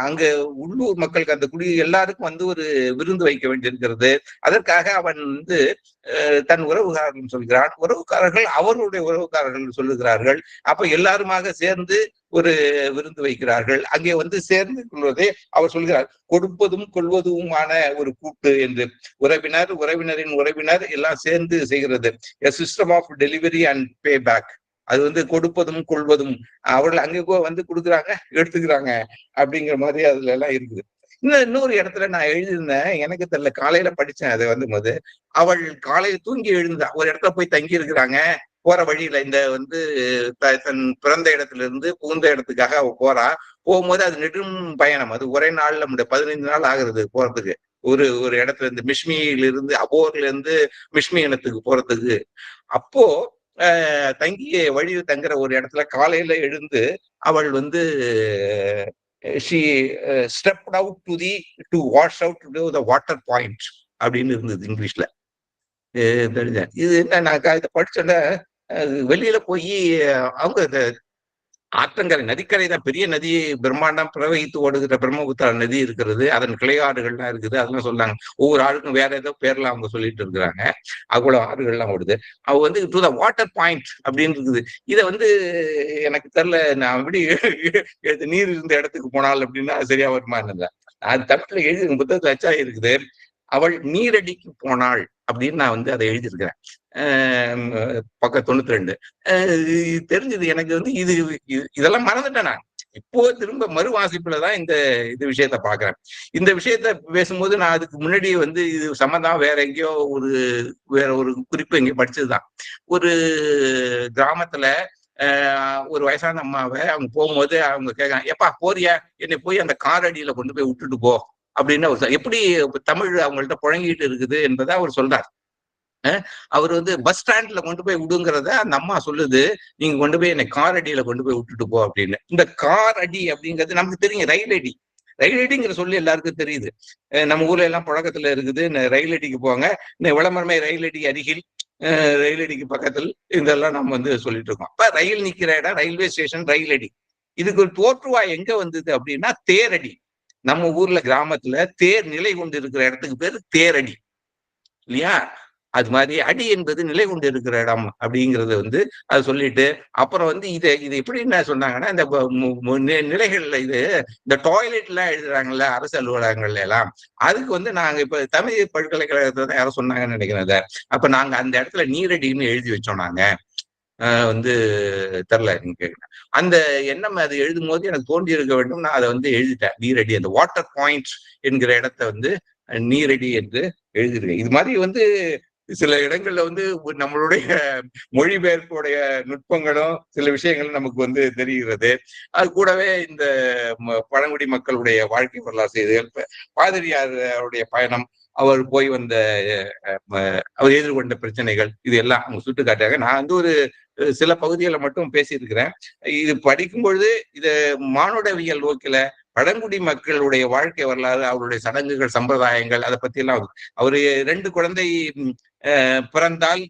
அங்க உள்ளூர் மக்களுக்கு அந்த எல்லாருக்கும் ஒரு விருந்து வைக்க வேண்டியிருக்கிறது. அதற்காக அவன் தன் உறவுகாரர்கள் சொல்கிறான். உறவுக்காரர்கள் அவர்களுடைய உறவுக்காரர்கள் சொல்லுகிறார்கள். அப்ப எல்லாருமாக சேர்ந்து ஒரு விருந்து வைக்கிறார்கள். அங்கே சேர்ந்து கொள்வதே அவர் சொல்கிறார், கொடுப்பதும் கொள்வதுமான ஒரு கூட்டு என்று. உறவினரின் உறவினர் எல்லாம் சேர்ந்து செய்கிறது. A system of delivery and payback. அது கொடுப்பதும் கொள்வதும். அவர்கள் அங்கே கொடுக்குறாங்க, எடுத்துக்கிறாங்க அப்படிங்கிற மாதிரி அதுல எல்லாம் இருக்குது. இன்னொரு இடத்துல நான் எழுதியிருந்தேன், எனக்கு தெரியல, காலையில படிச்சேன். அதை அவள் காலையில தூங்கி எழுந்தா, ஒரு இடத்துல போய் தங்கி இருக்கிறாங்க. போற வழியில இந்த தன் பிறந்த இடத்துல இருந்து புகுந்த இடத்துக்காக அவ போறா. போகும்போது அது நெடும் பயணம். அது ஒரே நாள்ல 15 நாள் ஆகுறது போறதுக்கு. ஒரு இடத்துல இருந்து மிஷ்மியிலிருந்து அபோர்ல இருந்து மிஷ்மி இனத்துக்கு போறதுக்கு. அப்போ தங்கிய வழியில் தங்குற ஒரு இடத்துல காலையில எழுந்து அவள் she stepped out to wash out to the water point அப்படின்னு இருந்தது இங்கிலீஷ்ல. தெரிஞ்ச இது என்ன, நான் இதை படிச்சோன்னா வெளியில போய் அவங்க ஆற்றங்கரை, நதிக்கரை தான், பெரிய நதி, பிரம்மாண்டம் பிரவகித்து ஓடுகிற பிரம்மபுத்திரா நதி இருக்கிறது. அதன் கிளையாறுகள்லாம் இருக்குது. அதெல்லாம் சொன்னாங்க. ஒவ்வொரு ஆளுக்கும் வேற ஏதோ பேர்லாம் அவங்க சொல்லிட்டு இருக்கிறாங்க. அவ்வளவு ஆறுகள்லாம் ஓடுது. அவ டு த வாட்டர் பாயிண்ட் அப்படின்னு இருக்குது. இதை எனக்கு தெரியல, நான் எப்படி நீர் இருந்த இடத்துக்கு போனால் அப்படின்னா சரியா வருமா இருந்தது. அது தமிழ்ல எழுதி புத்தகத்துல அச்சா இருக்குது. அவள் நீரடிக்கு போனாள் அப்படின்னு நான் அதை எழுதியிருக்கிறேன். பக்கம் 92. தெரிஞ்சது எனக்கு இதெல்லாம் மறந்துட்டேன். நான் இப்போ திரும்ப மறு வாசிப்புலதான் இந்த விஷயத்த பாக்குறேன். இந்த விஷயத்த பேசும்போது நான் அதுக்கு முன்னாடி இது சம்மந்தம் வேற எங்கேயோ வேற ஒரு குறிப்பு எங்கேயோ படிச்சதுதான். ஒரு கிராமத்துல ஒரு வயசான அம்மாவை அவங்க போகும்போது அவங்க கேட்கறாங்க, எப்பா போறியா, என்னை போய் அந்த காரடியில கொண்டு போய் விட்டுட்டு போ அப்படின்னு அவர் எப்படி தமிழ் அவங்கள்ட்ட புழங்கிட்டு இருக்குது என்பதை அவர் சொல்றார். அவர் பஸ் ஸ்டாண்ட்ல கொண்டு போய் விடுங்கிறத அந்த அம்மா சொல்லுது, நீங்க கொண்டு போய் என்னை கார் அடியில கொண்டு போய் விட்டுட்டு போ அப்படின்னு. இந்த கார் அடி அப்படிங்கிறது நமக்கு தெரியும், ரயில் அடி. ரயில் அடிங்கிற சொல்லி எல்லாருக்கும் தெரியுது. நம்ம ஊர்ல எல்லாம் புழக்கத்துல இருக்குது. ரயில் அடிக்கு போவாங்க, இந்த விளம்பரமே ரயில் அடி அருகில், ரயில் அடிக்கு பக்கத்தில், இதெல்லாம் நம்ம சொல்லிட்டு இருக்கோம். அப்ப ரயில் நிக்கிற இடம் ரயில்வே ஸ்டேஷன், ரயில் அடி. இதுக்கு ஒரு தோற்றுவாய் எங்க வந்தது அப்படின்னா தேரடி. நம்ம ஊர்ல கிராமத்துல தேர் நிலை கொண்டு இருக்கிற இடத்துக்கு பேரு தேரடி இல்லையா? அது மாதிரி அடி என்பது நிலை கொண்டு இருக்கிற இடம் அப்படிங்கறது அது சொல்லிட்டு அப்புறம் இதை எப்படி என்ன சொன்னாங்கன்னா, இந்த நிலைகள்ல இந்த டாய்லெட் எல்லாம் எழுதுறாங்கல்ல அரசு அலுவலகங்கள்ல எல்லாம், அதுக்கு நாங்க இப்ப தமிழ் பல்கலைக்கழகத்துல தான் யாரும் சொன்னாங்கன்னு நினைக்கிறேன். அப்ப நாங்க அந்த இடத்துல நீரடின்னு எழுதி வச்சோம். நாங்க தெரில, நீங்க கேட்கணும். அந்த எண்ணம் அது எழுதும் போது எனக்கு தோன்றி இருக்க வேண்டும். நான் அதை எழுதிட்டேன், நீரடி. அந்த வாட்டர் பாயிண்ட் என்கிற இடத்த நீரடி என்று எழுதிருக்கேன். இது மாதிரி சில இடங்கள்ல வந்து நம்மளுடைய மொழிபெயர்ப்புடைய நுட்பங்களும் சில விஷயங்களும் நமக்கு வந்து தெரிகிறது. அது கூடவே இந்த பழங்குடி மக்களுடைய வாழ்க்கை வரலாறு செய்திகள், பாதிரியார் அவருடைய பயணம், அவர் போய் வந்த அவர் எதிர்கொண்ட பிரச்சனைகள், இது எல்லாம் அவங்க சுட்டு காட்டாங்க. நான் வந்து ஒரு சில பகுதிகளை மட்டும் பேசியிருக்கிறேன். இது படிக்கும் பொழுது இது மானுடவியல் நோக்கில பழங்குடி மக்களுடைய வாழ்க்கை வரலாறு, அவருடைய சடங்குகள், சம்பிரதாயங்கள், அதை பத்தி எல்லாம் அவரு 2 குழந்தை பிறந்தால்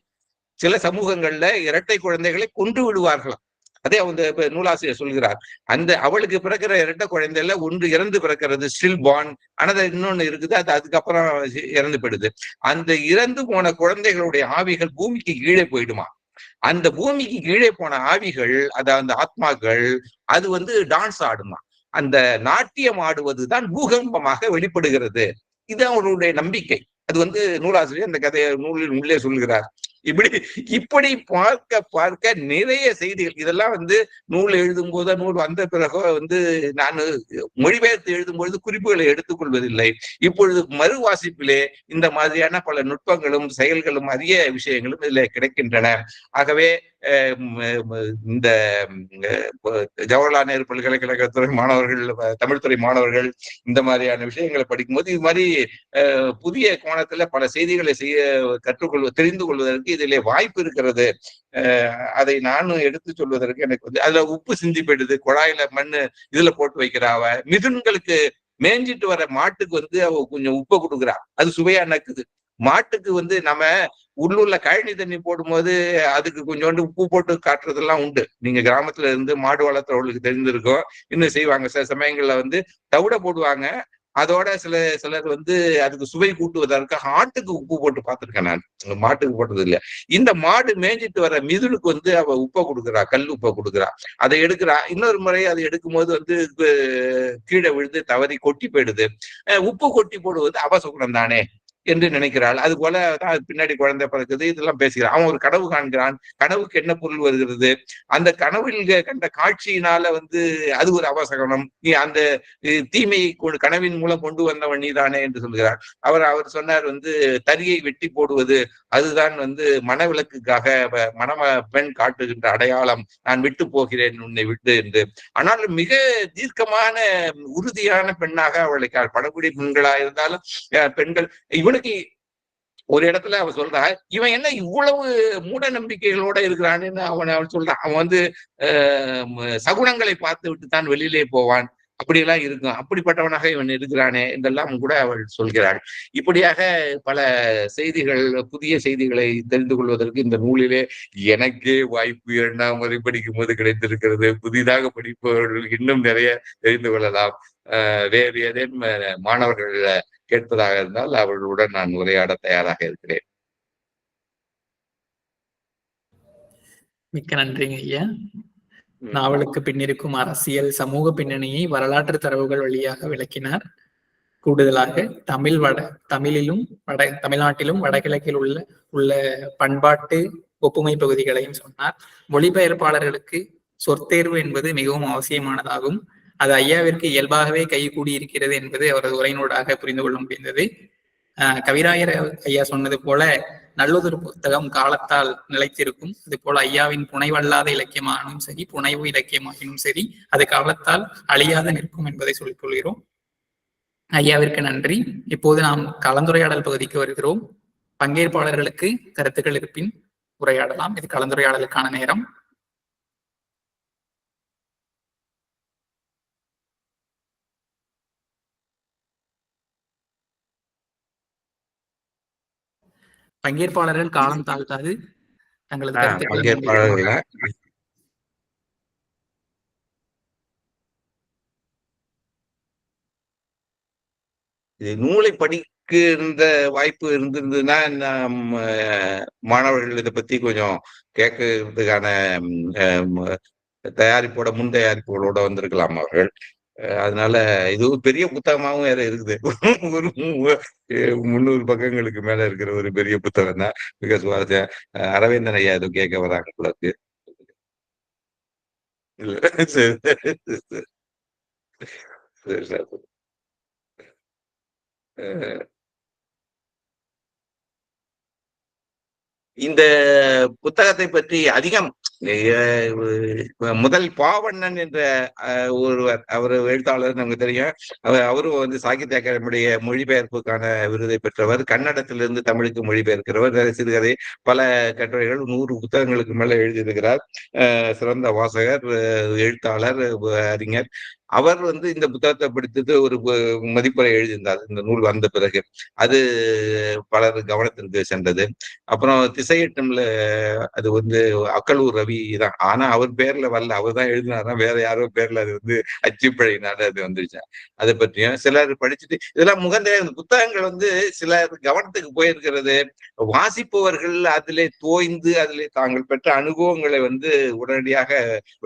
சில சமூகங்கள்ல இரட்டை குழந்தைகளை கொன்று விடுவார்களாம். அதே அந்த நூலாசிரியர் சொல்கிறார். அந்த அவளுக்கு பிறக்கிற இரட்டை குழந்தைல ஒன்று இறந்து பிறக்கிறது, ஸ்டில் பார்ன். ஆனா இன்னொன்னு இருக்குது, அது அதுக்கப்புறம் இறந்து போயிடுது. அந்த இறந்து போன குழந்தைகளுடைய ஆவிகள் பூமிக்கு கீழே போயிடுமா. அந்த பூமிக்கு கீழே போன ஆவிகள், அந்த ஆத்மாக்கள், அது வந்து டான்ஸ் ஆடுமா. அந்த நாட்டியம் ஆடுவதுதான் பூகம்பமாக வெளிப்படுகிறது. இது அவருடைய நம்பிக்கை. அது வந்து நூலாசிரியர் அந்த கதையை நூலில் உள்ளே சொல்கிறார். இப்படி பார்க்க பார்க்க நிறைய செய்திகள், இதெல்லாம் வந்து நூல் எழுதும் போது, நூல் வந்த பிறகோ வந்து நான் மொழிபெயர்த்து எழுதும் பொழுது குறிப்புகளை எடுத்துக்கொள்வதில்லை. இப்பொழுது மறு வாசிப்பிலே இந்த மாதிரியான பல நுட்பங்களும் செயல்களும் அரிய விஷயங்களும் இதில் கிடைக்கின்றன. ஆகவே இந்த ஜவஹர்லால் நேரு பல்கலைக்கழகத்துறை மாணவர்கள், தமிழ்துறை மாணவர்கள் இந்த மாதிரியான விஷயங்களை படிக்கும்போது இது மாதிரி புதிய கோணத்துல பல செய்திகளை தெரிந்து கொள்வதற்கு இதிலே வாய்ப்பு இருக்கிறது. அதை நானும் எடுத்து சொல்வதற்கு எனக்கு வந்து அதுல உப்பு சிந்தி போயிடுது, குழாயில மண்ணு இதுல போட்டு வைக்கிறாவ. மிதுன்களுக்கு மேய்ஞ்சிட்டு வர மாட்டுக்கு வந்து அவ கொஞ்சம் உப்பை கொடுக்குறா, அது சுவையா நக்குது. மாட்டுக்கு வந்து நம்ம உள்ளூர்ல கழனி தண்ணி போடும்போது அதுக்கு கொஞ்சோண்டு உப்பு போட்டு காட்டுறதெல்லாம் உண்டு. நீங்க கிராமத்துல இருந்து மாடு வளர்த்துறவங்களுக்கு தெரிஞ்சிருக்கும், இன்னும் செய்வாங்க. சில சமயங்கள்ல வந்து தவிட போடுவாங்க. அதோட சிலர் வந்து அதுக்கு சுவை கூட்டுவதற்காக ஆட்டுக்கு உப்பு போட்டு பார்த்திருக்கேன் நான். மாட்டுக்கு போட்டது இல்லையா. இந்த மாடு மேய்ஞ்சிட்டு வர மிதுனுக்கு வந்து அவ உப்பை கொடுக்குறா, கல் உப்பை கொடுக்குறா. அதை எடுக்கிறா. இன்னொரு முறை அதை எடுக்கும் போது வந்து கீழே விழுந்து தவறி கொட்டி போயிடுது. உப்பு கொட்டி போடுவது அபசகுணம் தானே என்று நினைக்கிறாள். அது போல தான் பின்னாடி குழந்தை பிறக்குது, இதெல்லாம் பேசுகிறான். அவன் ஒரு கனவு காண்கிறான். கனவுக்கு என்ன பொருள் வருகிறது? அந்த கனவில் கண்ட காட்சியினால வந்து அது ஒரு அவசகனம். நீ அந்த தீமையை கனவின் மூலம் கொண்டு வந்தவன் நீதானே என்று சொல்கிறார். அவர் சொன்னார் வந்து தறியை வெட்டி போடுவது அதுதான் வந்து மனவிலக்குக்காக பெண் காட்டுகின்ற அடையாளம். நான் விட்டு போகிறேன் உன்னை விட்டு என்று. ஆனால் மிக தீர்க்கமான உறுதியான பெண்ணாக அவளை படக்கூடிய பெண்களா இருந்தாலும் பெண்கள் இவனுக்கு ஒரு இடத்துல அவன் சொல்றா, இவன் என்ன இவ்வளவு மூட நம்பிக்கைகளோட இருக்கிறான்னு அவன் சொல்றான். அவன் வந்து சகுனங்களை பார்த்து விட்டு தான் வெளியிலே போவான், அப்படியெல்லாம் இருக்கும், அப்படிப்பட்டவனாக இவன் இருக்கிறானே என்றெல்லாம் கூட அவள் சொல்கிறாள். இப்படியாக பல செய்திகள், புதிய செய்திகளை தெரிந்து கொள்வதற்கு இந்த நூலிலே எனக்கே வாய்ப்பு 2ஆம் முறை படிக்கும் போது கிடைத்திருக்கிறது. புதிதாக படிப்பவர்கள் இன்னும் நிறைய தெரிந்து கொள்ளலாம். வேறு ஏதேனும் மாணவர்கள் கேட்பதாக இருந்தால் அவர்களுடன் நான் உரையாட தயாராக இருக்கிறேன். மிக்க நன்றிங்க ஐயா. நாவலுக்கு பின்னிருக்கும் அரசியல், சமூக பின்னணியை வரலாற்று தரவுகள் வழியாக விளக்கினார். கூடுதலாக தமிழிலும் தமிழ்நாட்டிலும் வடகிழக்கில் உள்ள பண்பாட்டு ஒப்புமை பகுதிகளையும் சொன்னார். மொழிபெயர்ப்பாளர்களுக்கு சொற்தேர்வு என்பது மிகவும் அவசியமானதாகும். அது ஐயாவிற்கு இயல்பாகவே கைகூடி இருக்கிறது என்பது அவரது உரையினூடாக புரிந்து கொள்ள முடிந்தது. கவிராயர் ஐயா சொன்னது போல நல்லதொரு புத்தகம் காலத்தால் நிலைத்திருக்கும். அது போல ஐயாவின் புனைவல்லாத இலக்கியமானும் சரி, புனைவு இலக்கியமாகினும் சரி, அது காலத்தால் அழியாத நிற்கும் என்பதை சொல்லிக் கொள்கிறோம். ஐயாவிற்கு நன்றி. இப்போது நாம் கலந்துரையாடல் பகுதிக்கு வருகிறோம். பங்கேற்பாளர்களுக்கு கருத்துக்கள் இருப்பின் உரையாடலாம். இது கலந்துரையாடலுக்கான நேரம். பங்கேற்பாளர்கள் காலம் தாழ்த்தாது தங்களது கருத்துக்களை நூலை படிக்கின்ற வாய்ப்பு இருந்திருந்ததுன்னா மாணவர்கள் இதை பத்தி கொஞ்சம் கேட்கறதுக்கான முன் தயாரிப்புகளோட வந்திருக்கலாம் அவர்கள். அதனால இது ஒரு பெரிய புத்தகமாகவும் வேற இருக்குது. ஒரு 300 பக்கங்களுக்கு மேல இருக்கிற ஒரு பெரிய புத்தகம் தான். மிக சுவாரஸ்யம். அரவிந்தன் ஐயா எதுவும் கேட்க வராங்க உங்களுக்கு? இந்த புத்தகத்தை பற்றி அதிகம் முதல் பாவண்ணன் என்ற ஒருவர், அவர் எழுத்தாளர் நமக்கு தெரியும். அவரும் வந்து சாகித்ய அகாடமியுடைய மொழிபெயர்ப்புக்கான விருதை பெற்றவர். கன்னடத்திலிருந்து தமிழுக்கு மொழிபெயர்க்கிறவர். சிறுகதை, பல கட்டுரைகள், 100 புத்தகங்களுக்கு மேல எழுதியிருக்கிறார். சிறந்த வாசகர், எழுத்தாளர், அறிஞர். அவர் வந்து இந்த புத்தகத்தை படித்தது ஒரு மதிப்புரை எழுதியிருந்தார் இந்த நூல் வந்த பிறகு. அது பலர் கவனத்திற்கு சென்றது. அப்புறம் திசையட்டம்ல அது வந்து அக்கலூர் ரவி தான், ஆனா அவர் பேர்ல வரல, அவர் தான் எழுதினாரா, வேற யாரோ பேர்ல அது வந்து அச்சுப்பிழையினால அது வந்துருச்சு. அதை பற்றியும் சிலர் படிச்சுட்டு இதெல்லாம் முகந்த புத்தகங்கள் வந்து சிலர் கவனத்துக்கு போயிருக்கிறது. வாசிப்பவர்கள் அதிலே தோய்ந்து அதிலே தாங்கள் பெற்ற அனுபவங்களை வந்து உடனடியாக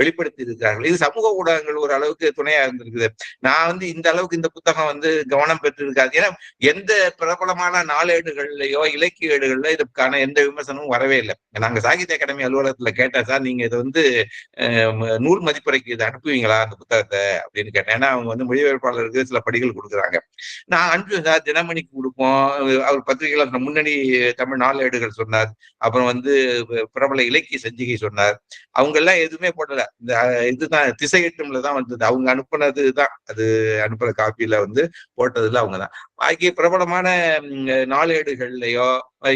வெளிப்படுத்தி இருக்கிறார்கள். இது சமூக ஊடகங்கள் ஒரு அளவுக்கு துணையா இருந்திருக்குது. நான் வந்து இந்த அளவுக்கு இந்த புத்தகம் வந்து கவனம் பெற்றிருக்காது. ஏன்னா எந்த பிரபலமான நாளேடுகள்லயோ இலக்கிய ஏடுகள்ல இதுக்கான எந்த விமர்சனமும் வரவே இல்லை. நாங்க சாகித்ய அகாடமி அலுவலகத்துல கேட்டேன், சார் நீங்க இதை வந்து நூல் மதிப்புரைக்கு இதை அனுப்புவீங்களா அந்த புத்தகத்தை அப்படின்னு கேட்டேன். ஏன்னா அவங்க வந்து மொழிபெயர்ப்பாளருக்கு சில படிகள் கொடுக்குறாங்க. நான் அனுப்புவேன் சார், தினமணிக்கு கொடுப்போம். அவர் பத்திரிகைகள் முன்னணி தமிழ் நாளேடுகள் சொன்னார். அப்புறம் வந்து பிரபல இலக்கிய சஞ்சிகை சொன்னார். அவங்க எல்லாம் எதுவுமே போடல. இந்த இதுதான் திசையட்டும்ல தான் வந்தது. அவங்க அனுப்புனதுதான், அது அனுப்புற காப்பியில வந்து போட்டதுல அவங்கதான். பாக்கி பிரபலமான நாளேடுகள்லயோ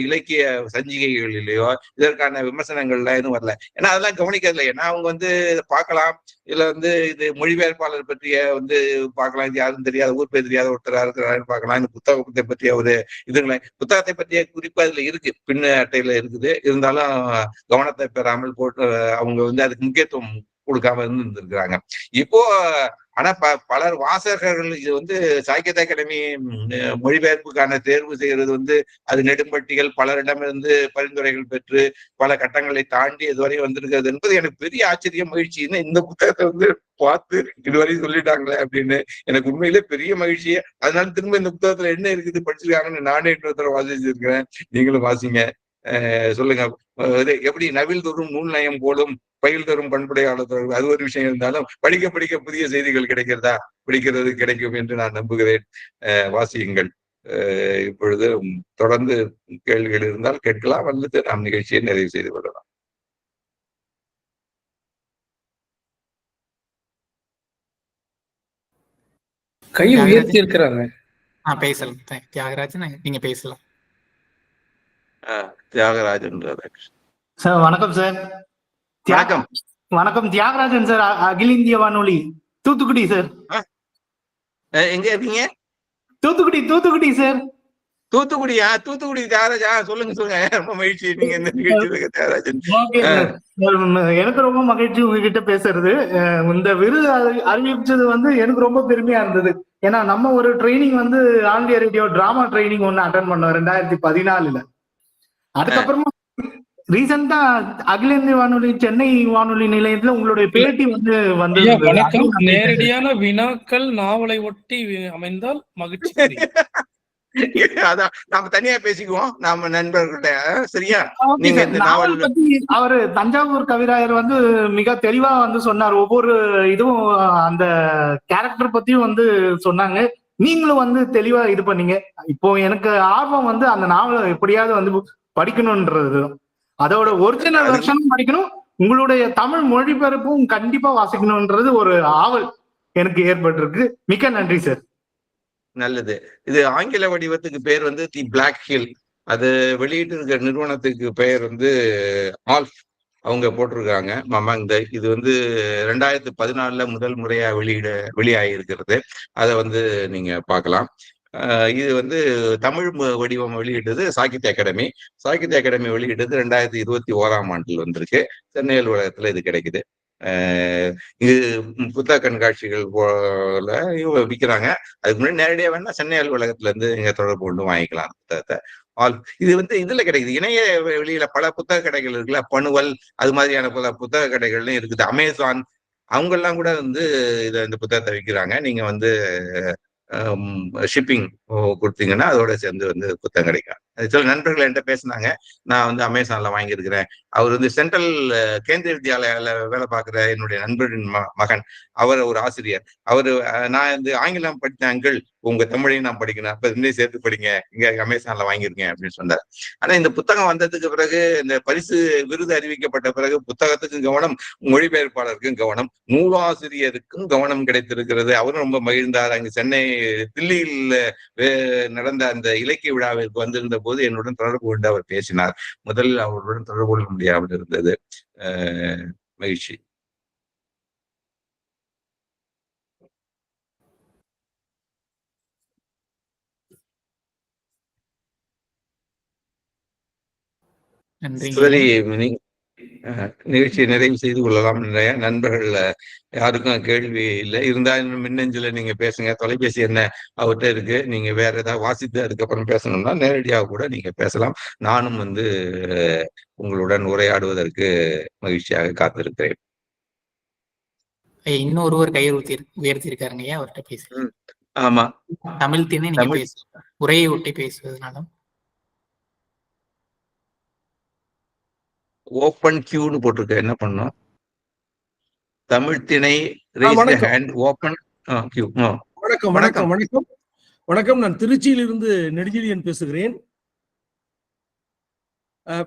இலக்கிய சஞ்சிகைகளிலேயோ இதற்கான விமர்சனங்கள்ல எதுவும் வரல. ஏன்னா அதெல்லாம் கவனிக்கிறதுல. ஏன்னா அவங்க வந்து பார்க்கலாம், இதுல வந்து இது மொழிபெயர்ப்பாளர் பற்றிய வந்து பார்க்கலாம், இது யாரும் தெரியாத, ஊர் பேர் தெரியாத ஒருத்தரா இருக்கிறாருன்னு பார்க்கலாம். இந்த புத்தகத்தை பற்றிய ஒரு இதுங்களை, புத்தகத்தை பற்றிய குறிப்பு அதுல இருக்கு, பின்ன அட்டையில இருக்குது. இருந்தாலும் கவனத்தை பெறாமல் போட்டு அவங்க வந்து அதுக்கு முக்கியத்துவம் கொடுக்காம இருந்திருக்கிறாங்க. இப்போ ஆனா பலர் வாசகர்கள் இது வந்து சாகித்ய அகாடமி மொழிபெயர்ப்புக்கான தேர்வு செய்யறது வந்து அது நெடும்பட்டிகள் பலரிடமிருந்து பரிந்துரைகள் பெற்று பல கட்டங்களை தாண்டி இதுவரையும் வந்திருக்கிறது என்பது எனக்கு பெரிய ஆச்சரியம், மகிழ்ச்சி. இந்த புத்தகத்தை வந்து பார்த்து இதுவரையும் சொல்லிட்டாங்களே அப்படின்னு எனக்கு உண்மையிலே பெரிய மகிழ்ச்சியே. அதனால திரும்ப இந்த புத்தகத்துல என்ன இருக்குது படிச்சிருக்காங்கன்னு நானே இன்னொருத்தர வாசிச்சிருக்கிறேன். நீங்களும் வாசிங்க. சொல்லுங்க, எப்படி நவில் தோறும் நூல் நயம் போலும் பயில் தரும் பண்புடையாளர்கள், அது ஒரு விஷயம் இருந்தாலும் படிக்க படிக்க புதிய செய்திகள் கிடைக்கிறதா, படிக்கிறது கிடைக்கும் என்று நான் நம்புகிறேன். வாசியுங்கள். இப்பொழுது தொடர்ந்து கேள்விகள் இருந்தால் கேட்கலாம், அல்லது நாம் நிகழ்ச்சியை நிறைவு செய்து கொள்ளலாம். கை உயர்த்தி இருக்கிறாங்க. பேசலாம் தியாகராஜன், நீங்க பேசலாம். தியாகராஜன் சார் வணக்கம் சார். வணக்கம். வணக்கம் தியாகராஜன் சார், அகில இந்திய வானொலி தூத்துக்குடி சார். எங்க இருக்கீங்க? தூத்துக்குடி சார். தூத்துக்குடியா? தூத்துக்குடி தியாகராஜா, சொல்லுங்க சொல்லுங்க. ரொம்ப மகிழ்ச்சி நீங்க இந்த நிகழ்ச்சி தியாகராஜன். எனக்கு ரொம்ப மகிழ்ச்சி உங்ககிட்ட பேசுறது. இந்த விருது அறிவிச்சது வந்து எனக்கு ரொம்ப பெருமையா இருந்தது. ஏன்னா நம்ம ஒரு ட்ரைனிங் வந்து all India radio drama training ஒண்ணு அட்டன் பண்ணோம் 2014. அதுக்கப்புறமா ரீசெண்டா அகில இந்திய வானொலி சென்னை வானொலி நிலையத்துல உங்களுடைய பேட்டி வந்து வணக்கம். நேரடியான வினாக்கள் நாவலை ஒட்டி அமைந்தால் மகிழ்ச்சி. அதான் நாம தனியா பேசிக்குவோம், நாம நண்பர்கள்ட்ட. சரியா? நீங்க நாவல் பத்தி அவரு தஞ்சாவூர் கவிராயர் வந்து மிக தெளிவா வந்து சொன்னார். ஒவ்வொரு இதுவும் அந்த கேரக்டர் பத்தியும் வந்து சொன்னாங்க. நீங்களும் வந்து தெளிவா இது பண்ணீங்க. இப்போ எனக்கு ஆர்வம் வந்து அந்த நாவலை எப்படியாவது வந்து படிக்கணும்ன்றது, அதோட ஒரிஜினல் வெர்ஷனும் படிக்கணும், உங்களுடைய தமிழ் மொழிபெயர்ப்பும் கண்டிப்பா வாசிக்கணும்ன்றது ஒரு ஆவல் எனக்கு ஏற்பட்டிருக்கு. மிக்க நன்றி சார். நல்லது. இது ஆங்கில வடிவத்துக்கு பேர் வந்து தி பிளாக் ஹில். அது வெளியிட்டு இருக்கிற நிறுவனத்துக்கு பெயர் வந்து ஆல்ஃப், அவங்க போட்டிருக்காங்க. இது வந்து 2014 முதல் முறையா வெளியாகி இருக்கிறது. அதை வந்து நீங்க பார்க்கலாம். இது வந்து தமிழ் வடிவம் வெளியிட்டது சாகித்ய அகாடமி. சாகித்ய அகாடமி வெளியிட்டது 2021 வந்திருக்கு. சென்னை அலுவலகத்துல இது கிடைக்குது. இது புத்தக கண்காட்சிகள் போல விற்கிறாங்க. அதுக்கு முன்னாடி நேரடியாக வேணா சென்னை அலுவலகத்துல இருந்து நீங்க தொடர்பு கொண்டு வாங்கிக்கலாம் புத்தகத்தை. இது வந்து இதுல கிடைக்குது. இணைய வெளியில பல புத்தக கடைகள் இருக்குல்ல, பணுவல், அது மாதிரியான பல புத்தக கடைகள்லாம் இருக்குது. அமேசான், அவங்க எல்லாம் கூட வந்து இந்த புத்தகத்தை விற்கிறாங்க. நீங்க வந்து ஷிப்பிங் கொடுத்தீங்கன்னா அதோட சேர்ந்து வந்து புத்தகம் கிடைக்கும். சில நண்பர்கள் என்கிட்ட பேசினாங்க, நான் வந்து அமேசான்ல வாங்கியிருக்கிறேன். அவர் வந்து சென்ட்ரல் கேந்திரிய வித்யாலயால வேலை பார்க்கிற என்னுடைய நண்பரின் மகன். அவர் ஒரு ஆசிரியர். அவரு நான் வந்து ஆங்கிலம் படித்தேன் அங்கிள், உங்க தமிழையும் நான் படிக்கணும், அப்ப ரெண்டையும் சேர்த்து படிங்க, இங்க அமேசான்ல வாங்கியிருக்கேன் அப்படின்னு சொன்னார். ஆனா இந்த புத்தகம் வந்ததுக்கு பிறகு, இந்த பரிசு விருது அறிவிக்கப்பட்ட பிறகு புத்தகத்துக்கும் கவனம், மொழிபெயர்ப்பாளருக்கும் கவனம், நூலாசிரியருக்கும் கவனம் கிடைத்திருக்கிறது. அவரும் ரொம்ப மகிழ்ந்தார். அங்கு சென்னை தில்லியில் நடந்த அந்த இலக்கிய விழாவிற்கு வந்திருந்த போது என்னுடன் தொடர்பு கொண்டு அவர் பேசினார். முதலில் அவருடன் தொடர்பு கொள்ள முடியாமல் இருந்தது. மகிழ்ச்சி. சரி, நிகழ்ச்சியை நிறைவு செய்து கொள்ளலாம். நிறைய நண்பர்கள் யாருக்கும் கேள்வி இல்லை, இருந்தாலும் மின்னஞ்சல நீங்க பேசுங்க. தொலைபேசி என்ன அவர்கிட்ட இருக்கு. நீங்க வேற ஏதாவது வாசித்து அதுக்கப்புறம் பேசணும்னா நேரடியாக கூட நீங்க பேசலாம். நானும் வந்து உங்களுடன் உரையாடுவதற்கு மகிழ்ச்சியாக காத்திருக்கிறேன். இன்னொருவர் கையை உயர்த்திருக்காருங்க, அவர்கிட்ட பேச. ஆமா, தமிழ் திணை நீங்க பேச, உரையை ஒட்டி பேசுவதனால ஓப்பன் கியூன்னு போட்டிருக்க, என்ன பண்ணும்? தமிழ் திணை ஓப்பன் கியூ. வணக்கம் வணக்கம் வணக்கம் வணக்கம். நான் திருச்சியில் இருந்து நெடுஞ்செழியன் பேசுகிறேன்.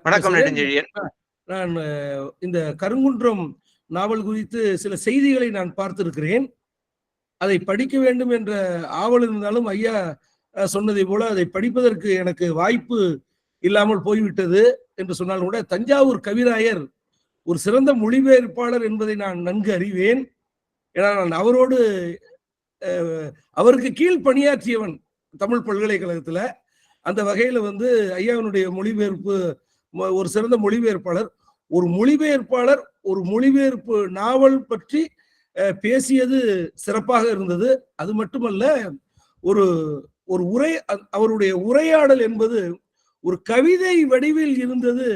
வணக்கம் நெடுஞ்செழியன். நான் இந்த கருங்குன்றம் நாவல் குறித்து சில செய்திகளை நான் பார்த்திருக்கிறேன். அதை படிக்க வேண்டும் என்ற ஆவல் இருந்தாலும் ஐயா சொன்னதை போல அதை படிப்பதற்கு எனக்கு வாய்ப்பு இல்லாமல் போய்விட்டது என்று சொன்னால் கூட, தஞ்சாவூர் கவிராயர் ஒரு சிறந்த மொழிபெயர்ப்பாளர் என்பதை நான் நன்கு அறிவேன். ஏன்னா நான் அவரோடு அவருக்கு கீழ் பணியாற்றியவன் தமிழ் பல்கலைக்கழகத்துல. அந்த வகையில வந்து ஐயாவினுடைய மொழிபெயர்ப்பு ஒரு சிறந்த மொழிபெயர்ப்பாளர். ஒரு மொழிபெயர்ப்பாளர் ஒரு மொழிபெயர்ப்பு நாவல் பற்றி பேசியது சிறப்பாக இருந்தது. அது மட்டுமல்ல, ஒரு ஒரு உரை, அவருடைய உரையாடல் என்பது ஒரு கவிதை வடிவில் இருந்தது.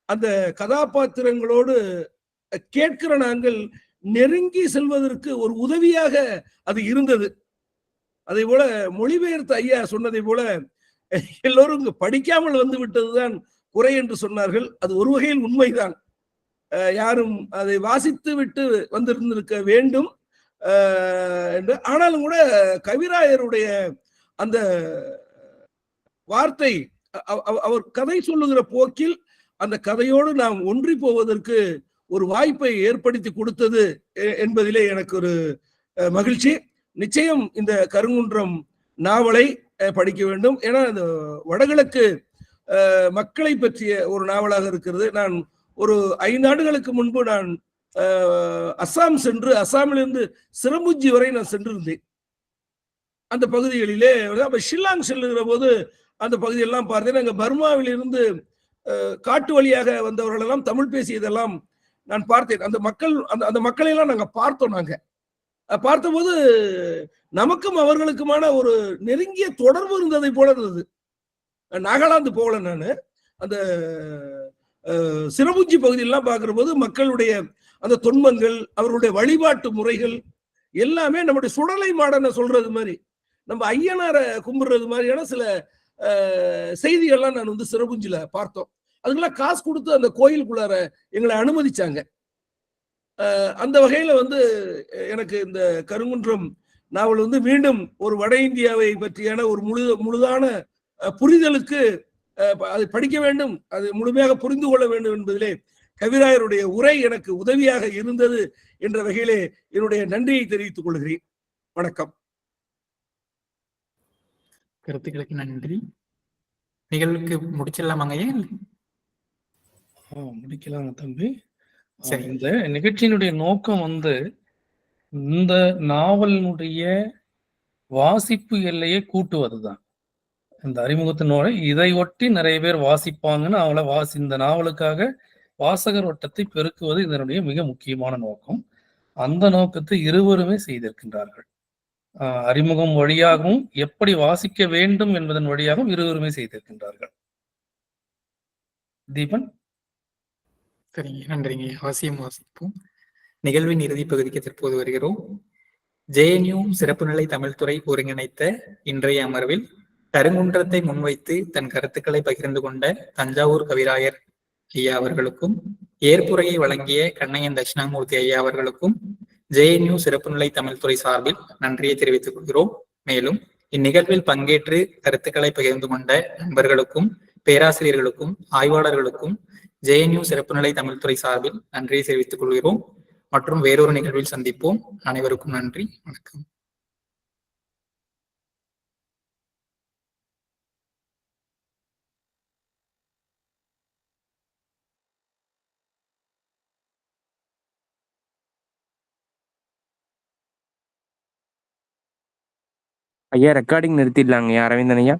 அந்த கதாபாத்திரங்களோடு கேட்கிற நாங்கள் நெருங்கி செல்வதற்கு ஒரு உதவியாக அது இருந்தது. அதே போல மொழிபெயர்த்த ஐயா சொன்னதை போல எல்லோரும் படிக்காமல் வந்து விட்டதுதான் குறை என்று சொன்னார்கள். அது ஒரு வகையில் உண்மைதான். யாரும் அதை வாசித்து விட்டு வந்திருந்திருக்க வேண்டும் என்று. ஆனாலும் கூட கவிராயருடைய அந்த வார்த்தை, அவர் கதை சொல்லுகிற போக்கில் அந்த கதையோடு நாம் ஒன்றி போவதற்கு ஒரு வாய்ப்பை ஏற்படுத்தி கொடுத்தது என்பதிலே எனக்கு ஒரு மகிழ்ச்சி. நிச்சயம் இந்த கருங்குன்றம் நாவலை படிக்க வேண்டும். ஏன்னா இந்த வடகிழக்கு மக்களை பற்றிய ஒரு நாவலாக இருக்கிறது. நான் ஒரு 5 ஆண்டுகளுக்கு முன்பு நான் அஸ்ஸாம் சென்று, அஸ்ஸாமிலிருந்து சிரம்புஜி வரை நான் சென்றிருந்தேன். அந்த பகுதிகளிலே ஷில்லாங் செல்லுகிற போது அந்த பகுதியெல்லாம் பார்த்தேன். அங்கே பர்மாவில் இருந்து காட்டு வழியாக வந்தவர்கள் எல்லாம் தமிழ் பேசியதெல்லாம் நான் பார்த்தேன். அந்த மக்களை எல்லாம் நாங்க பார்த்தோம். நாங்க பார்த்தபோது நமக்கும் அவர்களுக்குமான ஒரு நெருங்கிய தொடர்பு இருந்ததை போல இருந்தது. நாகாலாந்து போகல நான். அந்த சிரபுஞ்சி பகுதியெல்லாம் பார்க்கிற போது மக்களுடைய அந்த தொன்மங்கள், அவர்களுடைய வழிபாட்டு முறைகள் எல்லாமே நம்முடைய சுடலை மாடனை சொல்றது மாதிரி, நம்ம ஐயனார கும்பிடுறது மாதிரியான சில செய்திகள்லாம் நான் வந்து சிரபுஞ்சில பார்த்தோம். அதுக்கெல்லாம் காசு கொடுத்து அந்த கோயிலுக்குள்ளார எங்களை அனுமதிச்சாங்க. அந்த வகையில வந்து எனக்கு இந்த கருங்குன்றம் நாவல் வந்து மீண்டும் ஒரு வட இந்தியாவை பற்றியான ஒரு முழுதான புரிதலுக்கு அதை படிக்க வேண்டும், அதை முழுமையாக புரிந்து கொள்ள வேண்டும் என்பதிலே கவிராயருடைய உரை எனக்கு உதவியாக இருந்தது என்ற வகையிலே என்னுடைய நன்றியை தெரிவித்துக் கொள்கிறேன். வணக்கம். கருத்துக்களுக்கு நன்றி. நிகழ்வுக்கு முடிச்சிடலாமாங்கய்யா? முடிக்கலாங்க தம்பி. இந்த நிகழ்ச்சியினுடைய நோக்கம் வந்து இந்த நாவலினுடைய வாசிப்பு எல்லையை கூட்டுவதுதான். இந்த அறிமுகத்தினோட இதை ஒட்டி நிறைய பேர் வாசிப்பாங்கன்னு அவளை இந்த நாவலுக்காக வாசகர் வட்டத்தை பெருக்குவது இதனுடைய மிக முக்கியமான நோக்கம். அந்த நோக்கத்தை இருவருமே செய்திருக்கின்றார்கள். அறிமுகம் வழியாகவும் எப்படி வாசிக்க வேண்டும் என்பதன் வழியாகவும் இருவருமே செய்திருக்கின்றார்கள். தீபன். சரிங்க, நன்றிங்க. அவசியம் வாசிப்போம். நிகழ்வின் இறுதி பகுதிக்கு தற்போது வருகிறோம். JNU சிறப்பு நிலை தமிழ் துறை ஒருங்கிணைத்த இன்றைய அமர்வில் கருங்குன்றத்தை முன்வைத்து தன் கருத்துக்களை பகிர்ந்து கொண்ட தஞ்சாவூர் கவிராயர் ஐயா அவர்களுக்கும், ஏற்புரையை வழங்கிய கண்ணையன் தட்சிணாமூர்த்தி ஐயா அவர்களுக்கும் JNU சிறப்பு நிலை தமிழ்துறை சார்பில் நன்றியை தெரிவித்துக் கொள்கிறோம். மேலும் இந்நிகழ்வில் பங்கேற்று கருத்துக்களை பகிர்ந்து கொண்ட நண்பர்களுக்கும், பேராசிரியர்களுக்கும், ஆய்வாளர்களுக்கும் JNU சிறப்பு நிலை தமிழ்துறை சார்பில் நன்றியை தெரிவித்துக் கொள்கிறோம். மற்றும் வேறொரு நிகழ்வில் சந்திப்போம். அனைவருக்கும் நன்றி, வணக்கம். ஐயா ரெக்கார்டிங் நிறுத்திடலாங்க ஐயா அரவிந்தன் ஐயா.